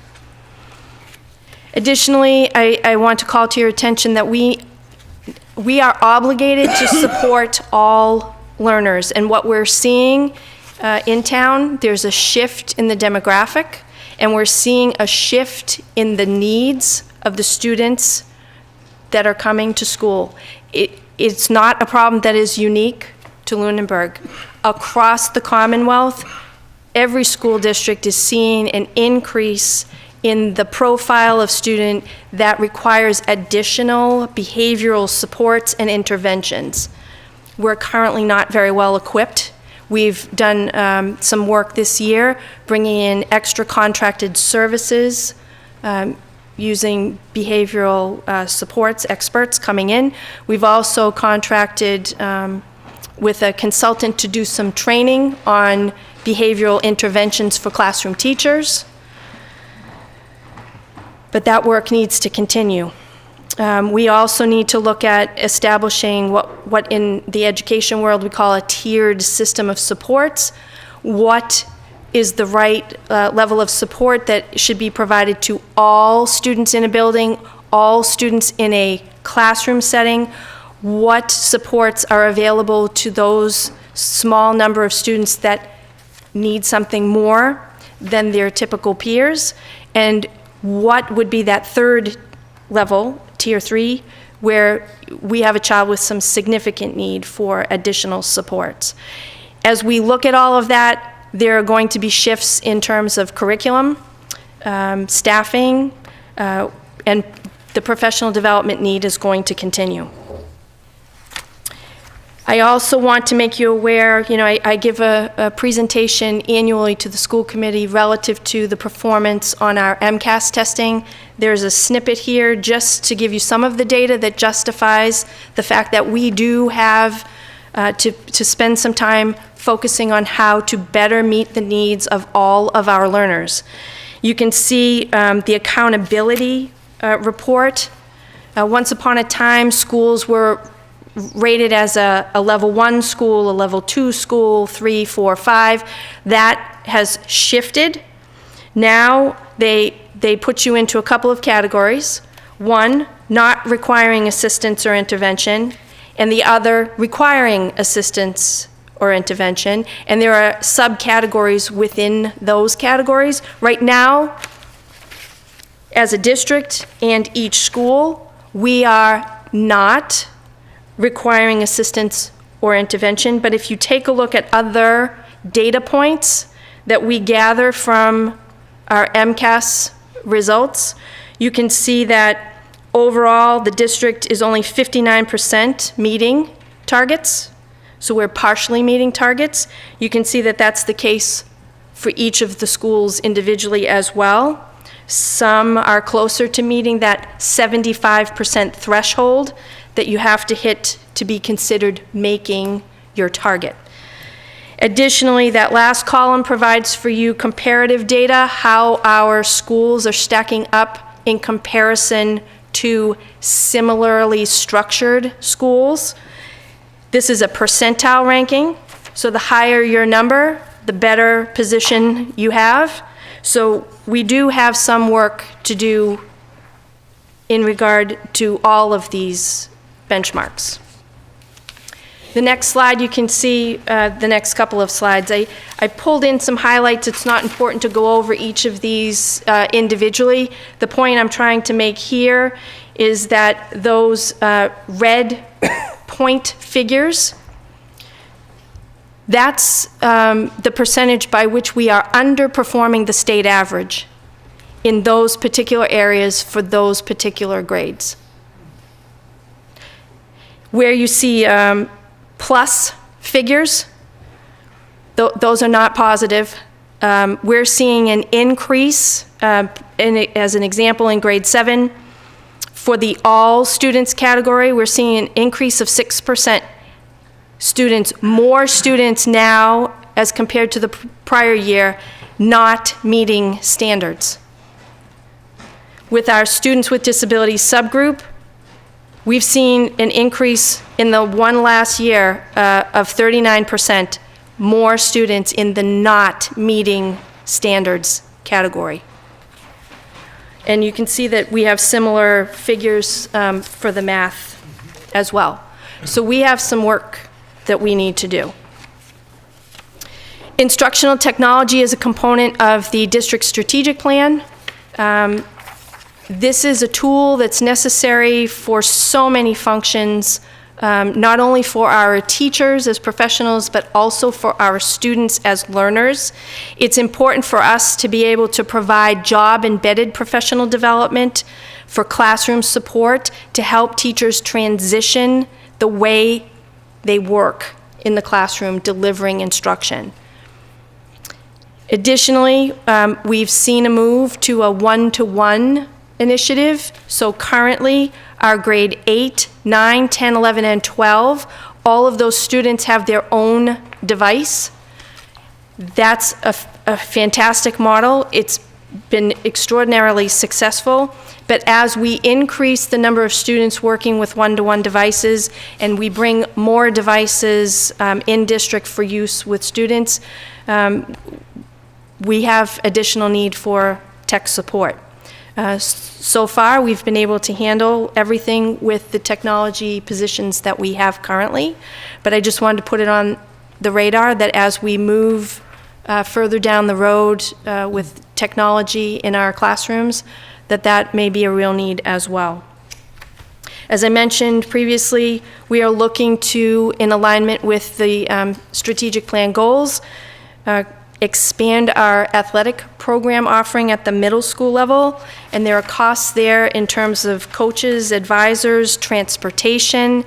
Additionally, I want to call to your attention that we are obligated to support all learners. And what we're seeing in town, there's a shift in the demographic, and we're seeing a shift in the needs of the students that are coming to school. It's not a problem that is unique to Lunenburg. Across the Commonwealth, every school district is seeing an increase in the profile of student that requires additional behavioral supports and interventions. We're currently not very well equipped. We've done some work this year, bringing in extra contracted services, using behavioral supports, experts coming in. We've also contracted with a consultant to do some training on behavioral interventions for classroom teachers. But that work needs to continue. We also need to look at establishing what in the education world we call a tiered system of supports. What is the right level of support that should be provided to all students in a building, all students in a classroom setting? What supports are available to those small number of students that need something more than their typical peers? And what would be that third level, tier 3, where we have a child with some significant need for additional supports? As we look at all of that, there are going to be shifts in terms of curriculum, staffing, and the professional development need is going to continue. I also want to make you aware, I give a presentation annually to the school committee relative to the performance on our MCAS testing. There's a snippet here just to give you some of the data that justifies the fact that we do have to spend some time focusing on how to better meet the needs of all of our learners. You can see the accountability report. Once upon a time, schools were rated as a level 1 school, a level 2 school, 3, 4, 5. That has shifted. Now they put you into a couple of categories. One, not requiring assistance or intervention, and the other, requiring assistance or intervention. And there are subcategories within those categories. Right now, as a district and each school, we are not requiring assistance or intervention, but if you take a look at other data points that we gather from our MCAS results, you can see that overall the district is only 59% meeting targets, so we're partially meeting targets. You can see that that's the case for each of the schools individually as well. Some are closer to meeting that 75% threshold that you have to hit to be considered making your target. Additionally, that last column provides for you comparative data, how our schools are stacking up in comparison to similarly structured schools. This is a percentile ranking, so the higher your number, the better position you have. So we do have some work to do in regard to all of these benchmarks. The next slide, you can see the next couple of slides. I pulled in some highlights. It's not important to go over each of these individually. The point I'm trying to make here is that those red point figures, that's the percentage by which we are underperforming the state average in those particular areas for those particular grades. Where you see plus figures, those are not positive. We're seeing an increase, as an example, in grade 7 For the all students category, we're seeing an increase of 6% more students now as compared to the prior year not meeting standards. With our students with disabilities subgroup, we've seen an increase in the one last year of 39% more students in the not meeting standards category. And you can see that we have similar figures for the math as well. So we have some work that we need to do. Instructional technology is a component of the district strategic plan. This is a tool that's necessary for so many functions, not only for our teachers as professionals, but also for our students as learners. It's important for us to be able to provide job-embedded professional development for classroom support to help teachers transition the way they work in the classroom delivering instruction. Additionally, we've seen a move to a one-to-one initiative. So currently, our grade 8, 9, 10, 11, and 12, all of those students have their own device. That's a fantastic model. It's been extraordinarily successful. But as we increase the number of students working with one-to-one devices and we bring more devices in district for use with students, we have additional need for tech support. So far, we've been able to handle everything with the technology positions that we have currently, but I just wanted to put it on the radar that as we move further down the road with technology in our classrooms, that may be a real need as well. As I mentioned previously, we are looking to, in alignment with the strategic plan goals, expand our athletic program offering at the middle school level, and there are costs there in terms of coaches, advisors, transportation,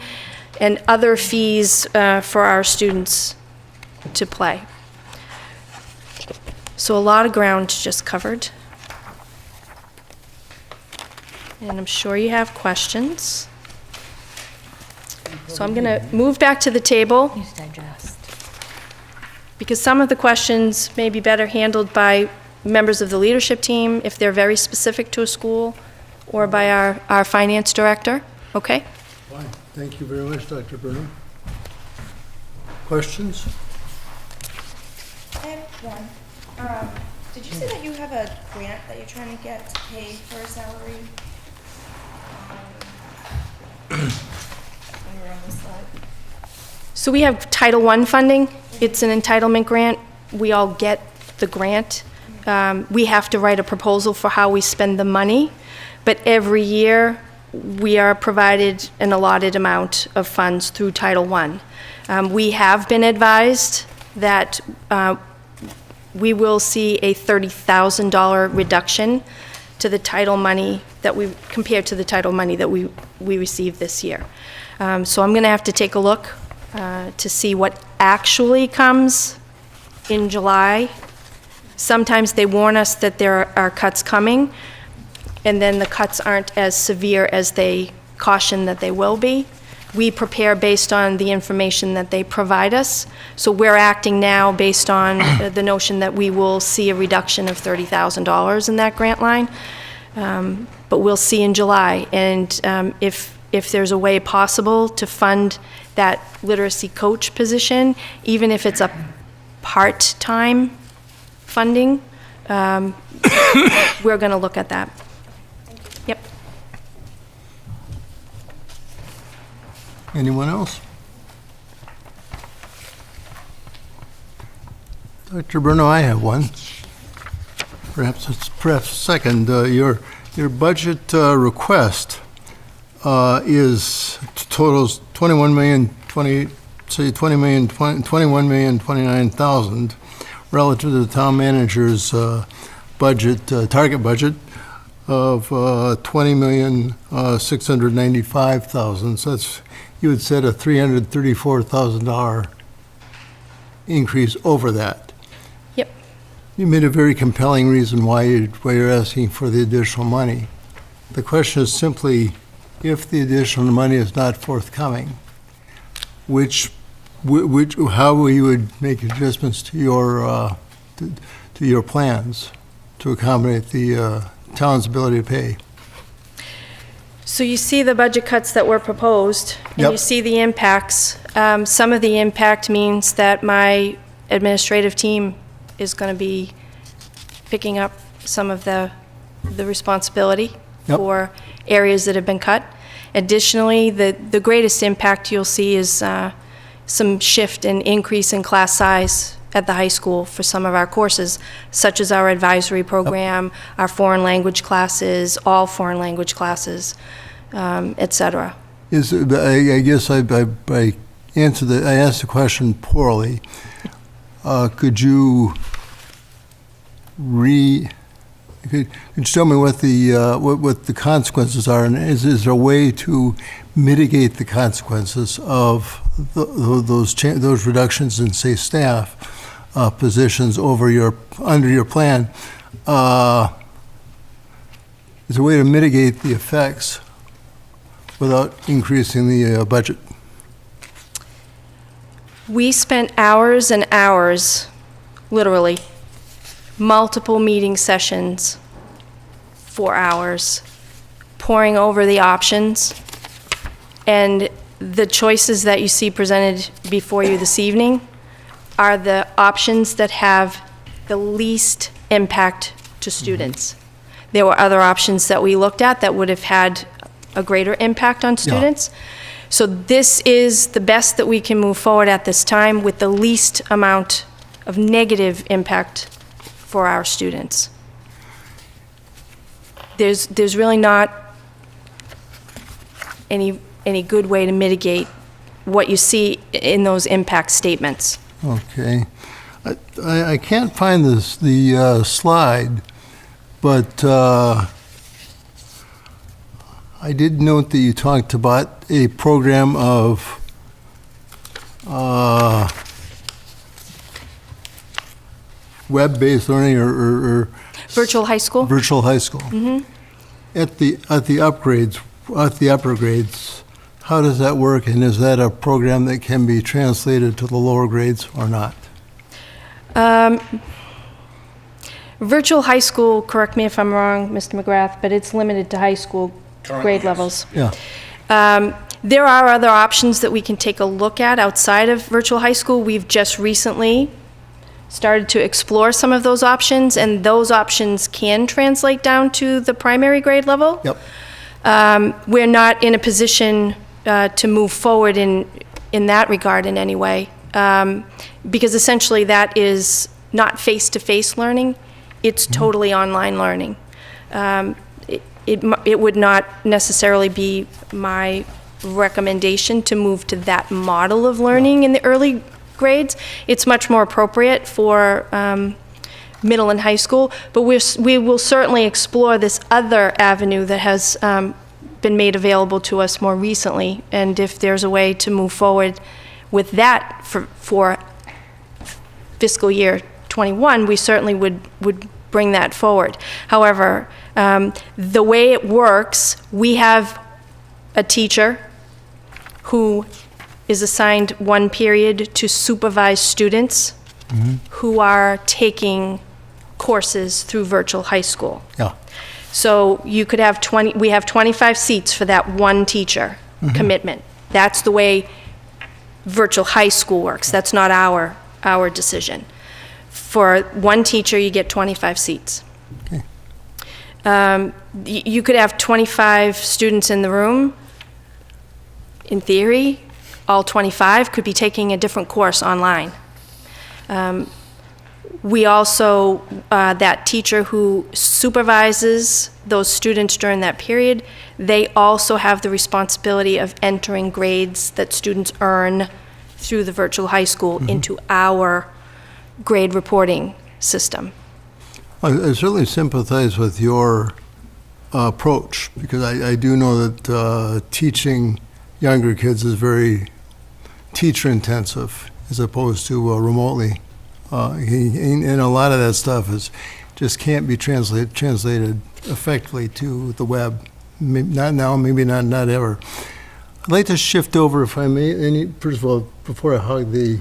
and other fees for our students to play. So a lot of ground just covered. And I'm sure you have questions. So I'm going to move back to the table, because some of the questions may be better handled by members of the leadership team if they're very specific to a school, or by our finance director. Okay? Fine. Thank you very much, Dr. Bruno. Questions? I have one. Did you say that you have a grant that you're trying to get to pay for a salary? When we're on this slide. So we have Title I funding. It's an entitlement grant. We all get the grant. We have to write a proposal for how we spend the money, but every year we are provided an allotted amount of funds through Title I. We have been advised that we will see a $30,000 reduction to the title money that we, compared to the title money that we received this year. So I'm going to have to take a look to see what actually comes in July. Sometimes they warn us that there are cuts coming, and then the cuts aren't as severe as they caution that they will be. We prepare based on the information that they provide us. So we're acting now based on the notion that we will see a reduction of $30,000 in that grant line. But we'll see in July. And if there's a way possible to fund that literacy coach position, even if it's a part-time funding, we're going to look at that. Yep. Anyone else? Dr. Bruno, I have one. Perhaps second. Your budget request totals $21,029,000 relative to the town manager's budget, target budget of $20,695,000. So that's, you had said, a $334,000 increase over that. Yep. You made a very compelling reason why you're asking for the additional money. The question is simply, if the additional money is not forthcoming, how you would make adjustments to your plans to accommodate the town's ability to pay. So you see the budget cuts that were proposed, and Yep. you see the impacts. Some of the impact means that my administrative team is going to be picking up some of the responsibility Yep. for areas that have been cut. Additionally, the greatest impact you'll see is some shift and increase in class size at the high school for some of our courses, such as our advisory program, our foreign language classes, all foreign language classes, et cetera. I guess I asked the question poorly. Could you tell me what the consequences are, and is there a way to mitigate the consequences of those reductions in, say, staff positions under your plan? Is there a way to mitigate the effects without increasing the budget? We spent hours and hours, literally, multiple meeting sessions, 4 hours, poring over the options. And the choices that you see presented before you this evening are the options that have the least impact to students. There were other options that we looked at that would have had a greater impact on students. So this is the best that we can move forward at this time with the least amount of negative impact for our students. There's really not any good way to mitigate what you see in those impact statements. Okay. I can't find the slide, but I did note that you talked about a program of web-based learning or Virtual high school? virtual high school. At the upgrades, at the upper grades, how does that work, and is that a program that can be translated to the lower grades or not? Virtual high school, correct me if I'm wrong, Mr. McGrath, but it's limited to high school grade levels. Yeah. There are other options that we can take a look at outside of virtual high school. We've just recently started to explore some of those options, and those options can translate down to the primary grade level. Yep. We're not in a position to move forward in that regard in any way, because essentially that is not face-to-face learning, it's totally online learning. It would not necessarily be my recommendation to move to that model of learning in the early grades. It's much more appropriate for middle and high school, but we will certainly explore this other avenue that has been made available to us more recently, and if there's a way to move forward with that for fiscal year 21, we certainly would bring that forward. However, the way it works, we have a teacher who is assigned one period to supervise students who are taking courses through virtual high school. Yeah. So you could have we have 25 seats for that one teacher commitment. That's the way virtual high school works. That's not our decision. For one teacher, you get 25 seats. Okay. You could have 25 students in the room. In theory, all 25 could be taking a different course online. We also, that teacher who supervises those students during that period, they also have the responsibility of entering grades that students earn through the virtual high school into our grade reporting system. I certainly sympathize with your approach, because I do know that teaching younger kids is very teacher-intensive as opposed to remotely. And a lot of that stuff just can't be translated effectively to the web. not now, maybe not ever. I'd like to shift over, if I may, first of all, before I hug the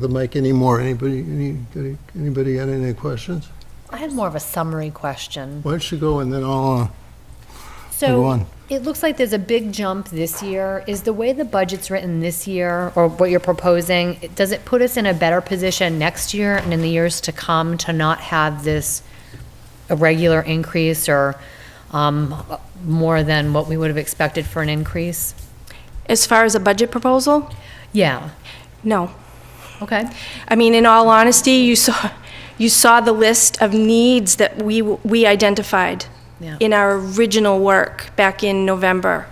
mic anymore, anybody got any questions? I had more of a summary question. Why don't you go and then I'll go So on. it looks like there's a big jump this year. Is the way the budget's written this year, or what you're proposing, does it put us in a better position next year and in the years to come to not have this irregular increase or more than what we would have expected for an increase? As far as a budget proposal, Yeah, no. okay. I mean, in all honesty, you saw the list of needs that we identified Yeah. in our original work back in November.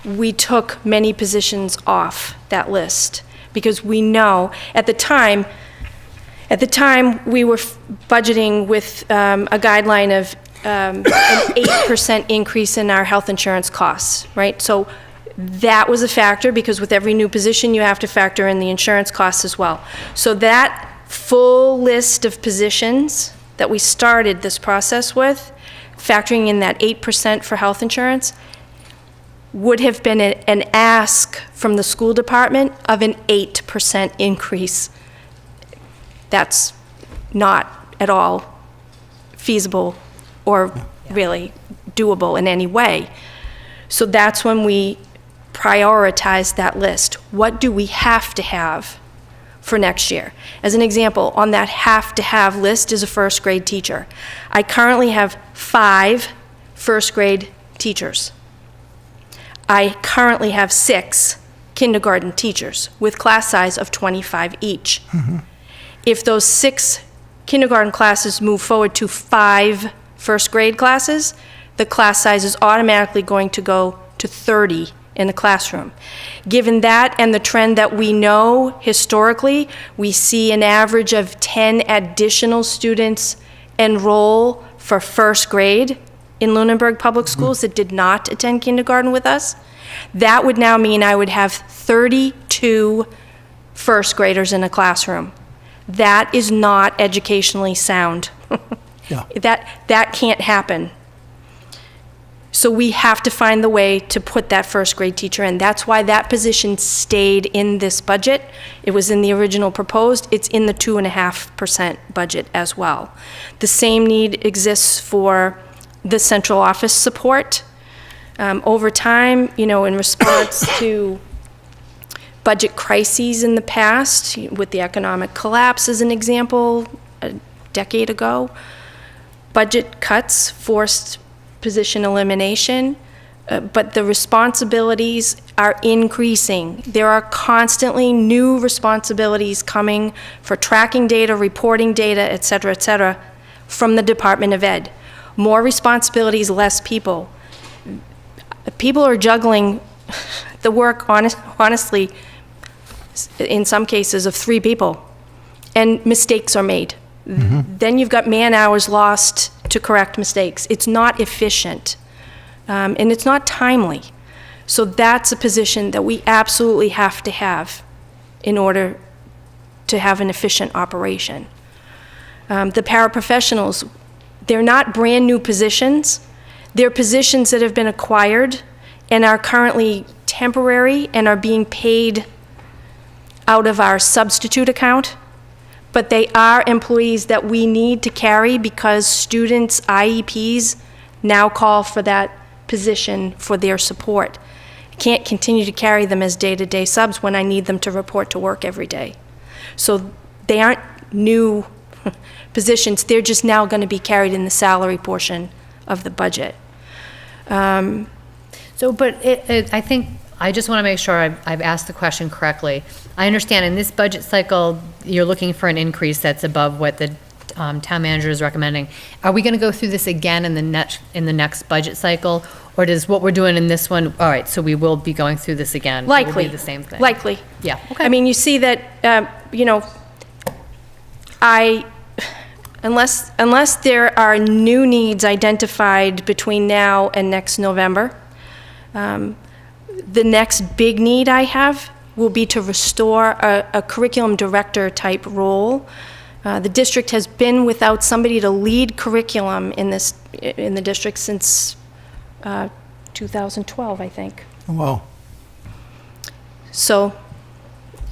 We took many positions off that list because we know at the time we were budgeting with a guideline of an 8% increase in our health insurance costs, right? So that was a factor because with every new position, you have to factor in the insurance costs as well. So that full list of positions that we started this process with, factoring in that 8% for health insurance, would have been an ask from the school department of an 8% increase. That's not at all feasible or really doable in any way. So that's when we prioritized that list. What do we have to have for next year? As an example, on that have-to-have list is a first grade teacher. I currently have 5 first grade teachers. I currently have 6 kindergarten teachers with class size of 25 each. If those 6 kindergarten classes move forward to 5 first grade classes, the class size is automatically going to go to 30 in the classroom. Given that and the trend that we know historically, we see an average of 10 additional students enroll for first grade in Lunenburg Public Schools that did not attend kindergarten with us. That would now mean I would have 32 first graders in a classroom. That is not educationally sound. Yeah. That can't happen. So we have to find the way to put that first grade teacher in. That's why that position stayed in this budget. It was in the original proposed. It's in the 2.5% budget as well. The same need exists for the central office support. Over time, in response to budget crises in the past, with the economic collapse as an example, a decade ago, budget cuts forced position elimination, but the responsibilities are increasing. There are constantly new responsibilities coming for tracking data, reporting data, et cetera, from the Department of Ed. More responsibilities, less people. People are juggling the work, honestly, in some cases, of 3 people, and mistakes are made. Then you've got man-hours lost to correct mistakes. It's not efficient, and it's not timely. So that's a position that we absolutely have to have in order to have an efficient operation. The paraprofessionals, they're not brand-new positions. They're positions that have been acquired and are currently temporary and are being paid out of our substitute account. But they are employees that we need to carry because students' IEPs now call for that position for their support. I can't continue to carry them as day-to-day subs when I need them to report to work every day. So they aren't new positions, they're just now going to be carried in the salary portion of the budget. I think, I just want to make sure I've asked the question correctly. I understand in this budget cycle, you're looking for an increase that's above what the town manager is recommending. Are we going to go through this again in the next budget cycle? Or does what we're doing in this one, all right, so we will be going through this again? Likely. It will be the same thing? Likely. Yeah, okay. I mean, you see that, unless there are new needs identified between now and next November, the next big need I have will be to restore a curriculum director type role. The district has been without somebody to lead curriculum in the district since 2012, I think. Wow. So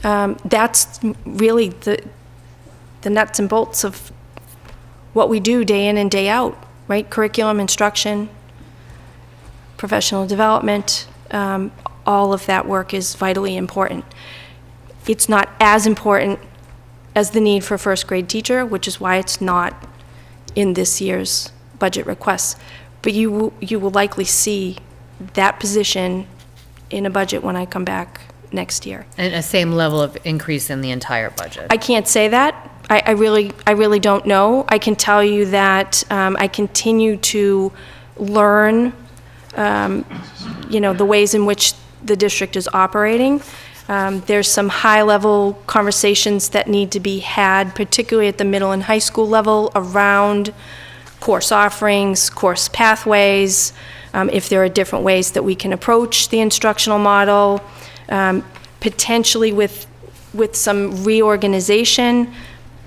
that's really the nuts and bolts of what we do day in and day out, right? Curriculum, instruction, professional development, all of that work is vitally important. It's not as important as the need for a first grade teacher, which is why it's not in this year's budget requests. But you will likely see that position in a budget when I come back next year. And a same level of increase in the entire budget. I can't say that. I really don't know. I can tell you that I continue to learn, the ways in which the district is operating. There's some high-level conversations that need to be had, particularly at the middle and high school level, around course offerings, course pathways, if there are different ways that we can approach the instructional model, potentially with some reorganization,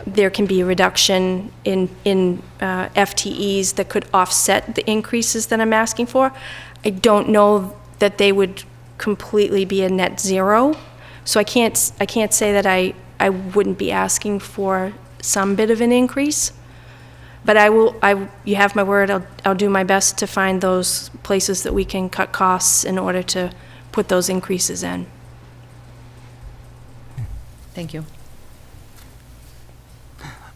there can be a reduction in FTEs that could offset the increases that I'm asking for. I don't know that they would completely be a net zero, so I can't say that I wouldn't be asking for some bit of an increase. But you have my word, I'll do my best to find those places that we can cut costs in order to put those increases in. Thank you.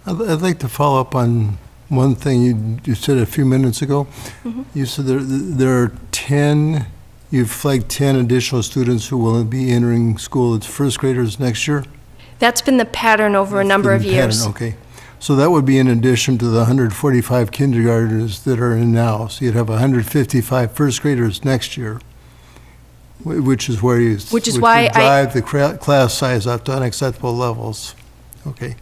I'd like to follow up on one thing you said a few minutes ago. You said there are 10, you've flagged 10 additional students who will be entering school as first graders next year? That's been the pattern over a number of years. Okay. So that would be in addition to the 145 kindergartners that are in now. So you'd have 155 first graders next year, which is where you Which is why would drive the class size up to unacceptable levels. Okay.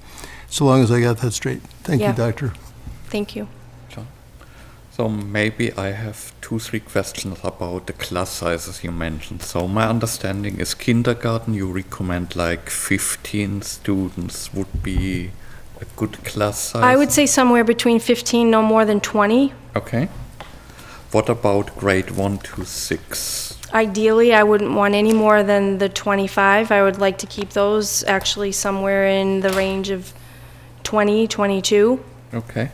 So long as I got that straight. Thank you, Yeah. Doctor. Thank you. John? So maybe I have 2-3 questions about the class sizes you mentioned. So my understanding is kindergarten, you recommend like 15 students would be a good class size? I would say somewhere between 15, no more than 20. Okay. What about grade 1 to 6? Ideally, I wouldn't want any more than the 25. I would like to keep those actually somewhere in the range of 20, 22. Okay.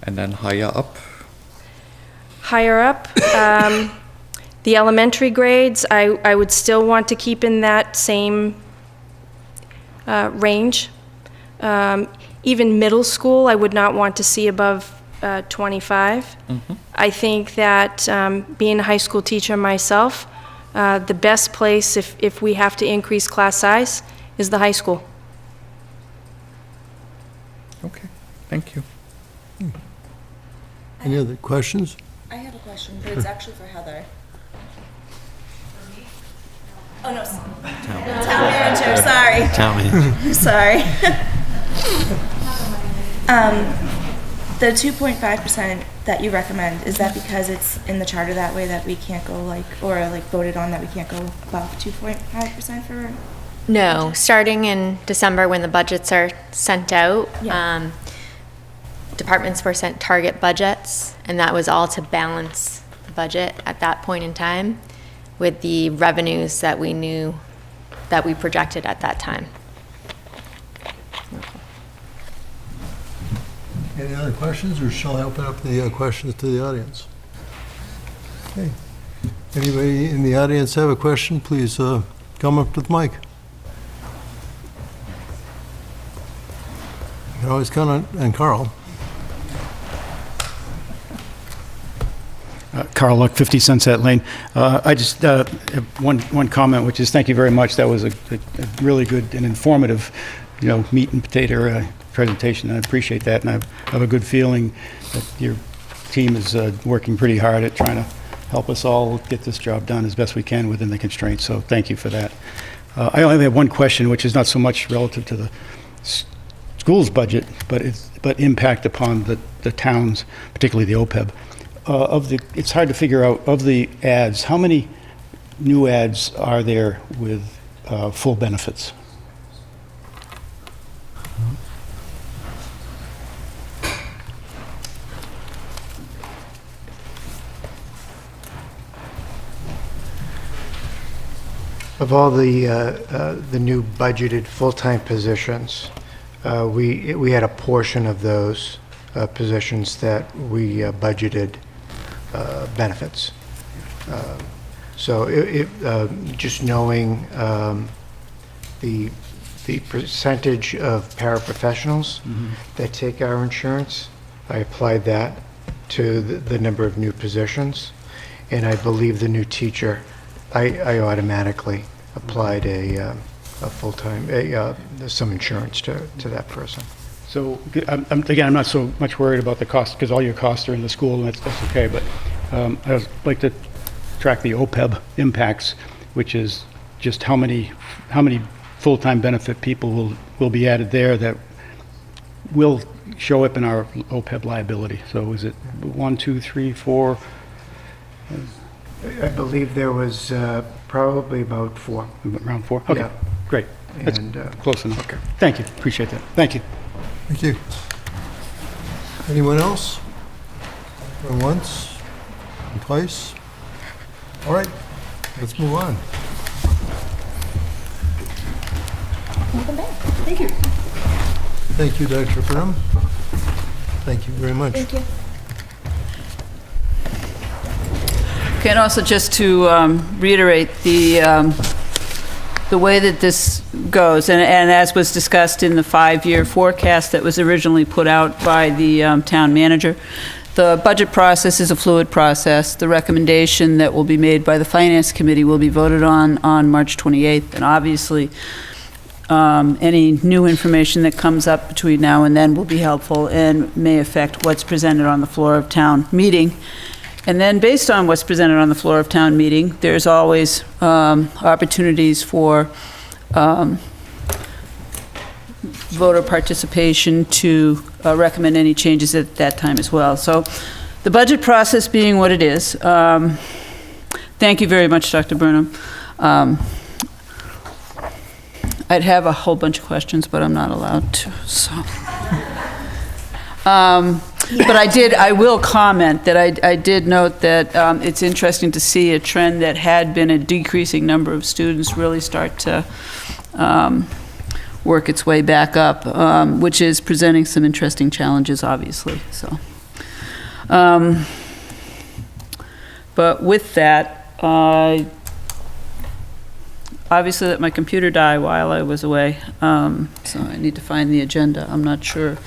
And then higher up? Higher up, the elementary grades, I would still want to keep in that same range. Even middle school, I would not want to see above 25. I think that being a high school teacher myself, the best place if we have to increase class size is the high school. Okay, thank you. Any other questions? I have a question, but it's actually for Heather. Oh, no. Town manager, sorry. Tell me. Sorry. The 2.5% that you recommend, is that because it's in the charter that way that we can't go voted on that we can't go above 2.5% for? No, starting in December when the budgets are sent out, Yeah. Departments were sent target budgets, and that was all to balance the budget at that point in time with the revenues that we knew that we projected at that time. Any other questions, or shall I open up the questions to the audience? Okay. Anybody in the audience have a question, please come up to the mic. You can always count on Carl. Carl Luck, 50 Sunset Lane. I just have one comment, which is thank you very much. That was a really good and informative, meat and potato presentation. I appreciate that, and I have a good feeling that your team is working pretty hard at trying to help us all get this job done as best we can within the constraints, so thank you for that. I only have one question, which is not so much relative to the school's budget, but impact upon the towns, particularly the OPEB. It's hard to figure out, of the ads, how many new ads are there with full benefits? Of all the new budgeted full-time positions, we had a portion of those positions that we budgeted benefits. So just knowing the percentage of paraprofessionals that take our insurance, I applied that to the number of new positions, and I believe the new teacher, I automatically applied a full-time, some insurance to that person. So, again, I'm not so much worried about the cost, because all your costs are in the school, and that's okay, but I would like to track the OPEB impacts, which is just how many full-time benefit people will be added there that will show up in our OPEB liability. So is it 1, 2, 3, 4? I believe there was probably about 4. Around 4? Okay, Yeah. great. That's And, close enough. Okay. Thank you, appreciate that. Thank you. Thank you. Anyone else? Going once? And twice? All right, let's move on. Thank you. Thank you, Dr. Burnham. Thank you very much. Thank you. Okay, and also just to reiterate the way that this goes, and as was discussed in the 5-year forecast that was originally put out by the town manager, the budget process is a fluid process. The recommendation that will be made by the Finance Committee will be voted on March 28th, and obviously, any new information that comes up between now and then will be helpful and may affect what's presented on the floor of town meeting. And then, based on what's presented on the floor of town meeting, there's always opportunities for voter participation to recommend any changes at that time as well. So, the budget process being what it is, thank you very much, Dr. Burnham. I'd have a whole bunch of questions, but I'm not allowed to, so. But I will comment that I did note that it's interesting to see a trend that had been a decreasing number of students really start to work its way back up, which is presenting some interesting challenges, obviously, so. But with that, obviously let my computer die while I was away, so I need to find the agenda. I'm not sure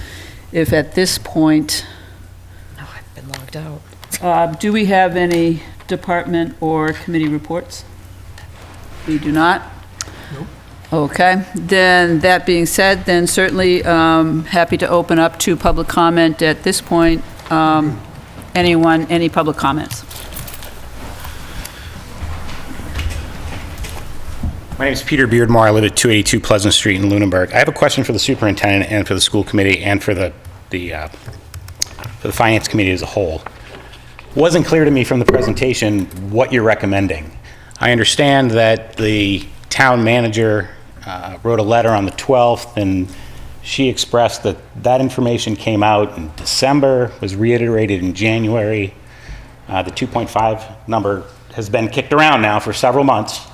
if at this point, Oh, I've been logged out. do we have any department or committee reports? We do not? Nope. Okay, then that being said, then certainly happy to open up to public comment at this point. Anyone, any public comments? My name is Peter Beardmore. I live at 282 Pleasant Street in Lunenburg. I have a question for the superintendent and for the school committee and for the finance committee as a whole. It wasn't clear to me from the presentation what you're recommending. I understand that the town manager wrote a letter on the 12th, and she expressed that that information came out in December, was reiterated in January. The 2.5 number has been kicked around now for several months.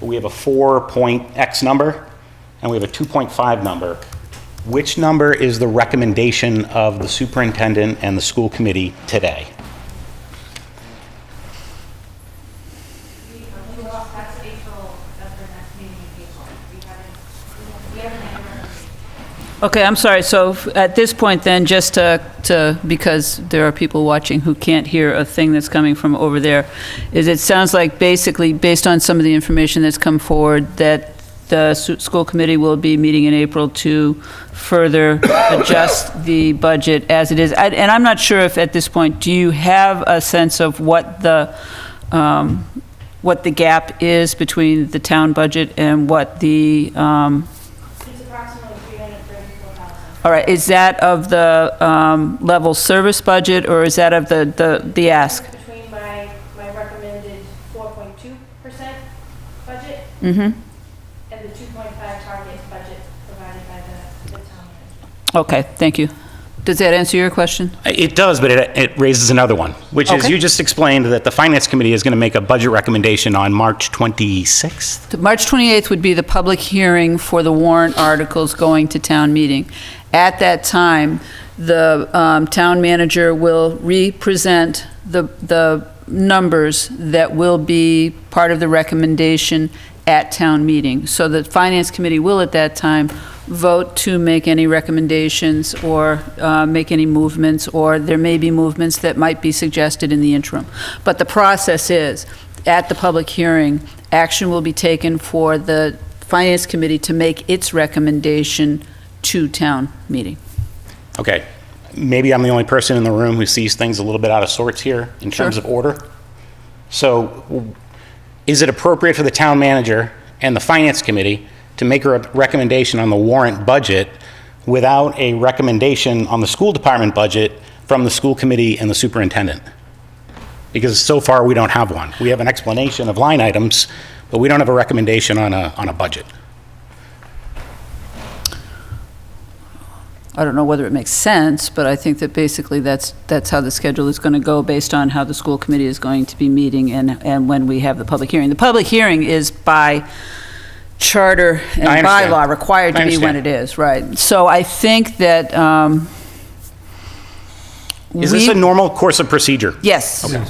We have a 4-point-X number, and we have a 2.5 number. Which number is the recommendation of the superintendent and the school committee today? Okay, I'm sorry, so at this point then, just to, because there are people watching who can't hear a thing that's coming from over there, is it sounds like basically, based on some of the information that's come forward, that the school committee will be meeting in April to further adjust the budget as it is. And I'm not sure if at this point, do you have a sense of what the gap is between the town budget and what the, all right, is that of the level service budget, or is that of the ask? Between my recommended 4.2% budget Mm-hmm. and the 2.5 target budget provided by the town manager. Okay, thank you. Does that answer your question? It does, but it raises another one, which is Okay. you just explained that the Finance Committee is going to make a budget recommendation on March 26th? The March 28th would be the public hearing for the warrant articles going to town meeting. At that time, the town manager will re-present the numbers that will be part of the recommendation at town meeting. So the Finance Committee will, at that time, vote to make any recommendations or make any movements, or there may be movements that might be suggested in the interim. But the process is, at the public hearing, action will be taken for the Finance Committee to make its recommendation to town meeting. Okay. Maybe I'm the only person in the room who sees things a little bit out of sorts here in terms of order. So is it appropriate for the town manager and the Finance Committee to make a recommendation on the warrant budget without a recommendation on the school department budget from the school committee and the superintendent? Because so far, we don't have one. We have an explanation of line items, but we don't have a recommendation on a budget. I don't know whether it makes sense, but I think that basically that's how the schedule is going to go based on how the school committee is going to be meeting and when we have the public hearing. The public hearing is by charter I and understand. bylaw required to I be when understand. it is, right? So I think that Is this a normal course of procedure? Yes, Okay.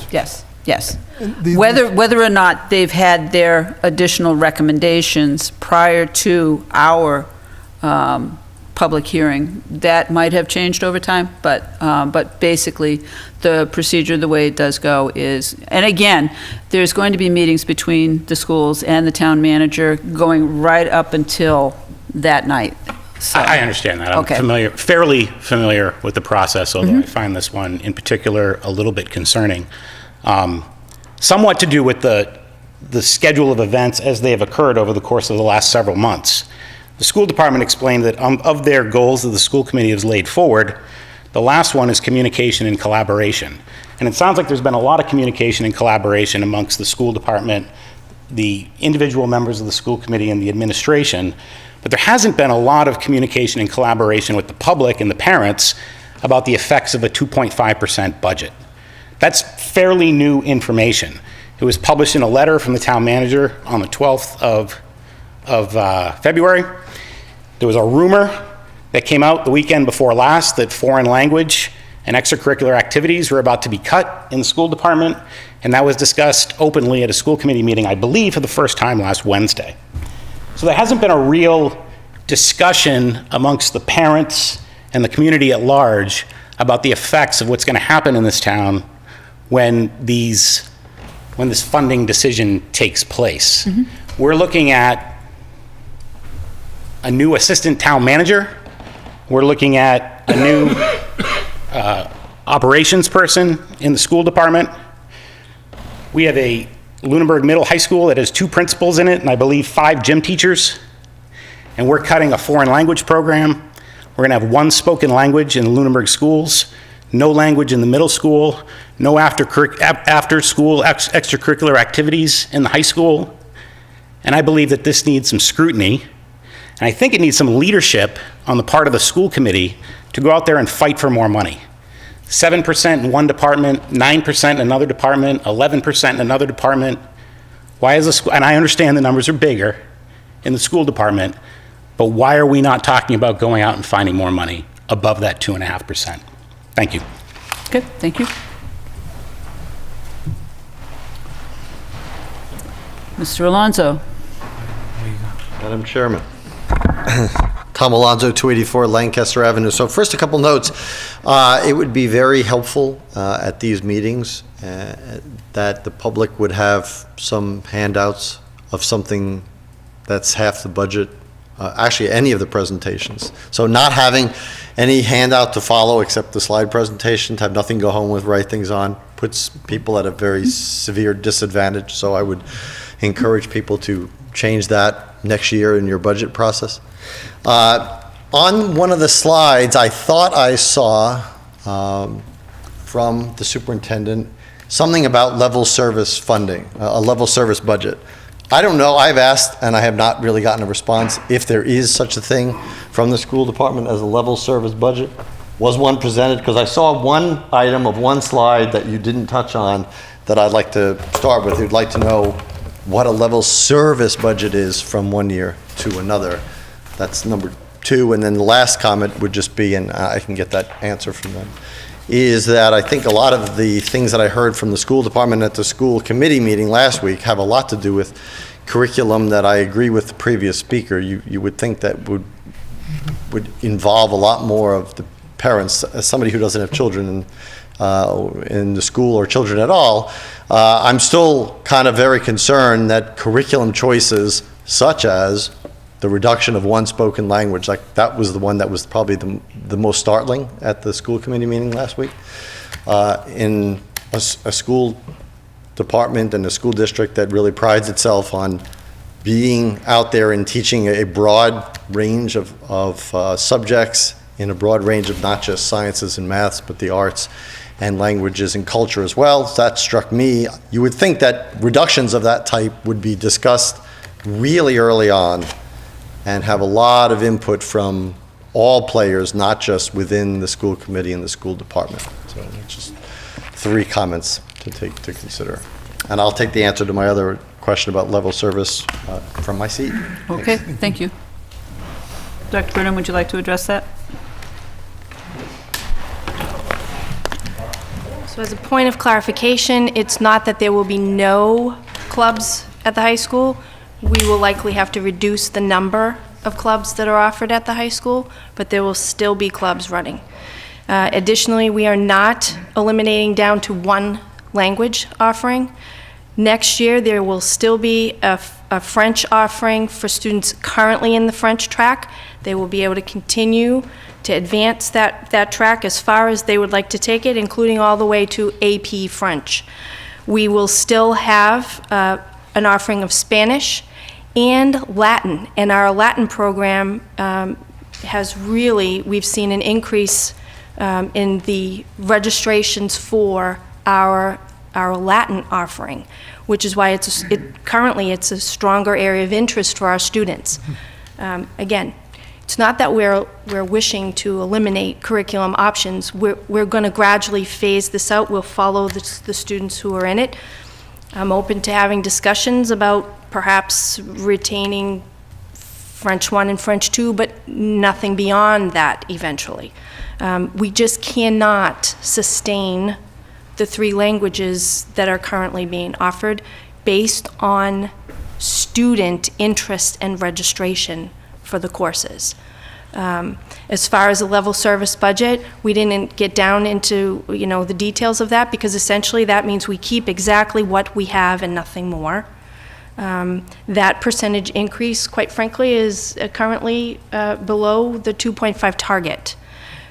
yes. Whether or not they've had their additional recommendations prior to our public hearing, that might have changed over time, but basically, the procedure, the way it does go is, and again, there's going to be meetings between the schools and the town manager going right up until that night. So- I understand that. I'm Okay. fairly familiar with the process, although I find this one in particular a little bit concerning. Somewhat to do with the schedule of events as they have occurred over the course of the last several months. The school department explained that of their goals that the school committee has laid forward, the last one is communication and collaboration. And it sounds like there's been a lot of communication and collaboration amongst the school department, the individual members of the school committee, and the administration. But there hasn't been a lot of communication and collaboration with the public and the parents about the effects of a 2.5% budget. That's fairly new information. It was published in a letter from the town manager on the 12th of February. There was a rumor that came out the weekend before last that foreign language and extracurricular activities were about to be cut in the school department, and that was discussed openly at a school committee meeting, I believe, for the first time last Wednesday. So there hasn't been a real discussion amongst the parents and the community at large about the effects of what's going to happen in this town when this funding decision takes place. We're looking at a new assistant town manager. We're looking at a new operations person in the school department. We have a Lunenburg Middle High School that has 2 principals in it, and I believe 5 gym teachers. And we're cutting a foreign language program. We're going to have 1 spoken language in the Lunenburg schools, no language in the middle school, no after-school extracurricular activities in the high school. And I believe that this needs some scrutiny. And I think it needs some leadership on the part of the school committee to go out there and fight for more money. 7% in one department, 9% in another department, 11% in another department. Why is the school, and I understand the numbers are bigger in the school department, but why are we not talking about going out and finding more money above that 2.5%? Thank you. Okay, thank you. Mr. Alonso. Madam Chairman. Tom Alonso, 284 Lancaster Avenue. So first, a couple notes. It would be very helpful at these meetings that the public would have some handouts of something that's half the budget, actually any of the presentations. So not having any handout to follow except the slide presentation, to have nothing go home with, write things on, puts people at a very severe disadvantage. So I would encourage people to change that next year in your budget process. On one of the slides, I thought I saw from the superintendent something about level service funding, a level service budget. I don't know, I've asked and I have not really gotten a response if there is such a thing from the school department as a level service budget. Was one presented? Because I saw one item of one slide that you didn't touch on that I'd like to start with. You'd like to know what a level service budget is from one year to another. That's number 2. And then the last comment would just be, and I can get that answer from them, is that I think a lot of the things that I heard from the school department at the school committee meeting last week have a lot to do with curriculum that I agree with the previous speaker. You would think that would involve a lot more of the parents. As somebody who doesn't have children in the school or children at all, I'm still kind of very concerned that curriculum choices such as the reduction of one spoken language, like that was the one that was probably the most startling at the school committee meeting last week. In a school department and a school district that really prides itself on being out there and teaching a broad range of subjects in a broad range of not just sciences and maths, but the arts and languages and culture as well. That struck me. You would think that reductions of that type would be discussed really early on and have a lot of input from all players, not just within the school committee and the school department. So just 3 comments to take to consider. And I'll take the answer to my other question about level service from my seat. Okay, Thanks. thank you. Dr. Burnham, would you like to address that? So as a point of clarification, it's not that there will be no clubs at the high school. We will likely have to reduce the number of clubs that are offered at the high school, but there will still be clubs running. Additionally, we are not eliminating down to one language offering. Next year, there will still be a French offering for students currently in the French track. They will be able to continue to advance that track as far as they would like to take it, including all the way to AP French. We will still have an offering of Spanish and Latin, and our Latin program has really, we've seen an increase in the registrations for our Latin offering, which is why currently it's a stronger area of interest for our students. Again, it's not that we're wishing to eliminate curriculum options. We're going to gradually phase this out. We'll follow the students who are in it. I'm open to having discussions about perhaps retaining French 1 and French 2, but nothing beyond that eventually. We just cannot sustain the 3 languages that are currently being offered based on student interest and registration for the courses. As far as the level service budget, we didn't get down into the details of that, because essentially that means we keep exactly what we have and nothing more. That percentage increase, quite frankly, is currently below the 2.5 target.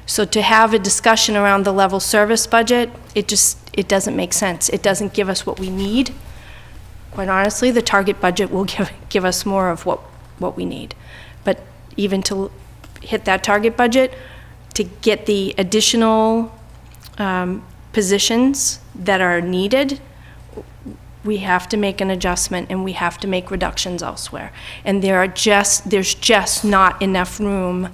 So to have a discussion around the level service budget, it doesn't make sense. It doesn't give us what we need. Quite honestly, the target budget will give us more of what we need. But even to hit that target budget, to get the additional positions that are needed, we have to make an adjustment and we have to make reductions elsewhere. And there's just not enough room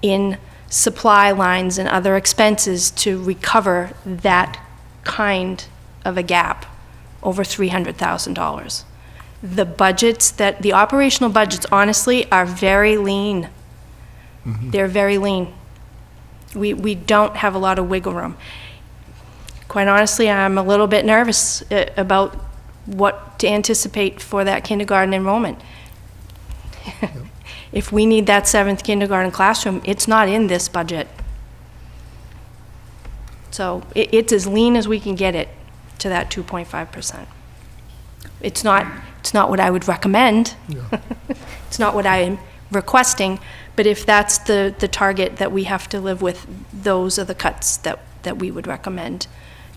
in supply lines and other expenses to recover that kind of a gap over $300,000. The operational budgets, honestly, are very lean. Mm-hmm. They're very lean. We don't have a lot of wiggle room. Quite honestly, I'm a little bit nervous about what to anticipate for that kindergarten enrollment. Yep. If we need that 7th kindergarten classroom, it's not in this budget. So it's as lean as we can get it to that 2.5%. It's not what I would recommend. Yeah. It's not what I am requesting, but if that's the target that we have to live with, those are the cuts that we would recommend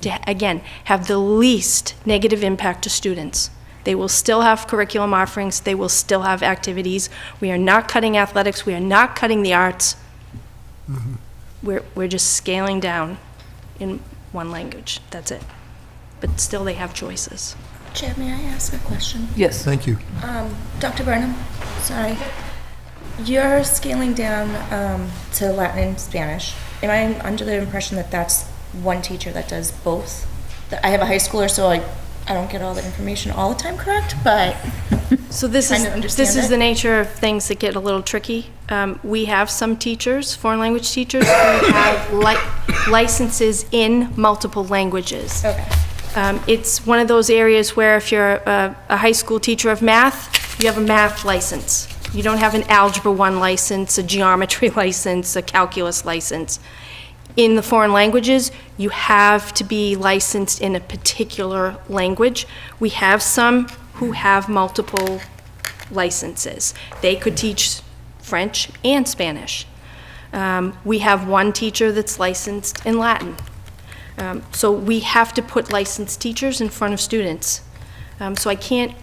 to, again, have the least negative impact to students. They will still have curriculum offerings. They will still have activities. We are not cutting athletics. We are not cutting the arts. Mm-hmm. We're just scaling down in one language. That's it. But still, they have choices. Chair, may I ask a question? Yes. Thank you. Dr. Burnham, sorry. You're scaling down to Latin and Spanish. am I under the impression that that's one teacher that does both? I have a high schooler, so I don't get all the information all the time correct, but So this Trying to is understand it. the nature of things that get a little tricky. We have some teachers, foreign language teachers, who have licenses in multiple languages. okay. It's one of those areas where if you're a high school teacher of math, you have a math license. You don't have an Algebra 1 license, a geometry license, a calculus license. In the foreign languages, you have to be licensed in a particular language. We have some who have multiple licenses. They could teach French and Spanish. We have one teacher that's licensed in Latin. So we have to put licensed teachers in front of students. So I can't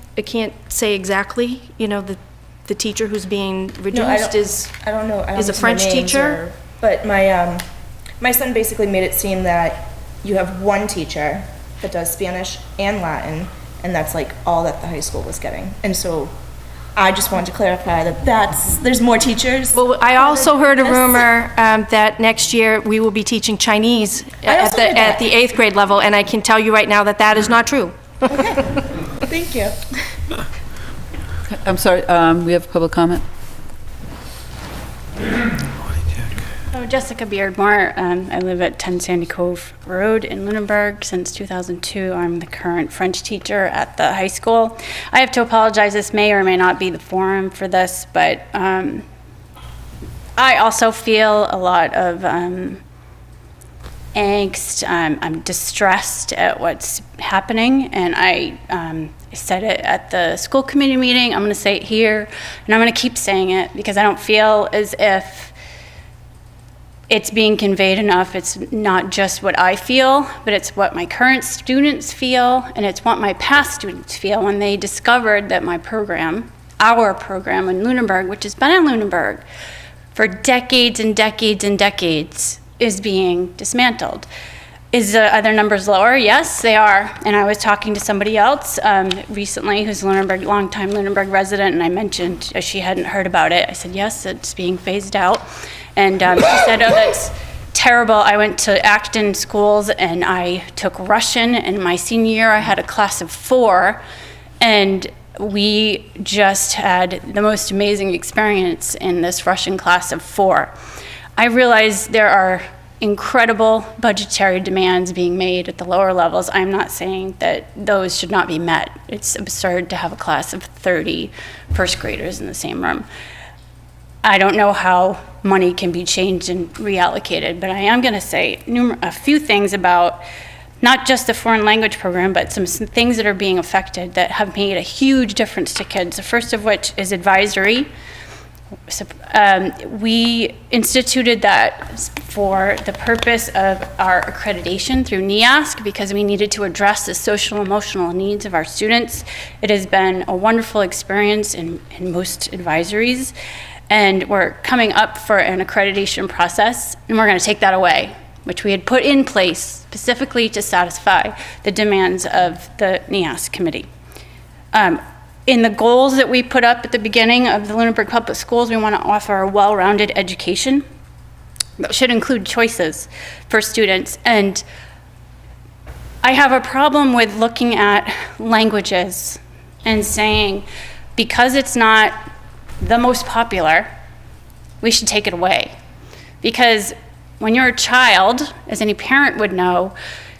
say exactly, the teacher who's being reduced is I don't know. I don't is a know the French names teacher. But my son basically made it seem that you have one teacher that does Spanish and Latin, and that's like all that the high school was getting. And so I just wanted to clarify that there's more teachers. Well, I also heard a Yes. rumor that next year we will be teaching Chinese I at also the heard that. at the 8th grade level, and I can tell you right now that that is not true. Thank you. I'm sorry, we have public comment? Oh, Jessica Beardmore. I live at 10 Sandy Cove Road in Lunenburg since 2002. I'm the current French teacher at the high school. I have to apologize, this may or may not be the forum for this, but I also feel a lot of angst. I'm distressed at what's happening, and I said it at the school committee meeting. I'm going to say it here, and I'm going to keep saying it because I don't feel as if it's being conveyed enough. It's not just what I feel, but it's what my current students feel, and it's what my past students feel when they discovered that my program, our program in Lunenburg, which has been in Lunenburg for decades and decades and decades, is being dismantled. Are their numbers lower? Yes, they are. And I was talking to somebody else recently who's a longtime Lunenburg resident, and I mentioned she hadn't heard about it. I said, yes, it's being phased out. And she said, oh, that's terrible. I went to Acton schools and I took Russian, and my senior year I had a class of 4, and we just had the most amazing experience in this Russian class of 4. I realize there are incredible budgetary demands being made at the lower levels. I'm not saying that those should not be met. It's absurd to have a class of 30 first graders in the same room. I don't know how money can be changed and reallocated, but I am going to say a few things about not just the foreign language program, but some things that are being affected that have made a huge difference to kids. The first of which is advisory. We instituted that for the purpose of our accreditation through NEASC because we needed to address the social emotional needs of our students. It has been a wonderful experience in most advisories, and we're coming up for an accreditation process, and we're going to take that away, which we had put in place specifically to satisfy the demands of the NEASC committee. In the goals that we put up at the beginning of the Lunenburg Public Schools, we want to offer a well-rounded education that should include choices for students. And I have a problem with looking at languages and saying, because it's not the most popular, we should take it away. Because when you're a child, as any parent would know,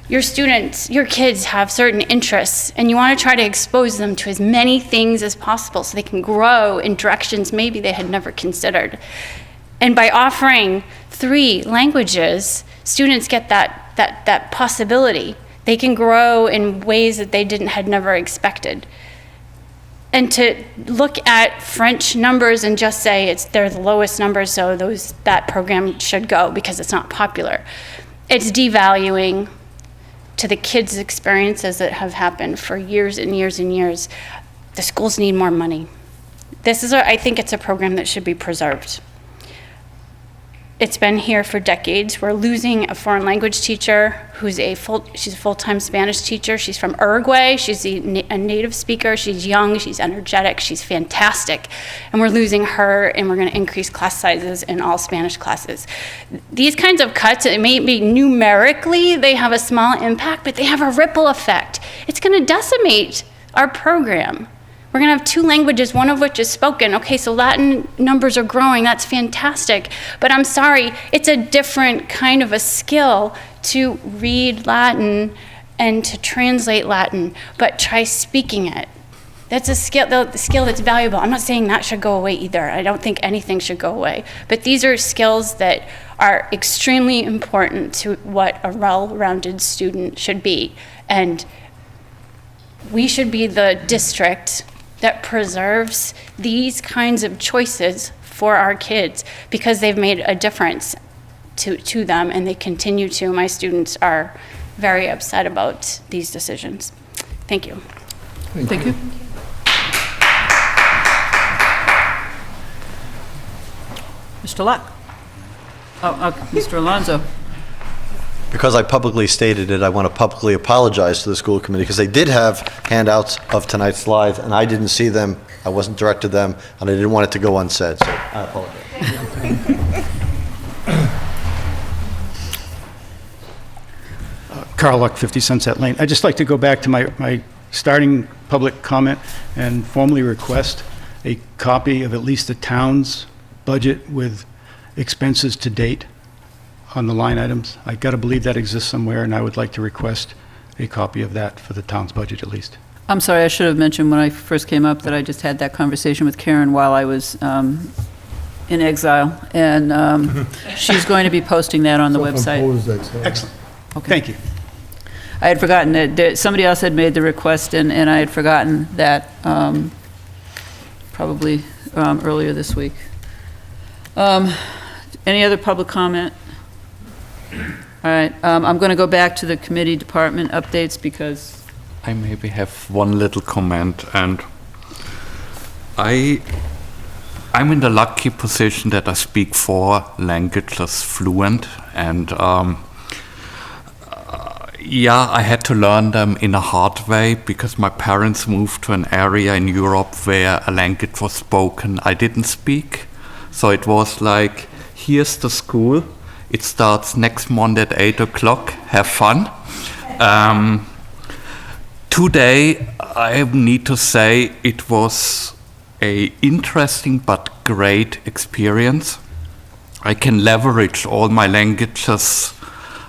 your students, your kids have certain interests, and you want to try to expose them to as many things as possible so they can grow in directions maybe they had never considered. And by offering 3 languages, students get that possibility. They can grow in ways that they had never expected. And to look at French numbers and just say they're the lowest numbers, so that program should go because it's not popular, it's devaluing to the kids' experiences that have happened for years and years and years. The schools need more money. I think it's a program that should be preserved. It's been here for decades. We're losing a foreign language teacher she's a full-time Spanish teacher. She's from Uruguay. She's a native speaker. She's young, she's energetic, she's fantastic. And we're losing her, and we're gonna increase class sizes in all Spanish classes. These kinds of cuts, it may be numerically, they have a small impact, but they have a ripple effect. It's gonna decimate our program. We're going to have 2 languages, one of which is spoken. Okay, so Latin numbers are growing. That's fantastic. But I'm sorry, it's a different kind of a skill to read Latin and to translate Latin, but try speaking it. That's a skill, the skill that's valuable. I'm not saying that should go away either. I don't think anything should go away. But these are skills that are extremely important to what a well-rounded student should be. And we should be the district that preserves these kinds of choices for our kids because they've made a difference to them, and they continue to. My students are very upset about these decisions. Thank you. Thank you. Mr. Luck. Mr. Alonso. Because I publicly stated it, I want to publicly apologize to the school committee because they did have handouts of tonight's slides, and I didn't see them, I wasn't directed them, and I didn't want it to go unsaid, so I apologize. Carl Luck, 50 Sunset Lane. I'd just like to go back to my starting public comment and formally request a copy of at least the town's budget with expenses to date on the line items. I got to believe that exists somewhere, and I would like to request a copy of that for the town's budget at least. I'm sorry, I should have mentioned when I first came up that I just had that conversation with Karen while I was in exile, and she's going to be posting that on the website. Excellent. Okay. Thank you. I had forgotten that somebody else had made the request, and I had forgotten that probably earlier this week. Any other public comment? All right, I'm going to go back to the committee department updates because I maybe have one little comment, and I'm in the lucky position that I speak 4 languages fluent, and yeah, I had to learn them in a hard way because my parents moved to an area in Europe where a language was spoken I didn't speak. So it was like, here's the school. It starts next Monday at 8 o'clock. Have fun. Today, I need to say it was a interesting but great experience. I can leverage all my languages,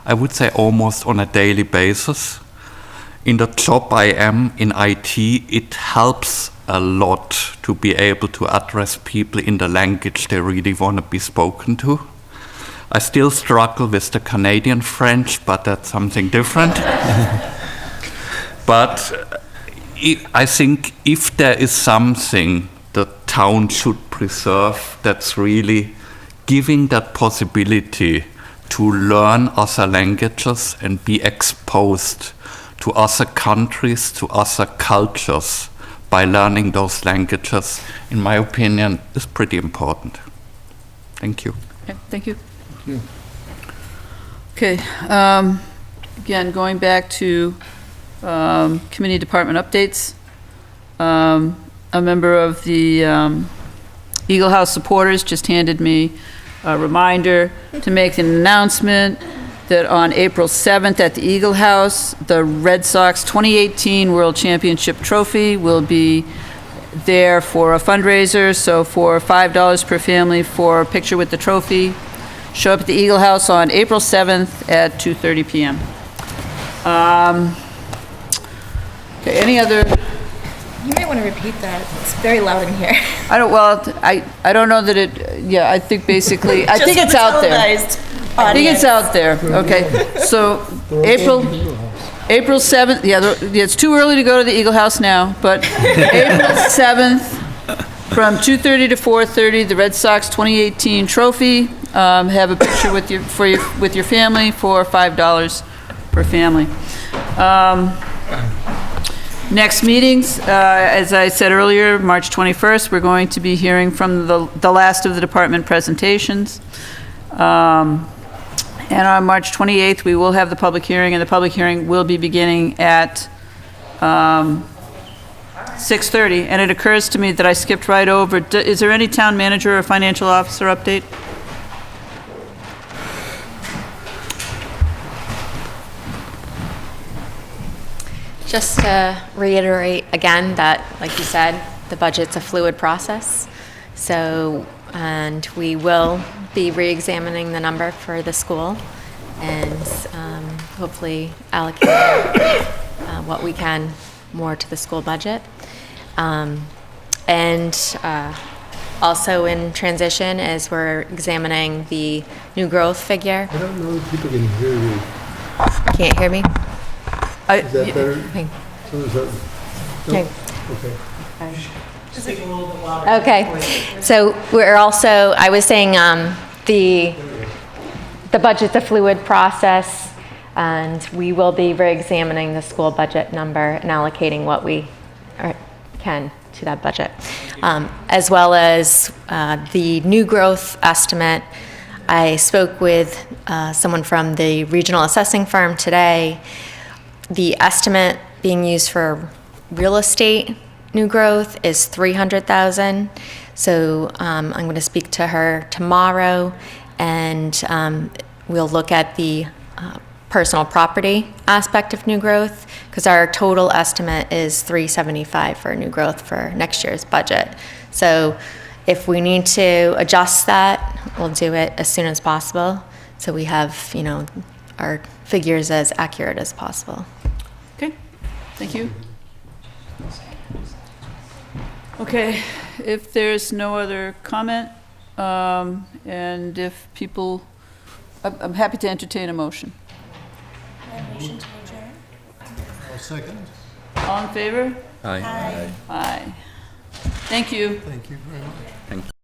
I would say almost on a daily basis. In the job I am in IT, it helps a lot to be able to address people in the language they really want to be spoken to. I still struggle with the Canadian French, but that's something different. But I think if there is something the town should preserve, that's really giving that possibility to learn other languages and be exposed to other countries, to other cultures by learning those languages, in my opinion, is pretty important. Thank you. Okay, thank you. Okay, again, going back to committee department updates. A member of the Eagle House supporters just handed me a reminder to make an announcement that on April 7th at the Eagle House, the Red Sox 2018 World Championship Trophy will be there for a fundraiser. So for $5 per family for a picture with the trophy, show up at the Eagle House on April 7th at 2:30 p.m. Okay, any other? You might want to repeat that. It's very loud in here. I don't know that it, yeah, I think basically, I think it's out there. I think it's out there, okay. So April 7th, yeah, it's too early to go to the Eagle House now, but April 7th from 2:30 to 4:30, the Red Sox 2018 trophy. Have a picture with your family for $5 per family. Next meetings, as I said earlier, March 21st, we're going to be hearing from the last of the department presentations. And on March 28th, we will have the public hearing, and the public hearing will be beginning at 6:30. And it occurs to me that I skipped right over, is there any town manager or financial officer update? Just to reiterate again that, like you said, the budget's a fluid process. So, and we will be re-examining the number for the school and hopefully allocate what we can more to the school budget. Also in transition as we're examining the new growth figure. I don't know if people can hear you. Can't hear me? Is that better? Okay. So is that- Okay. Okay. Okay, so we're also, I was saying, the budget's a fluid process, and we will be re-examining the school budget number and allocating what we can to that budget. As well as the new growth estimate. I spoke with someone from the regional assessing firm today. The estimate being used for real estate new growth is 300,000. So I'm going to speak to her tomorrow, and we'll look at the personal property aspect of new growth, because our total estimate is 375 for new growth for next year's budget. So if we need to adjust that, we'll do it as soon as possible, so we have, you know, our figures as accurate as possible. Okay, thank you. Okay, if there's no other comment, and if people, I'm happy to entertain a motion. I'll second. All in favor? Aye. Aye. Thank you. Thank you very much. Thank you.